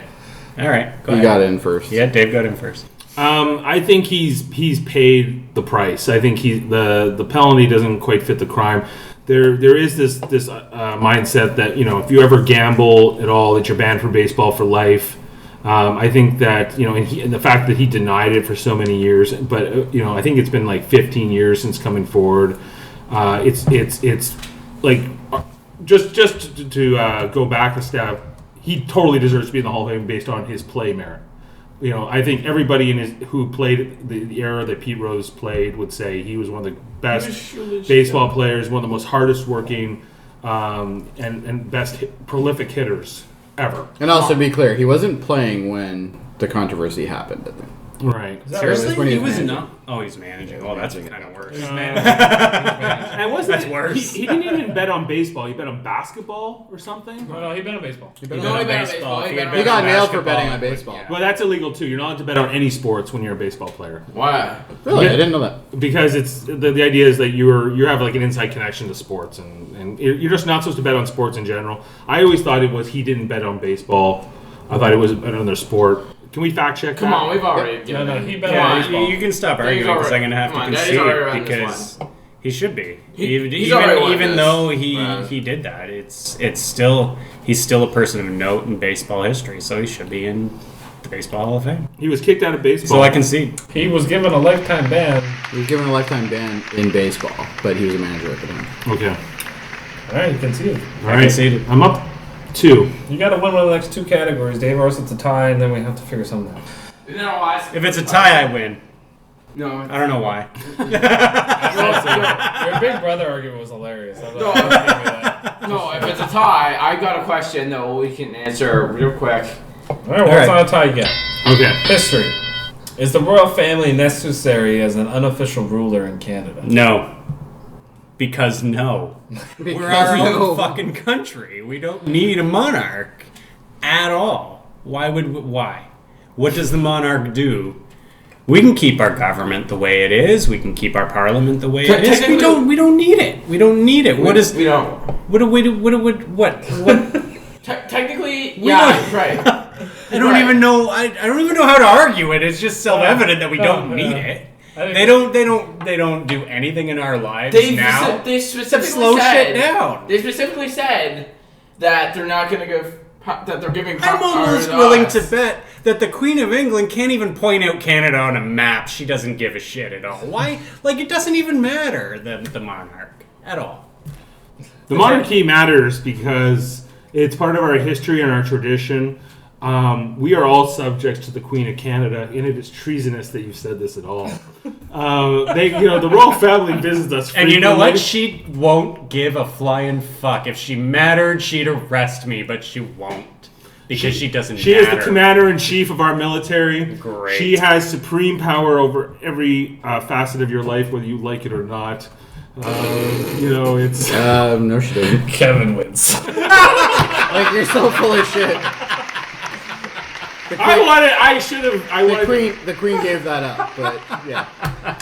All right. Go You ahead. got in first. Yeah, Dave got in first. I think he's paid the price. I think the penalty doesn't quite fit the crime. There is this mindset that if you ever gamble at all, that you're banned from baseball for life. I think that and the fact that he denied it for so many years, but I think it's been like 15 years since coming forward. It's like just to go back a step, he totally deserves to be in the Hall of Fame based on his play merit. I think everybody who played the era that Pete Rose played would say he was one of the best baseball players, one of the most hardest working and best prolific hitters ever. And also, to be clear, he wasn't playing when the controversy happened, I think. Right. Seriously? He was not. Oh, he's managing. Oh, that's kind of worse. And That's worse. He didn't even bet on baseball. He bet on basketball or something. No, he bet on baseball. He got nailed for betting on baseball. Well, that's illegal too. You're not allowed to bet on any sports when you're a baseball player. Why? Really? I didn't know that. Because it's the idea is that you have like an inside connection to sports, and you're just not supposed to bet on sports in general. I always thought it was he didn't bet on baseball. I thought it was another sport. Can we fact check? Come on, we've already. No, he bet on baseball. You can stop arguing because I'm going to have to concede because he should be. Even though he did that, it's still he's still a person of note in baseball history, so he should be in the Baseball Hall of Fame. He was kicked out of baseball. So I concede. He was given a lifetime ban. He was given a lifetime ban in baseball, but he was a manager at the time. Okay. All right, you conceded. All right. Conceded. I'm up 2. You got to win one of the next 2 categories, Dave, or else it's a tie, and then we have to figure something out. If it's a tie, I win. No, I don't know why. Your big brother argument was hilarious. No, if it's a tie, I got a question that we can answer real quick. All right, well, it's not a tie yet. Okay. History. Is the royal family necessary as an unofficial ruler in Canada? No. Because no. We're our own fucking country. We don't need a monarch at all. Why? What does the monarch do? We can keep our government the way it is. We can keep our parliament the way it is. We don't need it. We don't need it. We don't. What? Technically, right. I don't even know. I don't even know how to argue it. It's just self-evident that we don't need it. They don't do anything in our lives now. They specifically slow shit down. They specifically said that they're not going to give. That they're giving. I'm almost willing to bet that the Queen of England can't even point out Canada on a map. She doesn't give a shit at all. Why? Like, it doesn't even matter, the monarch at all. The monarchy matters because it's part of our history and our tradition. We are all subjects to the Queen of Canada, and it is treasonous that you said this at all. The royal family visits us frequently. And you know what? She won't give a flying fuck. If she mattered, she'd arrest me, but she won't. Because she doesn't She matter. is the commander-in-chief of our military. Great. She has supreme power over every facet of your life, whether you like it or not. It's... No, she doesn't. Kevin wins. Like, you're so full of shit. The queen gave that up, but yeah.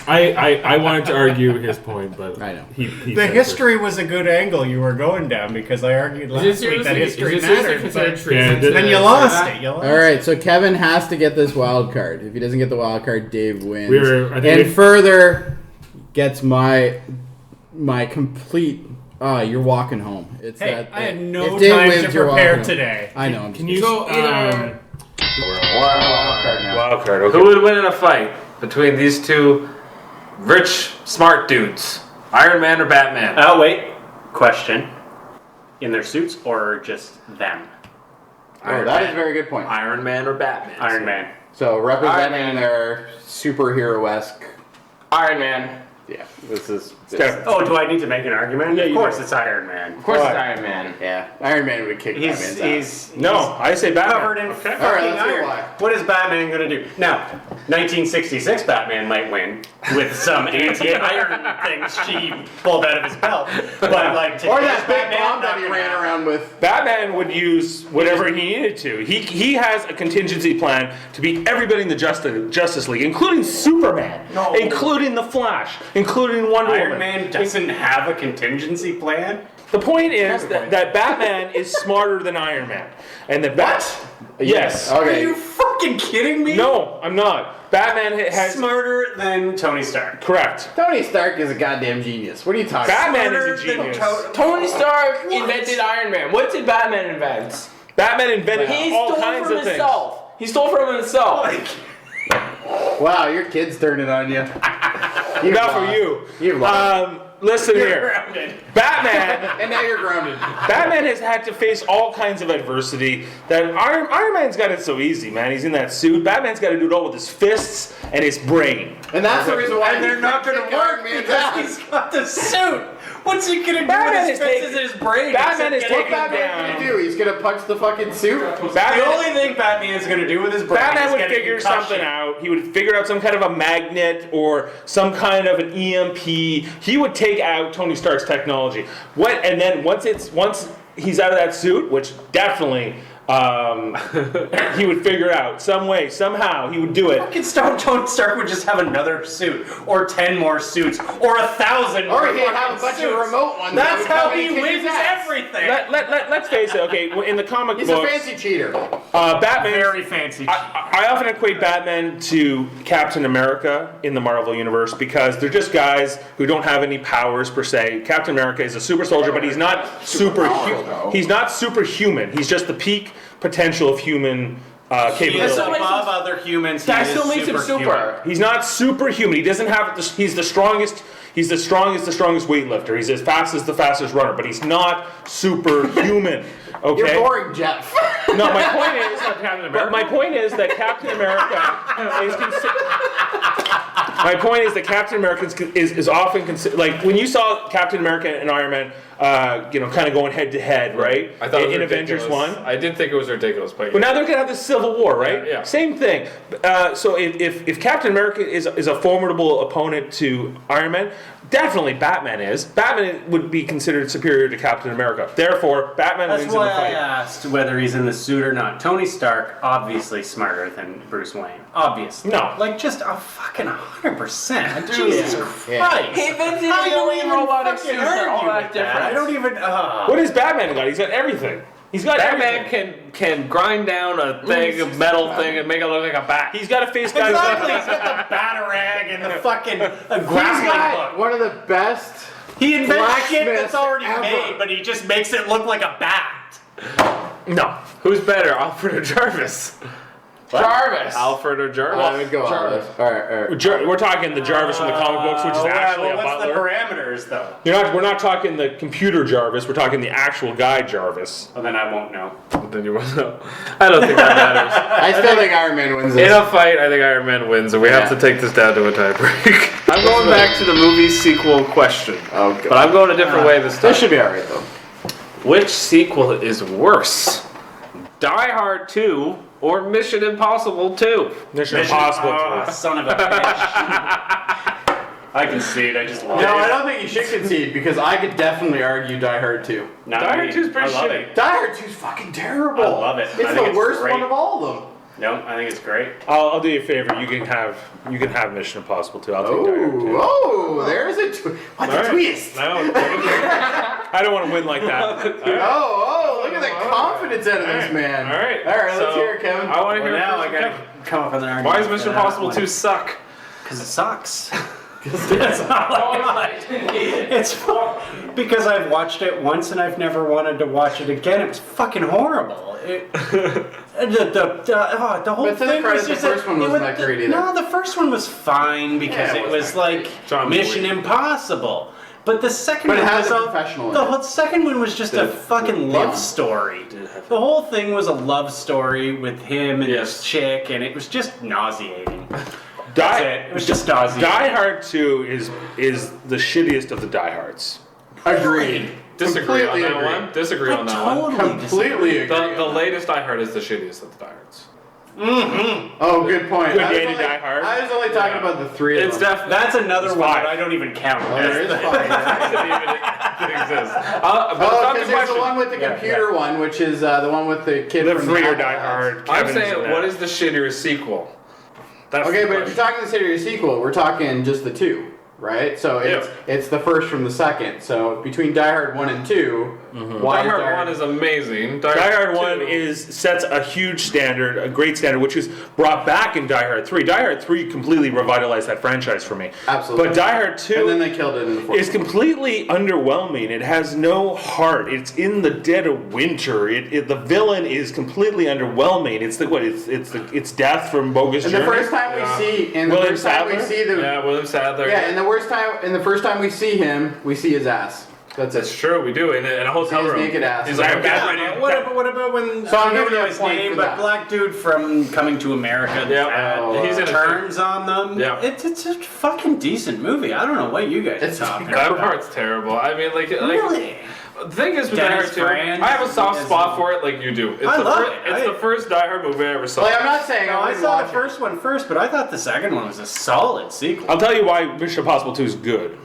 I wanted to argue his point, but I know. He The history was a good angle you were going down because I argued last week that history mattered. Then you lost it. All right, so Kevin has to get this wild card. If he doesn't get the wild card, Dave wins. Further gets my complete. You're walking home. It's hey, that. I had no time to prepare today. I know. Can you go either? Wild card. Okay. Who would win in a fight between these 2 rich, smart dudes? Iron Man or Batman? Oh, wait. Question. In their suits or just them? That is a very good point. Iron Man or Batman? Iron Man. So representing their superhero-esque. Iron Man. Yeah, this is. Oh, do I need to make an argument? Yeah, of course, it's Iron Man. Of course, it's Iron Man. Yeah, Iron Man would kick Batman's ass. I say Batman. Covered in fucking All right, let's hear iron. why. What is Batman going to do? Now, 1966 Batman might win with some anti-iron things she pulled out of his belt. But like, Or that big bomb that he ran around with. Batman would use whatever he needed to. He has a contingency plan to beat everybody in the Justice League, including Superman, including the Flash, including Wonder Woman. Iron Man doesn't have a contingency plan? The point is that Batman is smarter than Iron Man. And that Yes. Okay. Are you fucking kidding me? No, I'm not. Batman has... Smarter than Tony Stark. Correct. Tony Stark is a goddamn genius. What are you talking Batman about? is a genius. Tony Stark invented Iron Man. What did Batman invent? Batman invented He all stole kinds from of things. himself. He stole from himself. Wow, your kid's turning on you. Not for you. You've lost. Listen You're here. grounded. Batman... And now you're grounded. Batman has had to face all kinds of adversity. That Iron Man's got it so easy, man. He's in that suit. Batman's got to do it all with his fists and his brain. And that's the reason why And they're not going to work because he's got the suit. What's he going to do Batman with is his fists in his brain? Batman is except taking get it- Batman's gonna do? He's gonna punch the fucking suit. Batman, The only thing Batman's going to do with his brain Batman is would get a figure concussion. something out. He would figure out some kind of a magnet or some kind of an EMP. He would take out Tony Stark's technology. And then once he's out of that suit, which definitely he would figure out some way, somehow he would do it. Fucking Tony Stark would just have another suit, or 10 more suits, or 1,000 more. Or he'd have a bunch suits. of remote ones. That's that how would come he in and kick wins his ass. everything. Let's face it. Okay, in the comic He's books, a fancy cheater. Batman. Very fancy. I often equate Batman to Captain America in the Marvel Universe because they're just guys who don't have any powers per se. Captain America is a super soldier, but he's not he's not superhuman. He's just the peak potential of human He is capability. above other humans. That He still is makes him superhuman. super. He's not superhuman. He doesn't have the, he's the strongest. He's the strongest weightlifter. He's as fast as the fastest runner, but he's not superhuman. Okay. You're boring, Jeff. No, my point is my point is that Captain America is my point is that Captain America is often considered, like when you saw Captain America and Iron Man, kind of going head to head, right? I thought it was in ridiculous. Avengers 1. I did think it was ridiculous, but But now they're gonna have this civil war, right? Yeah. Same thing. So if Captain America is a formidable opponent to Iron Man, definitely Batman is. Batman would be considered superior to Captain America. Therefore, Batman That's wins in why the I fight. asked whether he's in the suit or not. Tony Stark, obviously smarter than Bruce Wayne. Obviously. No. Like, just a fucking 100%. Jesus Christ. Yeah. He invented I the don't only even robotic fucking suits that are all argue that with that. different. I don't even... What has Batman got? He's got everything. He's got Batman everything. can grind down a thing, a metal thing, and make it look like a bat. He's got to face guys. Exactly. He's got the batarang and the fucking grappling got hook. one of the best. He invents shit blacksmiths that's already ever. made, but he just makes it look like a bat. No. Who's better, Alfred or Jarvis? Jarvis. Alfred or Jarvis? I would go on this. All right. We're talking the Jarvis from the comic books, which is actually a what's butler. the parameters, though? We're not talking the computer Jarvis. We're talking the actual guy Jarvis. Well, then I won't know. Then you won't know. I don't think that matters. I still think Iron Man wins this. In a fight, I think Iron Man wins, and we have to take this down to a tiebreak. I'm going back to the movie sequel question. Oh, God. But I'm going a different way this time. This should be alright, though. Which sequel is worse? Die Hard 2 or Mission Impossible 2? Mission Impossible. Oh, son of a bitch. I concede. I just love No, it. I don't think you should concede because I could definitely argue Die Hard 2. Not Die me. Hard 2 is pretty I love shitty. it. Die Hard 2 is fucking terrible. I love it. I It's think the worst great. one of all of them. No, I think it's great. I'll do you a favor. You can have Mission Impossible too. I'll take Die Hard too. Oh, there's a twist. What's All a right. twist? I don't want to win like that. Oh, look at the confidence out of this man. All right. Let's hear it, Kevin. I want to hear Well, now first I gotta from come up with an Kevin. argument. Why does Mission Impossible 2 suck? Because it sucks. It's not like it's because I've watched it once and I've never wanted to watch it again. It was fucking horrible. The whole But to the thing credit, was the just first one wasn't that great either. No, the first one was fine because Yeah, it it wasn't was that like John Mission Boyd. Impossible. But the second But it one has was a professional in the it. whole second one was just a fucking love Yeah. story. The whole thing was a love story with him and Yes. his chick, and it was just nauseating. That's it. It was just Ozzy. Die Hard 2 is the shittiest of the Die Hards. Agreed. Disagree on that one. Disagree on that one. Completely agree. The latest Die Hard is the shittiest of the Die Hards. Oh, good point. Good Danny Die Hard. I was only talking about the three of them. That's another one that I don't even count. There is five. It exists. Because there's the one with the computer one, which is the one with the kid from freer the Die Hard. I'm saying, what is the shittier sequel? Okay, but if you're talking the series sequel, we're talking just the two, right? So it's the first from the second. So between Die Hard 1 and 2, why Die Hard 1 is amazing. Die Hard 1 sets a huge standard, a great standard, which was brought back in Die Hard 3. Die Hard 3 completely revitalized that franchise for me. Absolutely. But Die Hard 2 and then they killed it in the fourth. is completely underwhelming. It has no heart. It's in the dead of winter. The villain is completely underwhelming. It's death from Bogus and Journey. the first time we see William Sadler? William Sadler. Yeah, and the first time we see him, we see his ass. That's true. We do in a hotel room. His naked ass. He's like, I'm getting ready. What about when? So I'm I don't giving you know a his point name, for but that. black dude from Coming to America. He's in turns on them. Yeah. It's a fucking decent movie. I don't know what you guys are talking That about. part's terrible. I mean, Really? The thing is with Die Dennis Hard 2, Franz I have a soft spot for it like you do. It's the first Die Hard movie I ever saw. Like, I'm not saying No, I wouldn't saw watch the first one first, but I thought the second one was a solid sequel. I'll tell you why Mission Impossible 2 is good.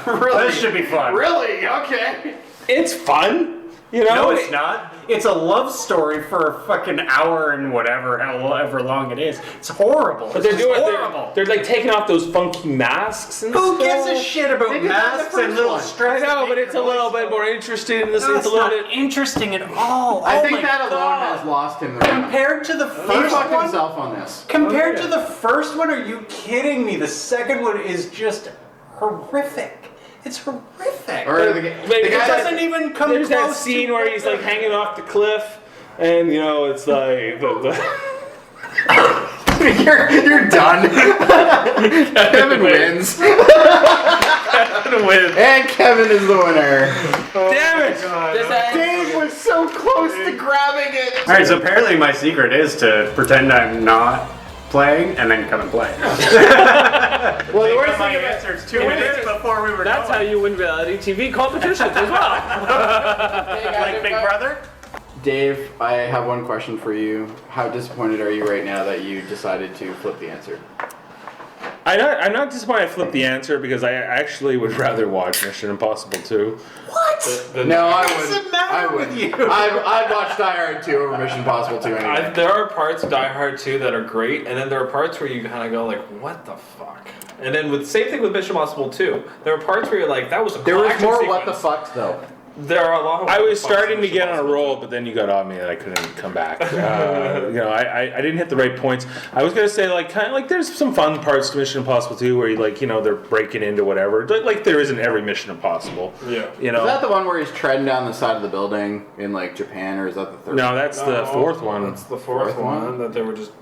Really? This should be fun. Really? Okay. It's fun. You know? No, it's not. It's a love story for a fucking hour and whatever, however long it is. It's horrible. But they're doing horrible. They're like taking off those funky masks and Who stuff. gives a shit about They did that in the masks and first little one. I strips? know, but it's a little bit more interesting in this. No, It's a it's little not bit. interesting at all. I Oh think my that alone God. has lost him the round. Compared to the He first fucked one? himself on this. Compared to the first one? Are you kidding me? The second one is just horrific. It's horrific. Or the It guy doesn't even come There's close that scene to where what he's the- like hanging off the cliff, and you know it's like You're done. Kevin wins. Kevin wins. And Kevin is the winner. damn it! Dave was so close to grabbing it. All right, so apparently my secret is to pretend I'm not playing and then come and play. Well, the worst my thing about answers 2 minutes before we were That's how you win reality TV competitions as well. like Big Brother. Dave, I have one question for you. How disappointed are you right now that you decided to flip the answer? I'm not disappointed I flipped the answer because I actually would rather watch Mission Impossible 2. What? No, I What does wouldn't. it matter I with wouldn't. you? I'd watch Die Hard 2 over Mission Impossible 2 anyway. There are parts of Die Hard 2 that are great, and then there are parts where you kind of go like, what the fuck? And then same thing with Mission Impossible 2. There are parts where you're like, that was a There was action more sequence. what the fucks though. There are a lot of I was what the fucks starting in to Mission get on a Impossible roll, but then you got on me and I couldn't come back. I didn't hit the right points. I was gonna say there's some fun parts to Mission Impossible 2 where they're breaking into whatever. Like there is in every Mission Impossible. Yeah. You know. Is that the one where he's treading down the side of the building in like Japan, or is that the third? No, that's the fourth one. That's the fourth Fourth one? one that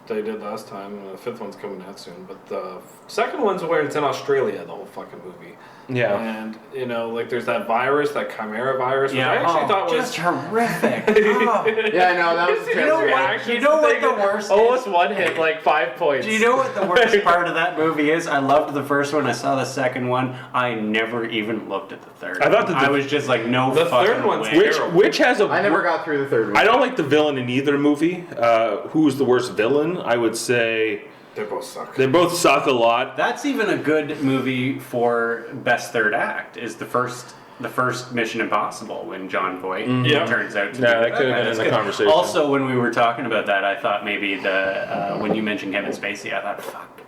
they did last time. And the fifth one's coming out soon. But the second one's where it's in Australia, the whole fucking movie. Yeah. And there's that virus, that chimera virus, which I actually thought was just horrific. Oh. Yeah, no, that was You know what? You know what the worst almost is? one hit like 5 points. Do you know what the worst part of that movie is? I loved the first one. I saw the second one. I never even looked at the third. I thought that I was just like, no. The fucking third one's way. which has a. I never got through the third one. I don't like the villain in either movie. Who's the worst villain? I would say They both suck. they both suck a lot. That's even a good movie for best third act. Is the first Mission Impossible when John Voight turns out to be. Yeah, that could have been That's in the good. conversation. Also, when we were talking about that, I thought maybe when you mentioned Kevin Spacey, I thought, fuck,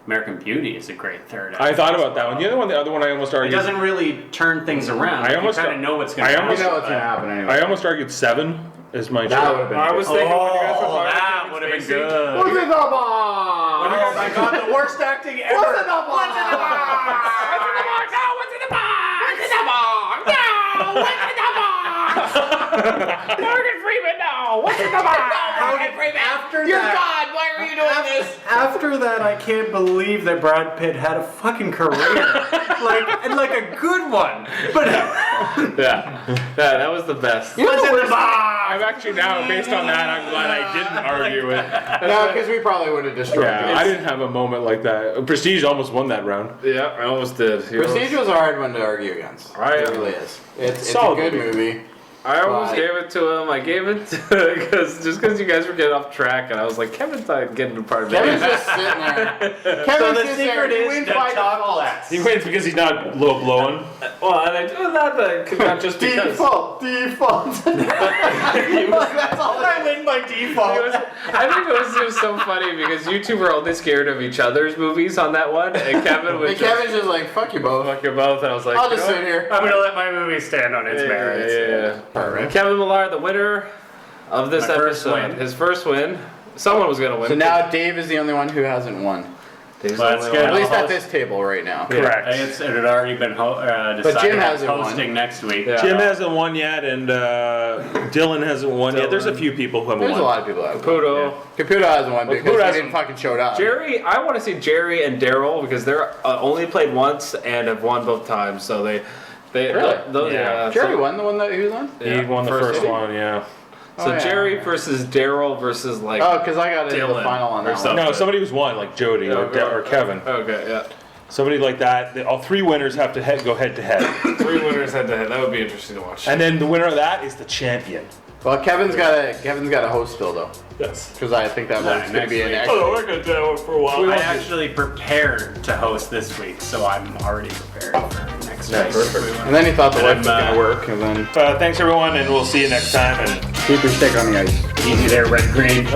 American Beauty is a great third act. I thought about that one. The other one I almost It argued. doesn't really turn things around. I almost you kind of know what's going I to almost- You happen. know what's gonna happen anyway. I almost argued 7 is my That choice. would have been. I was thinking when you guys were Oh, talking that about would have been Spacey, good. What's in the box? Oh my god, the worst acting ever. What's in the box? What's in the box? No, what's in the box? What's in the box? No, what's in the box? Morgan Freeman, no, what's in the box? Morgan Freeman, After you're that- God. Why are you doing this? After that, I can't believe that Brad Pitt had a fucking career, like a good one. But Yeah, that was the best. You know what's the in the worst- box? I'm actually now, based on that, I'm glad I didn't argue it. No, because we probably would have destroyed Yeah, it. I didn't have a moment like that. Prestige almost won that round. Yeah, I almost did. Prestige was a hard one to argue against. It really is. It's a good movie. I almost gave it to him. I gave it because you guys were getting off track, and I was like, Kevin's not getting a part of it. Kevin's just sitting there. Kevin sits there. He wins by default. He wins because he's not low blowing. Well, and I do not just because. Default. That's all. I win by default. I think it was so funny because you two were only scared of each other's movies on that one, and Kevin was. Kevin's just like, fuck you both. Fuck you both, and I was like, I'll just sit here. I'm gonna let my movie stand on its merits. Yeah. Kevin Millard, the winner of this episode. His first win. Someone was gonna win. So now Dave is the only one who hasn't won. That's good. At least at this table right now. Correct. It had already been decided. But Jim hasn't hosting next week. Yeah. Jim hasn't won yet, and Dylan hasn't won yet. There's a few people who haven't won. There's a lot of people that have Caputo. Caputo hasn't won because he didn't fucking show up. Jerry, I want to see Jerry and Daryl because they're only played once and have won both times. So they Really? Jerry won the one that he was on? He won the first one, yeah. So Jerry versus Daryl versus like. Oh, because I got into the final on that one. No, somebody who's won, like Jody or Kevin. Okay, yeah. Somebody like that. All three winners have to go head to head. Three winners head to head. That would be interesting to watch. And then the winner of that is the champion. Well, Kevin's got a host still though. Yes. Because I think that one's going to be an extra. Oh, we're gonna do it for a while. I actually prepared to host this week, so I'm already prepared for next week. Perfect. And then he thought the wife was going to work, and then Thanks everyone, and we'll see you next time. And keep your stick on the ice. Easy there, red green.